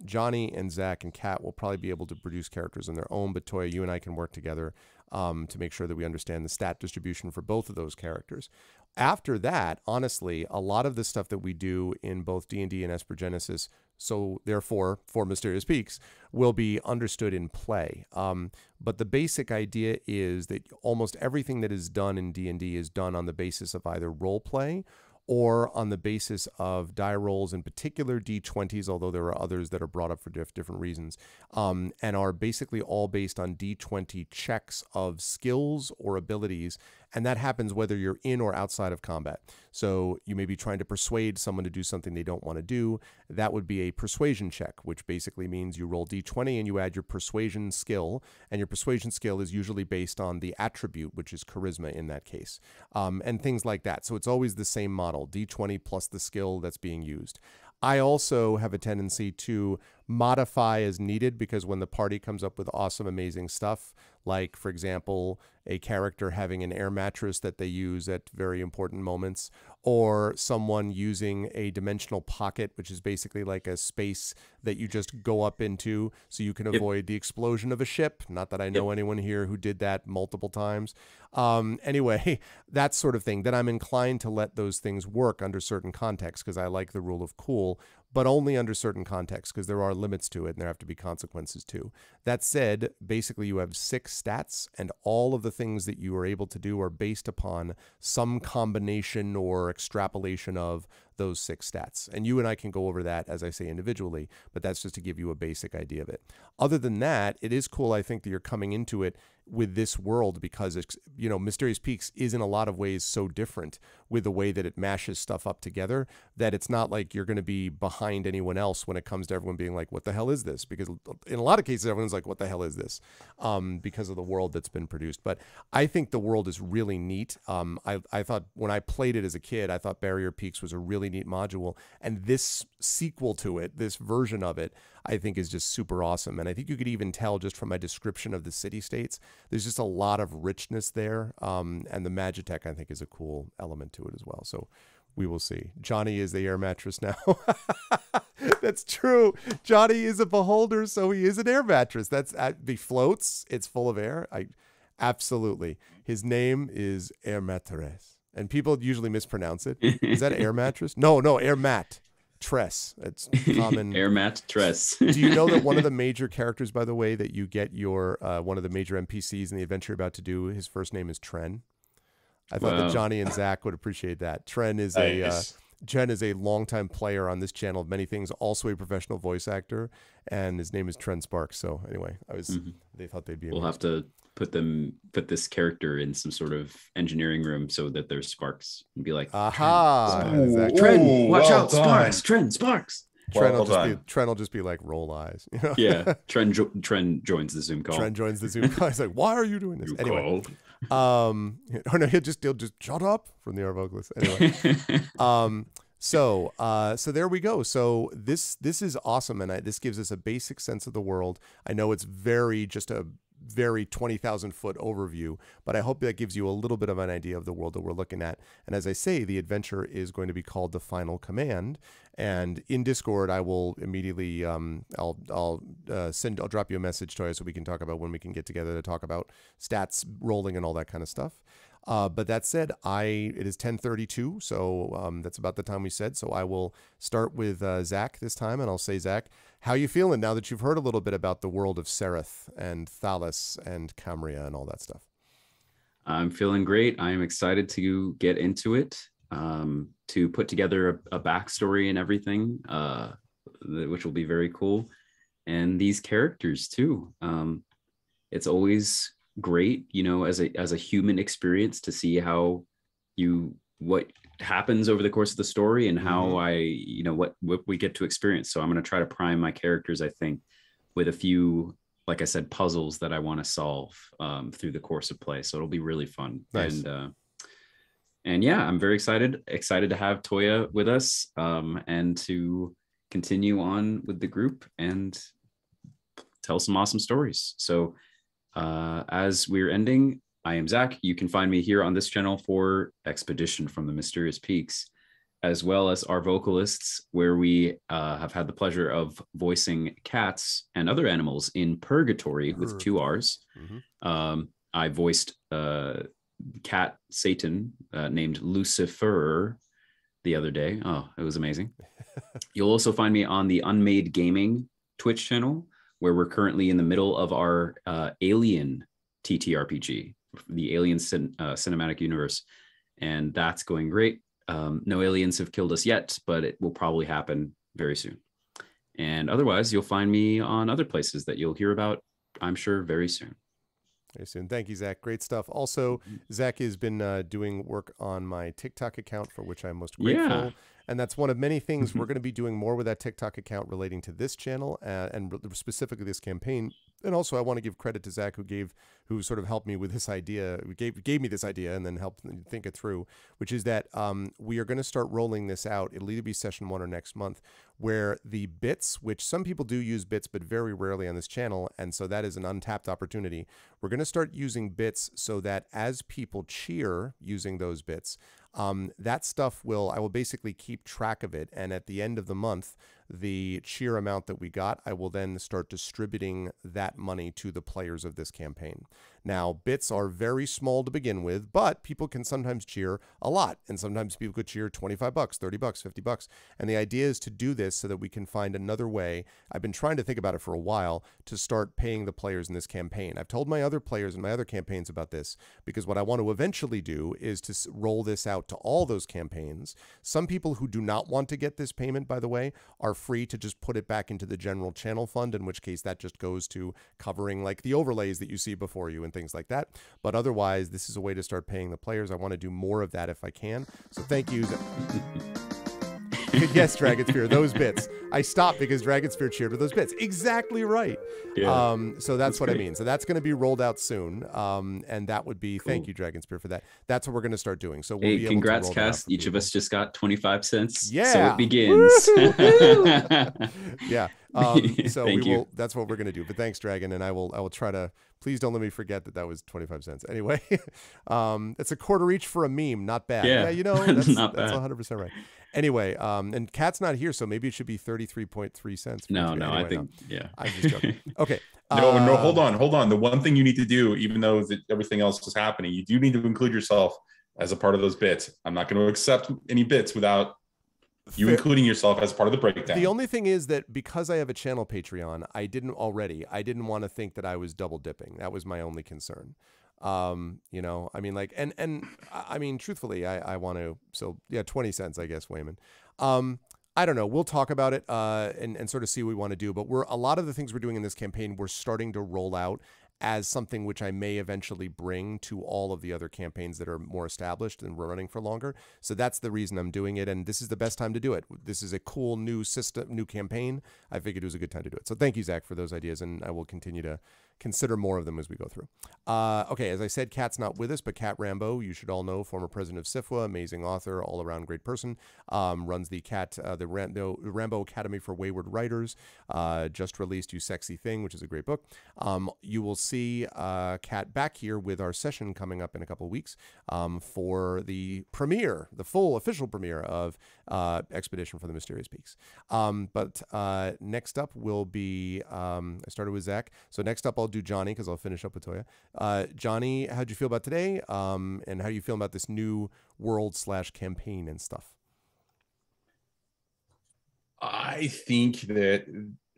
Johnny and Zach and Kat will probably be able to produce characters on their own, but Toya, you and I can work together to make sure that we understand the stat distribution for both of those characters. After that, honestly, a lot of the stuff that we do in both D&D and Esper Genesis, so therefore for Mysterious Peaks, will be understood in play. But the basic idea is that almost everything that is done in D&D is done on the basis of either role play or on the basis of die rolls, in particular D20s, although there are others that are brought up for different reasons, and are basically all based on D20 checks of skills or abilities. And that happens whether you're in or outside of combat. So you may be trying to persuade someone to do something they don't want to do. That would be a persuasion check, which basically means you roll D20 and you add your persuasion skill. And your persuasion skill is usually based on the attribute, which is charisma in that case, and things like that. So it's always the same model, D20 plus the skill that's being used. I also have a tendency to modify as needed, because when the party comes up with awesome, amazing stuff, like, for example, a character having an air mattress that they use at very important moments, or someone using a dimensional pocket, which is basically like a space that you just go up into so you can avoid the explosion of a ship. Not that I know anyone here who did that multiple times. Anyway, that sort of thing. Then I'm inclined to let those things work under certain contexts, because I like the rule of cool, but only under certain contexts, because there are limits to it and there have to be consequences too. That said, basically you have 6 stats, and all of the things that you are able to do are based upon some combination or extrapolation of those 6 stats. And you and I can go over that, as I say, individually, but that's just to give you a basic idea of it. Other than that, it is cool, I think, that you're coming into it with this world, because it's, you know, Mysterious Peaks is in a lot of ways so different with the way that it mashes stuff up together, that it's not like you're going to be behind anyone else when it comes to everyone being like, what the hell is this? Because in a lot of cases, everyone's like, what the hell is this? Because of the world that's been produced. But I think the world is really neat. I thought when I played it as a kid, I thought Barrier Peaks was a really neat module. And this sequel to it, this version of it, I think is just super awesome. And I think you could even tell just from my description of the city-states, there's just a lot of richness there. And the Magitech, I think, is a cool element to it as well. So we will see. Johnny is the air mattress now. That's true. Johnny is a beholder, so he is an air mattress. He floats. It's full of air. Absolutely. His name is Air Mattress. And people usually mispronounce it. Is that air mattress? No, air mat. Tress. It's common. Air mat tress. Do you know that one of the major characters, by the way, that you get your one of the major NPCs in the adventure you're about to do, his first name is Tren? I thought that Johnny and Zach would appreciate that. Tren is a longtime player on this channel of many things, also a professional voice actor, and his name is Tren Sparks. So anyway, they thought they'd be. We'll have to put this character in some sort of engineering room so that there's sparks, and be like, aha, exactly. Tren, watch well out, done. Sparks, Tren, Sparks. Tren will just be like, roll eyes. You know? Yeah, Tren joins the Zoom call. Tren joins the Zoom call. He's like, why are you doing this? Anyway, or no, he'll just shut up from the Arvoglis. Anyway, so there we go. So this is awesome, and this gives us a basic sense of the world. I know it's just a very 20,000 foot overview, but I hope that gives you a little bit of an idea of the world that we're looking at. And as I say, the adventure is going to be called The Final Command. And in Discord, I will immediately I'll drop you a message, Toya, so we can talk about when we can get together to talk about stats, rolling, and all that kind of stuff. But that said, it is 10:32, so that's about the time we said. So I will start with Zach this time, and I'll say, Zach, how you feeling now that you've heard a little bit about the world of Sereth and Thalas and Camria and all that stuff? I'm feeling great. I am excited to get into it, to put together a backstory and everything, which will be very cool. And these characters too. It's always great, you know, as a human experience to see what happens over the course of the story and how what we get to experience. So I'm going to try to prime my characters, I think, with a few, like I said, puzzles that I want to solve through the course of play. So it'll be really fun. Nice. And yeah, I'm very excited to have Toya with us, and to continue on with the group and tell some awesome stories. So As we're ending, I am Zach. You can find me here on this channel for Expedition from the Mysterious Peaks, as well as our vocalists, where we have had the pleasure of voicing cats and other animals in Purgatory with 2 R's. I voiced cat Satan named Lucifer the other day. Oh, it was amazing. You'll also find me on the Unmade Gaming Twitch channel, where we're currently in the middle of our Alien TTRPG, the Alien cinematic universe, and that's going great. No aliens have killed us yet, but it will probably happen very soon. And otherwise, you'll find me on other places that you'll hear about, I'm sure, very soon. Very soon. Thank you, Zach. Great stuff. Also, Zach has been doing work on my TikTok account, for which I'm most grateful. Yeah. And that's one of many things we're going to be doing more with that TikTok account relating to this channel and specifically this campaign. And also, I want to give credit to Zach, who sort of helped me with this idea, gave me this idea and then helped me think it through, which is that we are going to start rolling this out. It'll either be session 1 or next month, where the bits, which some people do use bits, but very rarely on this channel, and so that is an untapped opportunity. We're going to start using bits so that as people cheer using those bits, that stuff I will basically keep track of it. And at the end of the month, the cheer amount that we got, I will then start distributing that money to the players of this campaign. Now, bits are very small to begin with, but people can sometimes cheer a lot. And sometimes people could cheer $25, $30, $50. And the idea is to do this so that we can find another way. I've been trying to think about it for a while to start paying the players in this campaign. I've told my other players in my other campaigns about this, because what I want to eventually do is to roll this out to all those campaigns. Some people who do not want to get this payment, by the way, are free to just put it back into the general channel fund, in which case that just goes to covering like the overlays that you see before you and things like that. But otherwise, this is a way to start paying the players. I want to do more of that if I can. So thank you. Yes, Dragonspear, those bits. I stopped because Dragonspear cheered with those bits. Exactly right. Yeah, so that's what I mean. So that's going to be rolled out soon. And that would be, thank you, Dragonspear, for that. That's what we're going to start doing. So we'll be able congrats, to roll cast. Each of us just got 25 cents. Yeah. So it begins. Yeah. So Thank you. that's what we're going to do. But thanks, Dragon. And I will try to, please don't let me forget that was 25 cents. Anyway, it's a quarter each for a meme. Not bad. Yeah, You know, that's not bad. 100% right. Anyway, and Kat's not here, so maybe it should be 33.3 cents. No, anyway, I think, yeah. I'm just joking. Okay. No, hold on. The one thing you need to do, even though everything else is happening, you do need to include yourself as a part of those bits. I'm not going to accept any bits without you including yourself as part of the breakdown. The only thing is that because I have a channel Patreon, I didn't want to think that I was double dipping. That was my only concern. You know, I mean, like, and I mean, truthfully, I want to, so yeah, 20 cents, I guess, Wayman. I don't know. We'll talk about it, and sort of see what we want to do, but a lot of the things we're doing in this campaign, we're starting to roll out as something which I may eventually bring to all of the other campaigns that are more established and running for longer. So that's the reason I'm doing it. And this is the best time to do it. This is a cool new system, new campaign. I figured it was a good time to do it. So thank you, Zach, for those ideas. And I will continue to consider more of them as we go through. Okay, as I said, Kat's not with us, but Kat Rambo, you should all know, former president of SIFWA, amazing author, all-around great person, runs the Rambo Academy for Wayward Writers, just released You Sexy Thing, which is a great book. You will see Kat back here with our session coming up in a couple of weeks for the premiere, the full official premiere of Expedition for the Mysterious Peaks. But next up will be, I started with Zach, so next up I'll do Johnny, because I'll finish up with Toya. Johnny, how'd you feel about today? And how do you feel about this new world/campaign and stuff? I think that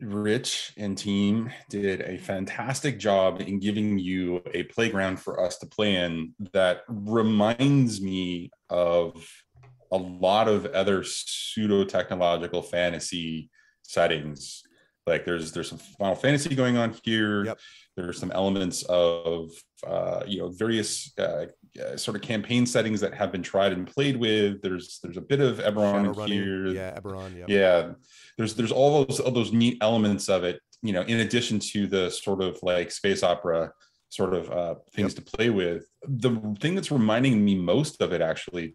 Rich and team did a fantastic job in giving you a playground for us to play in that reminds me of a lot of other pseudo-technological fantasy settings. Like there's some Final Fantasy going on here. Yep. There's some elements of various sort of campaign settings that have been tried and played with. There's a bit of Eberron in here. Yeah, Eberron. Yep. Yeah. There's all those neat elements of it, in addition to the sort of like space opera sort of things to play with. The thing that's reminding me most of it, actually,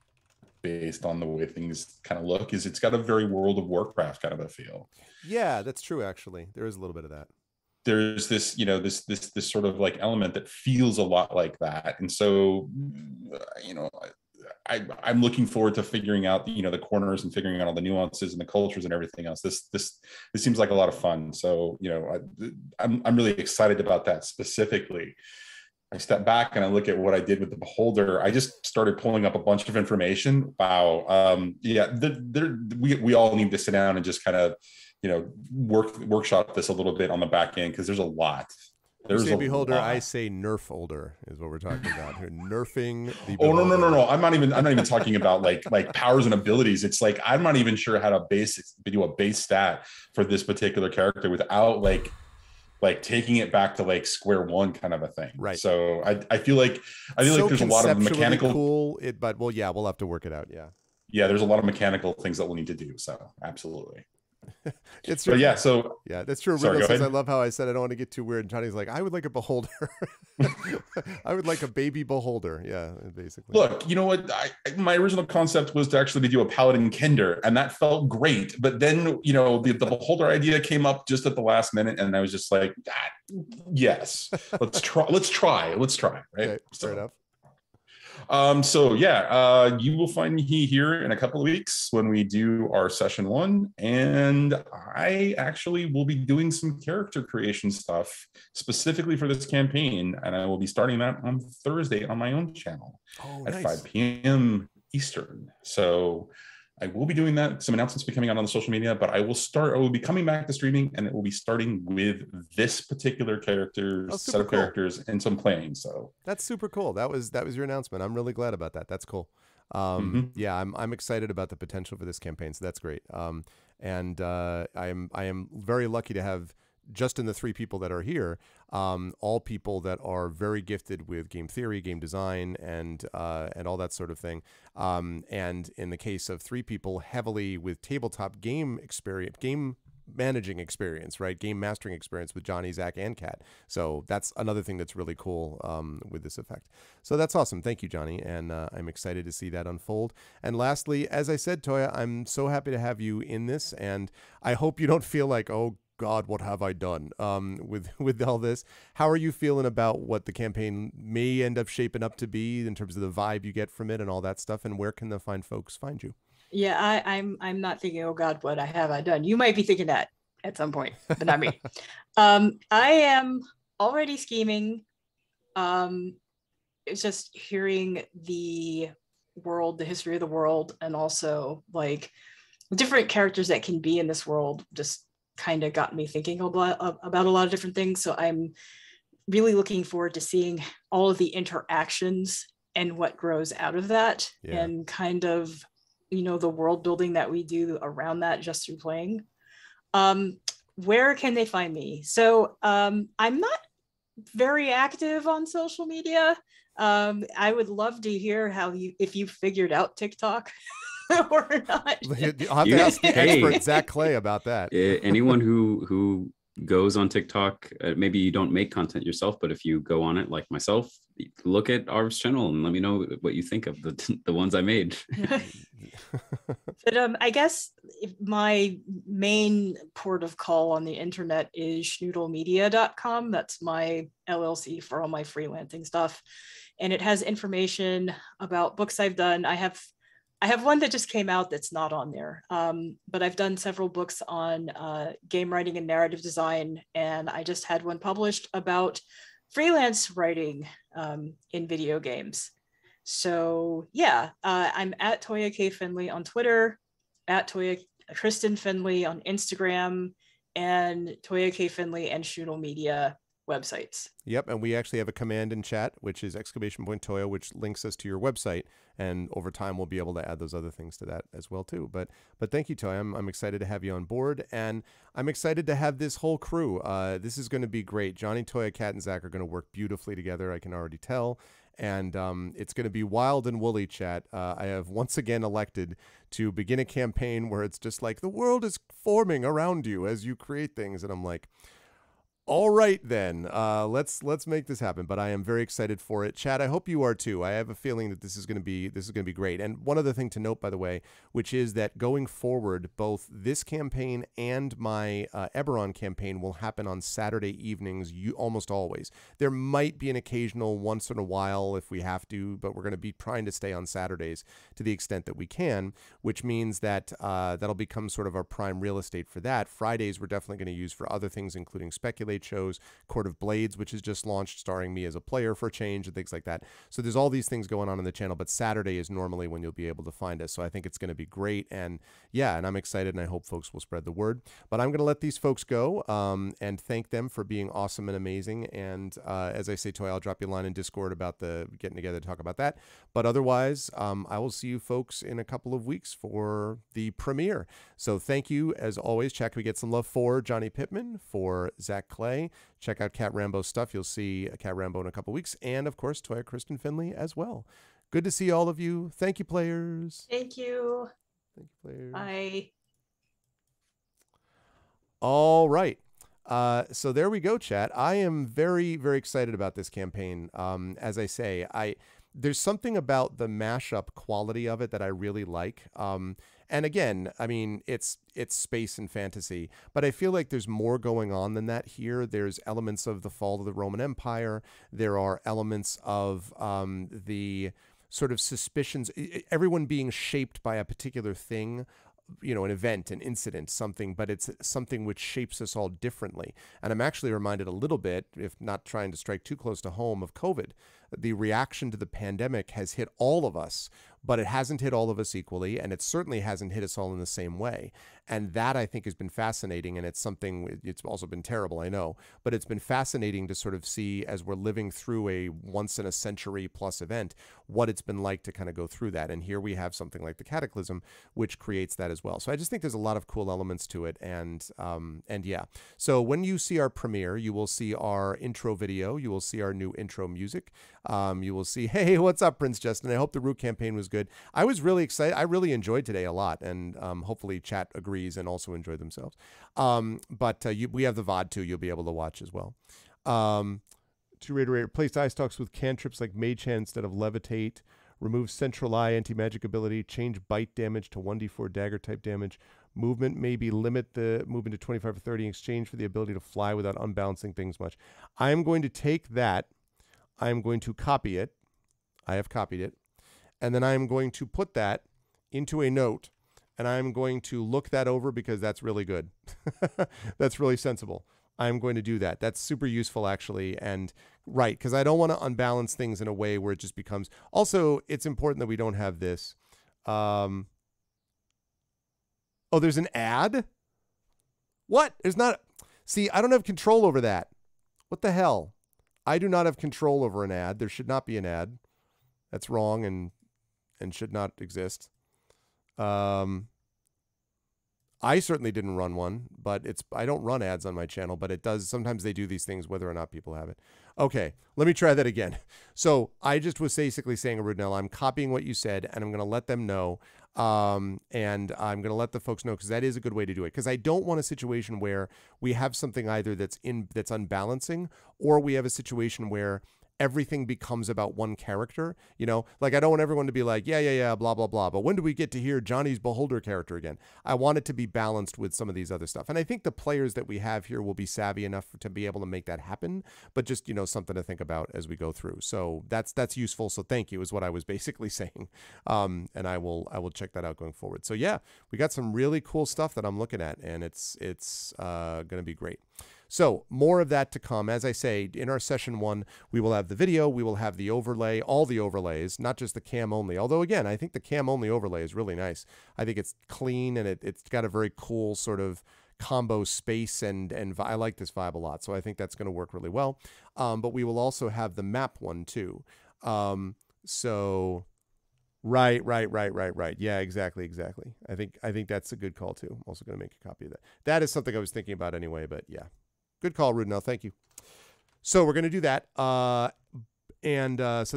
based on the way things kind of look, is it's got a very World of Warcraft kind of a feel. Yeah, that's true, actually. There is a little bit of that. there's this, this sort of like element that feels a lot like that. And so, I'm looking forward to figuring out, the corners and figuring out all the nuances and the cultures and everything else. This seems like a lot of fun. So, I'm really excited about that specifically. I step back and I look at what I did with the Beholder. I just started pulling up a bunch of information. Wow. We all need to sit down and just kind of, workshop this a little bit on the back end, because there's a lot. You say Beholder, I say Nerf holder is what we're talking about here. Nerfing the Beholder. Oh, no. I'm not even talking about like powers and abilities. It's like, I'm not even sure how to do a base stat for this particular character without like taking it back to like square one kind of a thing. Right. So I feel like there's a lot of mechanical cool. We'll have to work it out. Yeah. There's a lot of mechanical things that we'll need to do. So absolutely. It's true. But yeah, that's true. Sorry, says, I love how I said I don't want to get too weird. And Johnny's like, I would like a Beholder. I would like a baby Beholder. Yeah, basically. Look, you know what? My original concept was to actually do a Paladin Kender, and that felt great. But then, the Beholder idea came up just at the last minute, and I was just like, yes, let's try. Right? Okay, fair enough. You will find me here in a couple of weeks when we do our session 1, and I actually will be doing some character creation stuff specifically for this campaign, and I will be starting that on Thursday on my own channel at 5 p.m. Eastern. So I will be doing that. Some announcements will be coming out on the social media, but I will be coming back to streaming, and it will be starting with this particular set of characters and some playing. So that's super cool. That was your announcement. I'm really glad about that. That's cool. Yeah, I'm excited about the potential for this campaign. So that's great. I am very lucky to have, just in the 3 people that are here, all people that are very gifted with game theory, game design, and all that sort of thing. And in the case of 3 people, heavily with tabletop game experience, game managing experience, right? Game mastering experience with Johnny, Zach, and Kat. So that's another thing that's really cool with this effect. So that's awesome. Thank you, Johnny. And I'm excited to see that unfold. And lastly, as I said, Toya, I'm so happy to have you in this. And I hope you don't feel like, oh, God, what have I done with all this? How are you feeling about what the campaign may end up shaping up to be in terms of the vibe you get from it and all that stuff? And where can the fine folks find you? Yeah, I'm not thinking, oh God, what have I done? You might be thinking that at some point, but not me. I am already scheming. It's just hearing the world, the history of the world, and also like different characters that can be in this world just kind of got me thinking about a lot of different things. So I'm really looking forward to seeing all of the interactions and what grows out of that, and kind of, the world building that we do around that just through playing. Where can they find me? So I'm not very active on social media. I would love to hear if you figured out TikTok. Or not. I'll have to ask the expert Zach Clay about that. Anyone who goes on TikTok, maybe you don't make content yourself, but if you go on it like myself, look at Arv's channel and let me know what you think of the ones I made. But I guess my main port of call on the internet is schnoodlemedia.com. That's my LLC for all my freelancing stuff, and it has information about books I've done. I have one that just came out that's not on there, but I've done several books on game writing and narrative design, and I just had one published about freelance writing in video games. So yeah, I'm at Toya K. Finley on Twitter, at Toya Kristen Finley on Instagram, and Toya K. Finley and Schnoodle Media websites. Yep, and we actually have a command in chat, which is !Toya, which links us to your website, and over time we'll be able to add those other things to that as well too. But thank you, Toya. I'm excited to have you on board, and I'm excited to have this whole crew. This is going to be great. Johnny, Toya, Kat, and Zach are going to work beautifully together. I can already tell. And it's going to be wild and woolly, chat. I have once again elected to begin a campaign where it's just like the world is forming around you as you create things, and I'm like, All right, then. Let's make this happen. But I am very excited for it, Chad. I hope you are too. I have a feeling that this is going to be great. And one other thing to note, by the way, which is that going forward, both this campaign and my Eberron campaign will happen on Saturday evenings. Almost always. There might be an occasional once in a while if we have to, but we're going to be trying to stay on Saturdays to the extent that we can. Which means that that'll become sort of our prime real estate for that. Fridays we're definitely going to use for other things, including Speculate shows, Court of Blades, which is just launched, starring me as a player for a change and things like that. So there's all these things going on the channel, but Saturday is normally when you'll be able to find us. So I think it's going to be great. And yeah, and I'm excited and I hope folks will spread the word. But I'm going to let these folks go and thank them for being awesome and amazing. And as I say, Toy, I'll drop you a line in Discord about the getting together to talk about that. But otherwise, I will see you folks in a couple of weeks for the premiere. So thank you as always. Check, we get some love for Johnny Pittman, for Zach Clay. Check out Cat Rambo's stuff. You'll see Cat Rambo in a couple weeks. And of course, Toya Kristen Finley as well. Good to see all of you. Thank you, players. Thank you. Thank you, players. Bye. All right. So there we go, chat. I am very, very excited about this campaign. As I say, there's something about the mashup quality of it that I really like. And again, I mean, it's space and fantasy, but I feel like there's more going on than that here. There's elements of the fall of the Roman Empire. There are elements of the sort of suspicions, everyone being shaped by a particular thing, you know, an event, an incident, something, but it's something which shapes us all differently. And I'm actually reminded a little bit, if not trying to strike too close to home, of COVID. The reaction to the pandemic has hit all of us, but it hasn't hit all of us equally, and it certainly hasn't hit us all in the same way. And that, I think, has been fascinating, and it's something, it's also been terrible, I know, but it's been fascinating to sort of see, as we're living through a once-in-a-century plus event, what it's been like to kind of go through that. And here we have something like the Cataclysm, which creates that as well. So I just think there's a lot of cool elements to it, and yeah. So when you see our premiere, you will see our intro video, you will see our new intro music, you will see, hey, what's up, Prince Justin? I hope the Root campaign was good. I was really excited. I really enjoyed today a lot, and hopefully chat agrees and also enjoyed themselves. But we have the VOD too. You'll be able to watch as well. To reiterate, replace Ice Talks with cantrips like Mage Hand instead of Levitate. Remove Central Eye anti-magic ability. Change bite damage to 1d4 dagger type damage. Movement, maybe limit the movement to 25 or 30 in exchange for the ability to fly without unbalancing things much. I am going to take that. I am going to copy it. I have copied it. And then I am going to put that into a note. And I'm going to look that over because that's really good. That's really sensible. I'm going to do that. That's super useful, actually. And right, because I don't want to unbalance things in a way where it just becomes... Also, it's important that we don't have this. Oh, there's an ad? What? There's not... See, I don't have control over that. What the hell? I do not have control over an ad. There should not be an ad. That's wrong and should not exist. I certainly didn't run one, but I don't run ads on my channel, but it does. Sometimes they do these things whether or not people have it. Okay, let me try that again. So I just was basically saying, Rudnell, I'm copying what you said, and I'm going to let them know. And I'm going to let the folks know, because that is a good way to do it. Because I don't want a situation where we have something either that's unbalancing, or we have a situation where everything becomes about one character, you know, like I don't want everyone to be like, yeah, blah, blah, blah. But when do we get to hear Johnny's Beholder character again? I want it to be balanced with some of these other stuff. And I think the players that we have here will be savvy enough to be able to make that happen, but just, you know, something to think about as we go through. So that's useful. So thank you is what I was basically saying. And I will check that out going forward. So yeah, we got some really cool stuff that I'm looking at, and it's going to be great. So more of that to come. As I say, in our session 1, we will have the video, we will have the overlay, all the overlays, not just the cam only. Although again, I think the cam only overlay is really nice. I think it's clean, and it's got a very cool sort of combo space, and I like this vibe a lot. So I think that's going to work really well. But we will also have the map one too. So right. Yeah, exactly. I think that's a good call too. I'm also going to make a copy of that. That is something I was thinking about anyway, but yeah. Good call, Rudnell. Thank you. So we're going to do that. So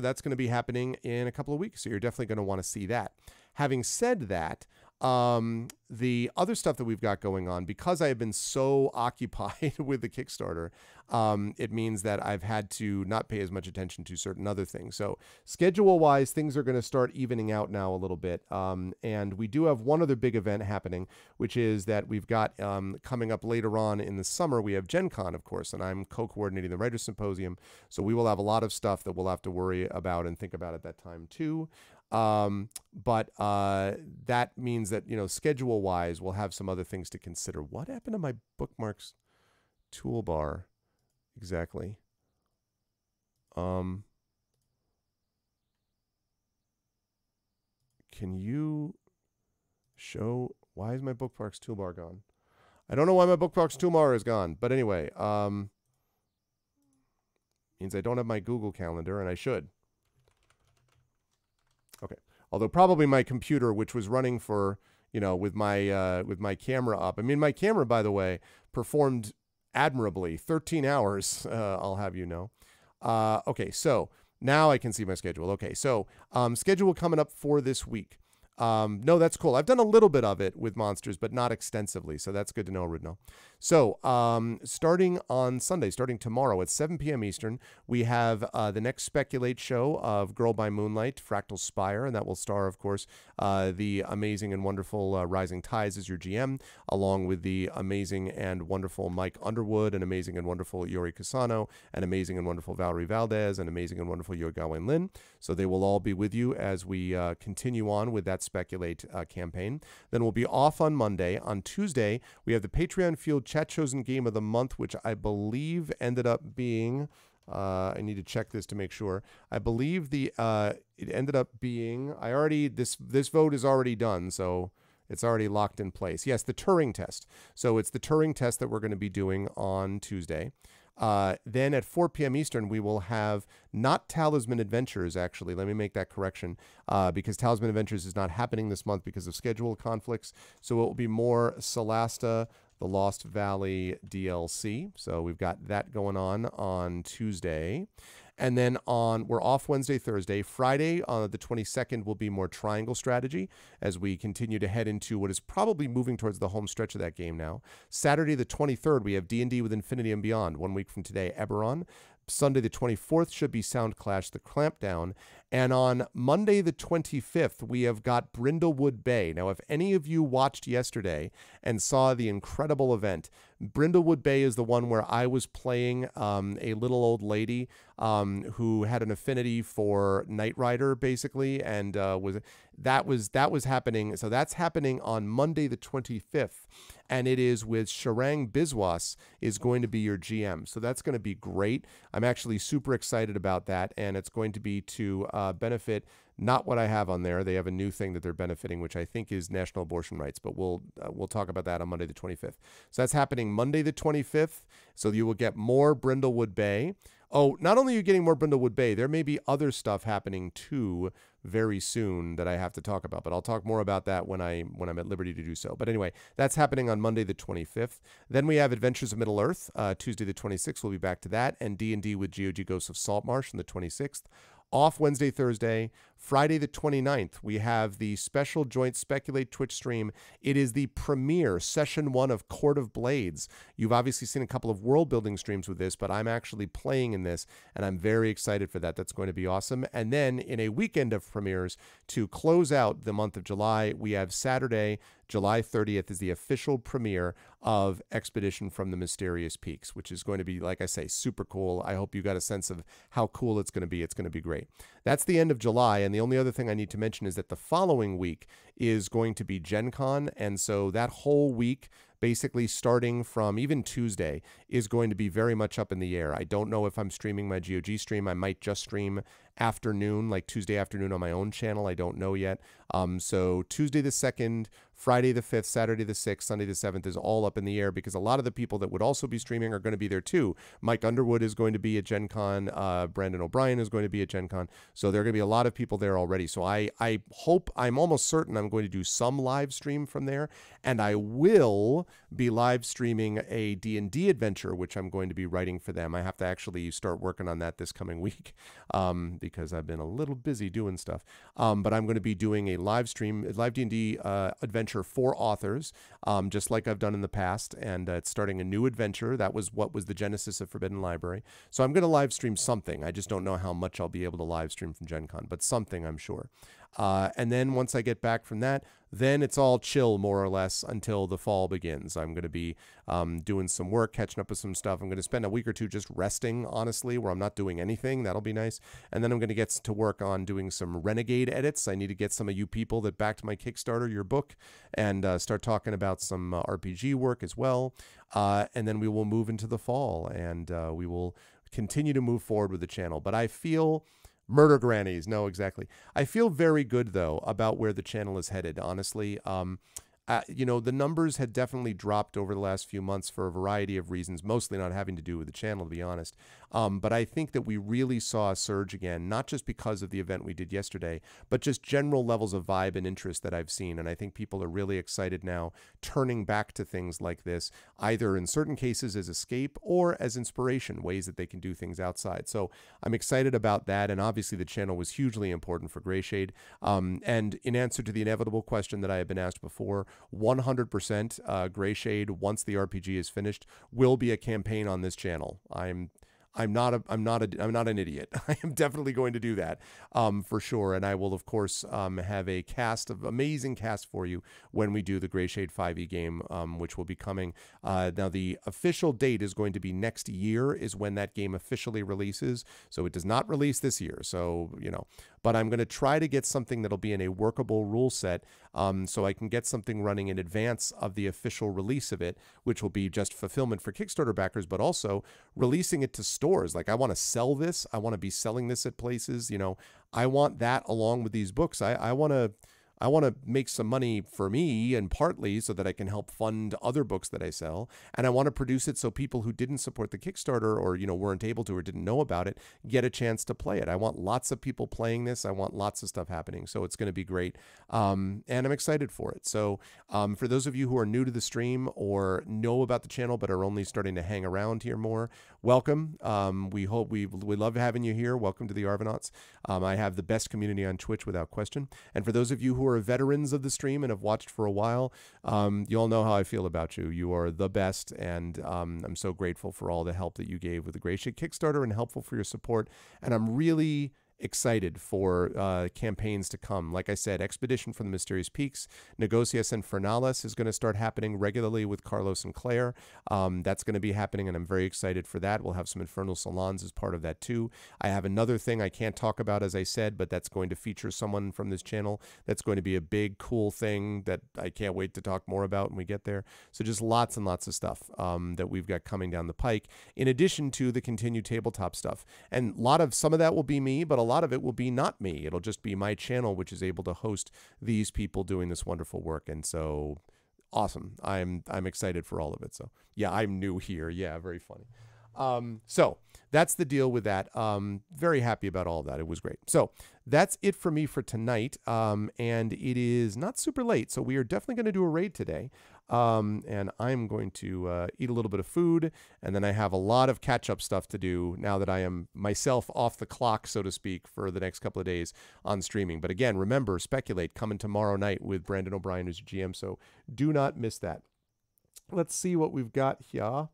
that's going to be happening in a couple of weeks. So you're definitely going to want to see that. Having said that, The other stuff that we've got going on, because I have been so occupied with the Kickstarter, it means that I've had to not pay as much attention to certain other things. So schedule-wise, things are going to start evening out now a little bit. And we do have one other big event happening, which is that we've got coming up later on in the summer, we have Gen Con, of course, and I'm co-coordinating the Writers' Symposium. So we will have a lot of stuff that we'll have to worry about and think about at that time too. But that means that, you know, schedule-wise, we'll have some other things to consider. What happened to my bookmarks toolbar exactly? Can you show, why is my bookmarks toolbar gone? I don't know why my bookmarks toolbar is gone, but anyway, means I don't have my Google Calendar, and I should. Okay. Although probably my computer, which was running for, you know, with my camera up. I mean, my camera, by the way, performed admirably. 13 hours, I'll have you know. Okay, so now I can see my schedule. Okay, so schedule coming up for this week. No, that's cool. I've done a little bit of it with monsters, but not extensively. So that's good to know, Rudno. So starting on Sunday, starting tomorrow at 7 p.m. Eastern, we have the next Speculate show of Girl by Moonlight, Fractal Spire, and that will star, of course, the amazing and wonderful Rising Tides as your GM, along with the amazing and wonderful Mike Underwood, and amazing and wonderful Yori Casano, and amazing and wonderful Valerie Valdez, and amazing and wonderful Yogawen Lin. So they will all be with you as we continue on with that Speculate campaign. Then we'll be off on Monday. On Tuesday, we have the Patreon Field Chat Chosen Game of the Month, which I believe ended up being, I need to check this to make sure. I believe it ended up being, this vote is already done, so it's already locked in place. Yes, the Turing test. So it's the Turing test that we're going to be doing on Tuesday. Then at 4 p.m. Eastern, we will have not Talisman Adventures, actually. Let me make that correction, because Talisman Adventures is not happening this month because of schedule conflicts. So it will be more Solasta, the Lost Valley DLC. So we've got that going on Tuesday. And then we're off Wednesday, Thursday. Friday, the 22nd, will be more Triangle Strategy as we continue to head into what is probably moving towards the home stretch of that game now. Saturday, the 23rd, we have D&D with Infinity and Beyond. 1 week from today, Eberron. Sunday, the 24th, should be Sound Clash, the Clampdown. And on Monday, the 25th, we have got Brindlewood Bay. Now, if any of you watched yesterday and saw the incredible event, Brindlewood Bay is the one where I was playing a little old lady who had an affinity for Knight Rider, basically, and that was happening. So that's happening on Monday, the 25th. And it is with Sharang Biswas is going to be your GM. So that's going to be great. I'm actually super excited about that. And it's going to be to benefit not what I have on there. They have a new thing that they're benefiting, which I think is national abortion rights. But we'll talk about that on Monday the 25th. So that's happening Monday the 25th. So you will get more Brindlewood Bay. Oh, not only are you getting more Brindlewood Bay, there may be other stuff happening too very soon that I have to talk about, but I'll talk more about that when I'm at liberty to do so. But anyway, that's happening on Monday the 25th. Then we have Adventures of Middle-earth. Tuesday the 26th, we'll be back to that, and D&D with GOG Ghosts of Saltmarsh on the 26th. Off Wednesday, Thursday. Friday the 29th, we have the special joint Speculate Twitch stream. It is the premiere session 1 of Court of Blades. You've obviously seen a couple of world building streams with this, but I'm actually playing in this, and I'm very excited for that. That's going to be awesome. And then in a weekend of premieres to close out the month of July, we have Saturday, July 30th is the official premiere of Expedition from the Mysterious Peaks, which is going to be, like I say, super cool. I hope you got a sense of how cool it's going to be. It's going to be great. That's the end of July, and the only other thing I need to mention is that the following week is going to be Gen Con, and so that whole week, basically starting from even Tuesday, is going to be very much up in the air. I don't know if I'm streaming my GOG stream. I might just stream afternoon, like Tuesday afternoon on my own channel. I don't know yet. So Tuesday the 2nd, Friday the 5th, Saturday the 6th, Sunday the 7th is all up in the air because a lot of the people that would also be streaming are going to be there too. Mike Underwood is going to be at Gen Con. Brandon O'Brien is going to be at Gen Con. So there are going to be a lot of people there already. So I hope, I'm almost certain I'm going to do some live stream from there. And I will be live streaming a D&D adventure, which I'm going to be writing for them. I have to actually start working on that this coming week because I've been a little busy doing stuff. But I'm going to be doing a live stream, live D&D adventure adventure for authors, just like I've done in the past, and it's starting a new adventure. That was what was the genesis of Forbidden Library. So I'm going to live stream something. I just don't know how much I'll be able to live stream from Gen Con, but something, I'm sure. And then once I get back from that, then it's all chill more or less until the fall begins. I'm going to be doing some work, catching up with some stuff. I'm going to spend a week or two just resting, honestly, where I'm not doing anything. That'll be nice. And then I'm going to get to work on doing some Renegade edits. I need to get some of you people that backed my Kickstarter, your book, and start talking about some RPG work as well. And then we will move into the fall, and we will continue to move forward with the channel. But I feel... Murder grannies. No, exactly. I feel very good, though, about where the channel is headed, honestly. You know, the numbers had definitely dropped over the last few months for a variety of reasons, mostly not having to do with the channel, to be honest. But I think that we really saw a surge again, not just because of the event we did yesterday, but just general levels of vibe and interest that I've seen. And I think people are really excited now, turning back to things like this, either in certain cases as escape or as inspiration, ways that they can do things outside. So I'm excited about that. And obviously the channel was hugely important for Greyshade. And in answer to the inevitable question that I have been asked before, 100% Greyshade, once the RPG is finished, will be a campaign on this channel. I'm not an idiot. I am definitely going to do that for sure. And I will, of course, have a amazing cast for you when we do the Greyshade 5e game, which will be coming. Now, the official date is going to be next year is when that game officially releases. So it does not release this year. So, you know, but I'm going to try to get something that'll be in a workable rule set so I can get something running in advance of the official release of it, which will be just fulfillment for Kickstarter backers, but also releasing it to stores. Like, I want to sell this. I want to be selling this at places. You know, I want that along with these books. I want to make some money for me, and partly so that I can help fund other books that I sell. And I want to produce it so people who didn't support the Kickstarter or, you know, weren't able to or didn't know about it get a chance to play it. I want lots of people playing this. I want lots of stuff happening. So it's going to be great. And I'm excited for it. So for those of you who are new to the stream or know about the channel but are only starting to hang around here more, welcome. We love having you here. Welcome to the Arvanauts. I have the best community on Twitch without question. And for those of you who are veterans of the stream and have watched for a while, you all know how I feel about you. You are the best, and I'm so grateful for all the help that you gave with the Greyshade Kickstarter and helpful for your support. And I'm really excited for campaigns to come. Like I said, Expedition from the Mysterious Peaks, Negocias Infernales is going to start happening regularly with Carlos and Claire. That's going to be happening, and I'm very excited for that. We'll have some Infernal Salons as part of that too. I have another thing I can't talk about, as I said, but that's going to feature someone from this channel. That's going to be a big, cool thing that I can't wait to talk more about when we get there. So just lots and lots of stuff that we've got coming down the pike, in addition to the continued tabletop stuff. And some of that will be me, but a lot of it will be not me. It'll just be my channel, which is able to host these people doing this wonderful work. And so awesome. I'm excited for all of it. So yeah, I'm new here. Yeah, very funny. So that's the deal with that. Very happy about all of that. It was great. So that's it for me for tonight. And it is not super late, so we are definitely going to do a raid today. And I'm going to eat a little bit of food, and then I have a lot of catch-up stuff to do now that I am myself off the clock, so to speak, for the next couple of days on streaming. But again, remember, Speculate coming tomorrow night with Brandon O'Brien as GM, so do not miss that. Let's see what we've got here.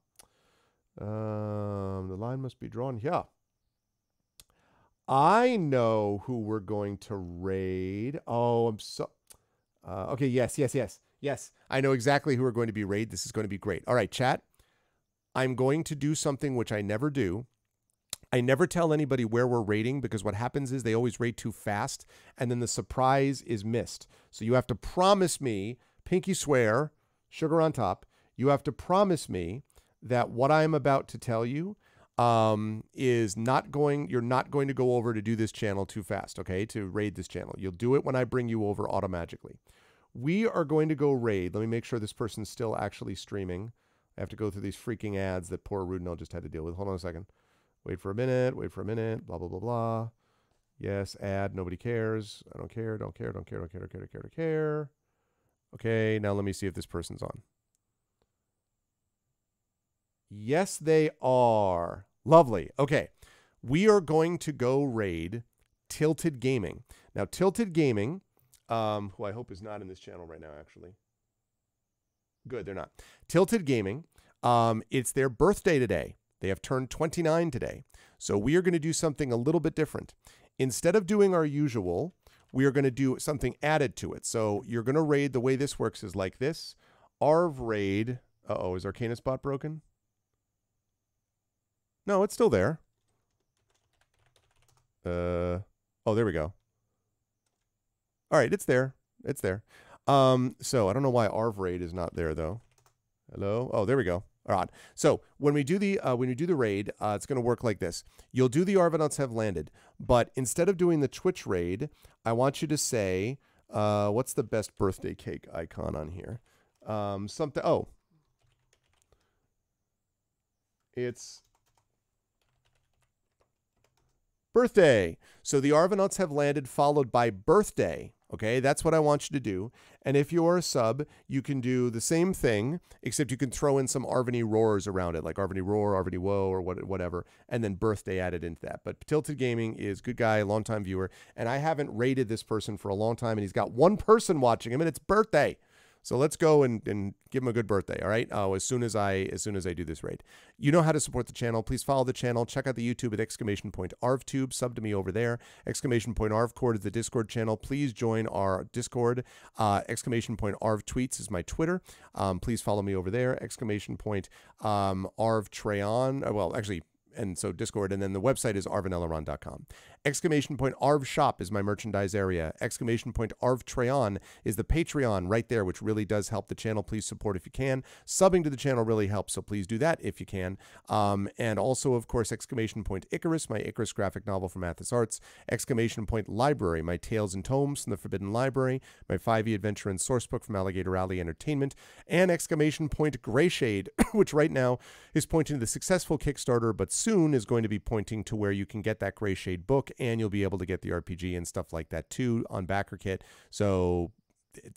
The line must be drawn here. I know who we're going to raid. Oh, I'm so... okay, yes. I know exactly who we're going to be raid. This is going to be great. All right, chat. I'm going to do something which I never do. I never tell anybody where we're raiding, because what happens is they always raid too fast, and then the surprise is missed. So you have to promise me, pinky swear, sugar on top, you have to promise me that what I'm about to tell you is you're not going to go over to do this channel too fast, okay, to raid this channel. You'll do it when I bring you over automatically. We are going to go raid. Let me make sure this person's still actually streaming. I have to go through these freaking ads that poor Rudinell just had to deal with. Hold on a second. Wait for a minute, blah, blah, blah, blah. Yes, ad, nobody cares. I don't care. Okay, now let me see if this person's on. Yes, they are. Lovely. Okay, we are going to go raid Tilted Gaming. Now, Tilted Gaming, who I hope is not in this channel right now, actually. Good, they're not. Tilted Gaming, it's their birthday today. They have turned 29 today. So we are going to do something a little bit different. Instead of doing our usual, we are going to do something added to it. So you're going to raid. The way this works is like this. Arv raid. Uh-oh, is Arcanus bot broken? No, it's still there. Oh, there we go. All right, it's there. It's there. So I don't know why Arv raid is not there though. Hello? Oh, there we go. All right. So when we do the raid, it's going to work like this. You'll do the Arvanauts have landed, but instead of doing the Twitch raid, I want you to say, what's the best birthday cake icon on here? Something. Oh, it's birthday. So the Arvanauts have landed, followed by birthday. Okay, that's what I want you to do. And if you're a sub, you can do the same thing, except you can throw in some Arvany roars around it, like Arvany roar, Arvany woe, or whatever, and then birthday added into that. But Tilted Gaming is good guy, longtime viewer, and I haven't rated this person for a long time, and he's got one person watching him, and it's birthday. So let's go and give him a good birthday, all right? As soon as I do this raid. You know how to support the channel. Please follow the channel. Check out the YouTube at !ArvTube. Sub to me over there. !ArvCord is the Discord channel. Please join our Discord. !ArvTweets is my Twitter. Please follow me over there. !ArvTrayon. Well, actually, and so Discord, and then the website is arvaneleron.com. !Arv Shop is my merchandise area. !Arv Trayon is the Patreon right there, which really does help the channel. Please support if you can. Subbing to the channel really helps, so please do that if you can. And also, of course, Icarus, my Icarus graphic novel from Athos Arts. Library, my Tales and Tomes from the Forbidden Library. My 5e adventure and sourcebook from Alligator Alley Entertainment. And Grayshade, which right now is pointing to the successful Kickstarter, but soon is going to be pointing to where you can get that Grayshade book, and you'll be able to get the RPG and stuff like that too on BackerKit. So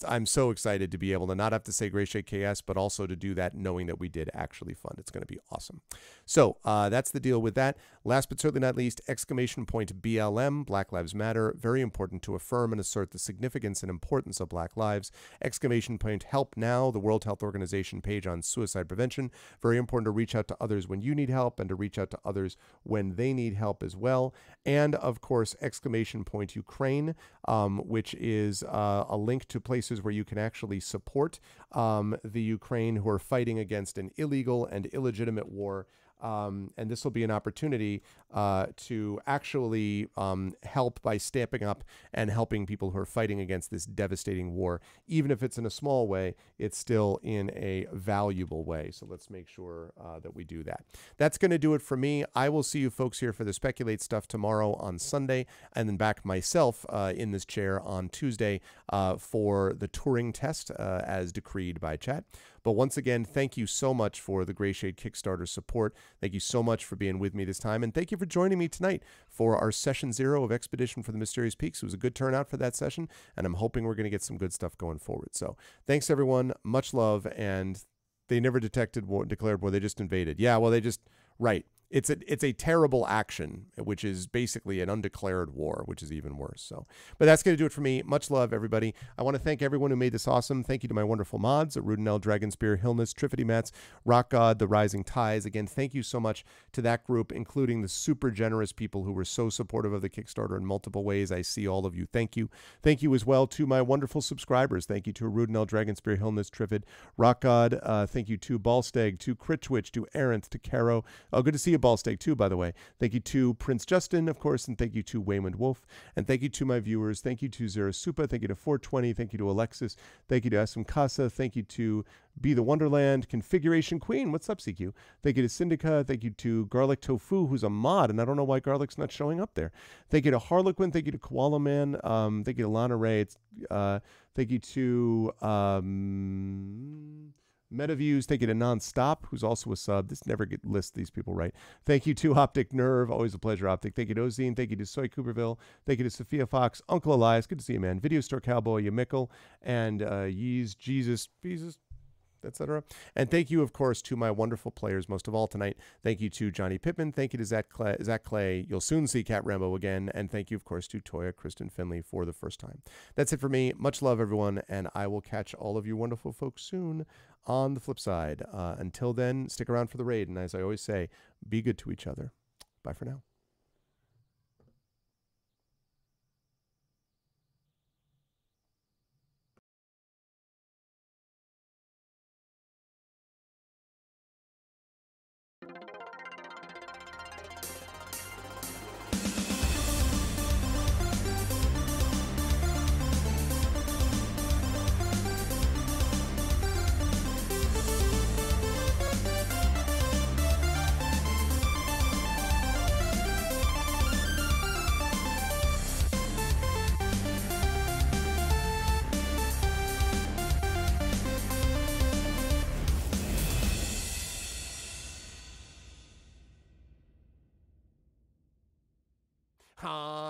I'm so excited to be able to not have to say Grayshade KS, but also to do that knowing that we did actually fund. It's going to be awesome. So that's the deal with that. Last but certainly not least, BLM, Black Lives Matter. Very important to affirm and assert the significance and importance of Black lives. Help Now, the World Health Organization page on suicide prevention. Very important to reach out to others when you need help and to reach out to others when they need help as well. And of course, Ukraine, which is a link to places where you can actually support the Ukraine who are fighting against an illegal and illegitimate war. And this will be an opportunity to actually help by stamping up and helping people who are fighting against this devastating war. Even if it's in a small way, it's still in a valuable way. So let's make sure that we do that. That's going to do it for me. I will see you folks here for the Speculate stuff tomorrow on Sunday, and then back myself in this chair on Tuesday for the Turing test as decreed by chat. But once again, thank you so much for the Grayshade Kickstarter support. Thank you so much for being with me this time. And thank you for joining me tonight for our Session 0 of Expedition for the Mysterious Peaks. It was a good turnout for that session, and I'm hoping we're going to get some good stuff going forward. So thanks, everyone. Much love. And they never declared war. They just invaded. Yeah, well, right. It's a terrible action, which is basically an undeclared war, which is even worse. So, but that's going to do it for me. Much love, everybody. I want to thank everyone who made this awesome. Thank you to my wonderful mods, Rudinell, Dragonspear, Hillness, Triffity Mats, Rock God, The Rising Ties. Again, thank you so much to that group, including the super generous people who were so supportive of the Kickstarter in multiple ways. I see all of you. Thank you. Thank you as well to my wonderful subscribers. Thank you to Rudinell, Dragonspear, Hillness, Triffid, Rock God. Thank you to Ballsteg, to Critwitch, to Arenth, to Caro. Oh, good to see you, Ballsteg, too, by the way. Thank you to Prince Justin, of course, and thank you to Waymond Wolf. And thank you to my viewers. Thank you to Zerasupa. Thank you to 420. Thank you to Alexis. Thank you to SM Casa. Thank you to Be the Wonderland. Configuration Queen. What's up, CQ? Thank you to Syndica. Thank you to Garlic Tofu, who's a mod, and I don't know why Garlic's not showing up there. Thank you to Harlequin. Thank you to Koala Man. Thank you to Lana Ray. Thank you to MetaViews. Thank you to Nonstop, who's also a sub. This never lists these people right. Thank you to Optic Nerve. Always a pleasure, Optic. Thank you to Ozine. Thank you to Soy Cooperville. Thank you to Sophia Fox. Uncle Elias. Good to see you, man. Video Store Cowboy. Yamickle. And Yeez Jesus. etc. And thank you, of course, to my wonderful players, most of all tonight. Thank you to Johnny Pittman. Thank you to Zach Clay. You'll soon see Cat Rambo again. And thank you, of course, to Toya Kristen Finley for the first time. That's it for me. Much love, everyone. And I will catch all of you wonderful folks soon on the flip side. Until then, stick around for the raid. And as I always say, be good to each other. Bye for now. Ha!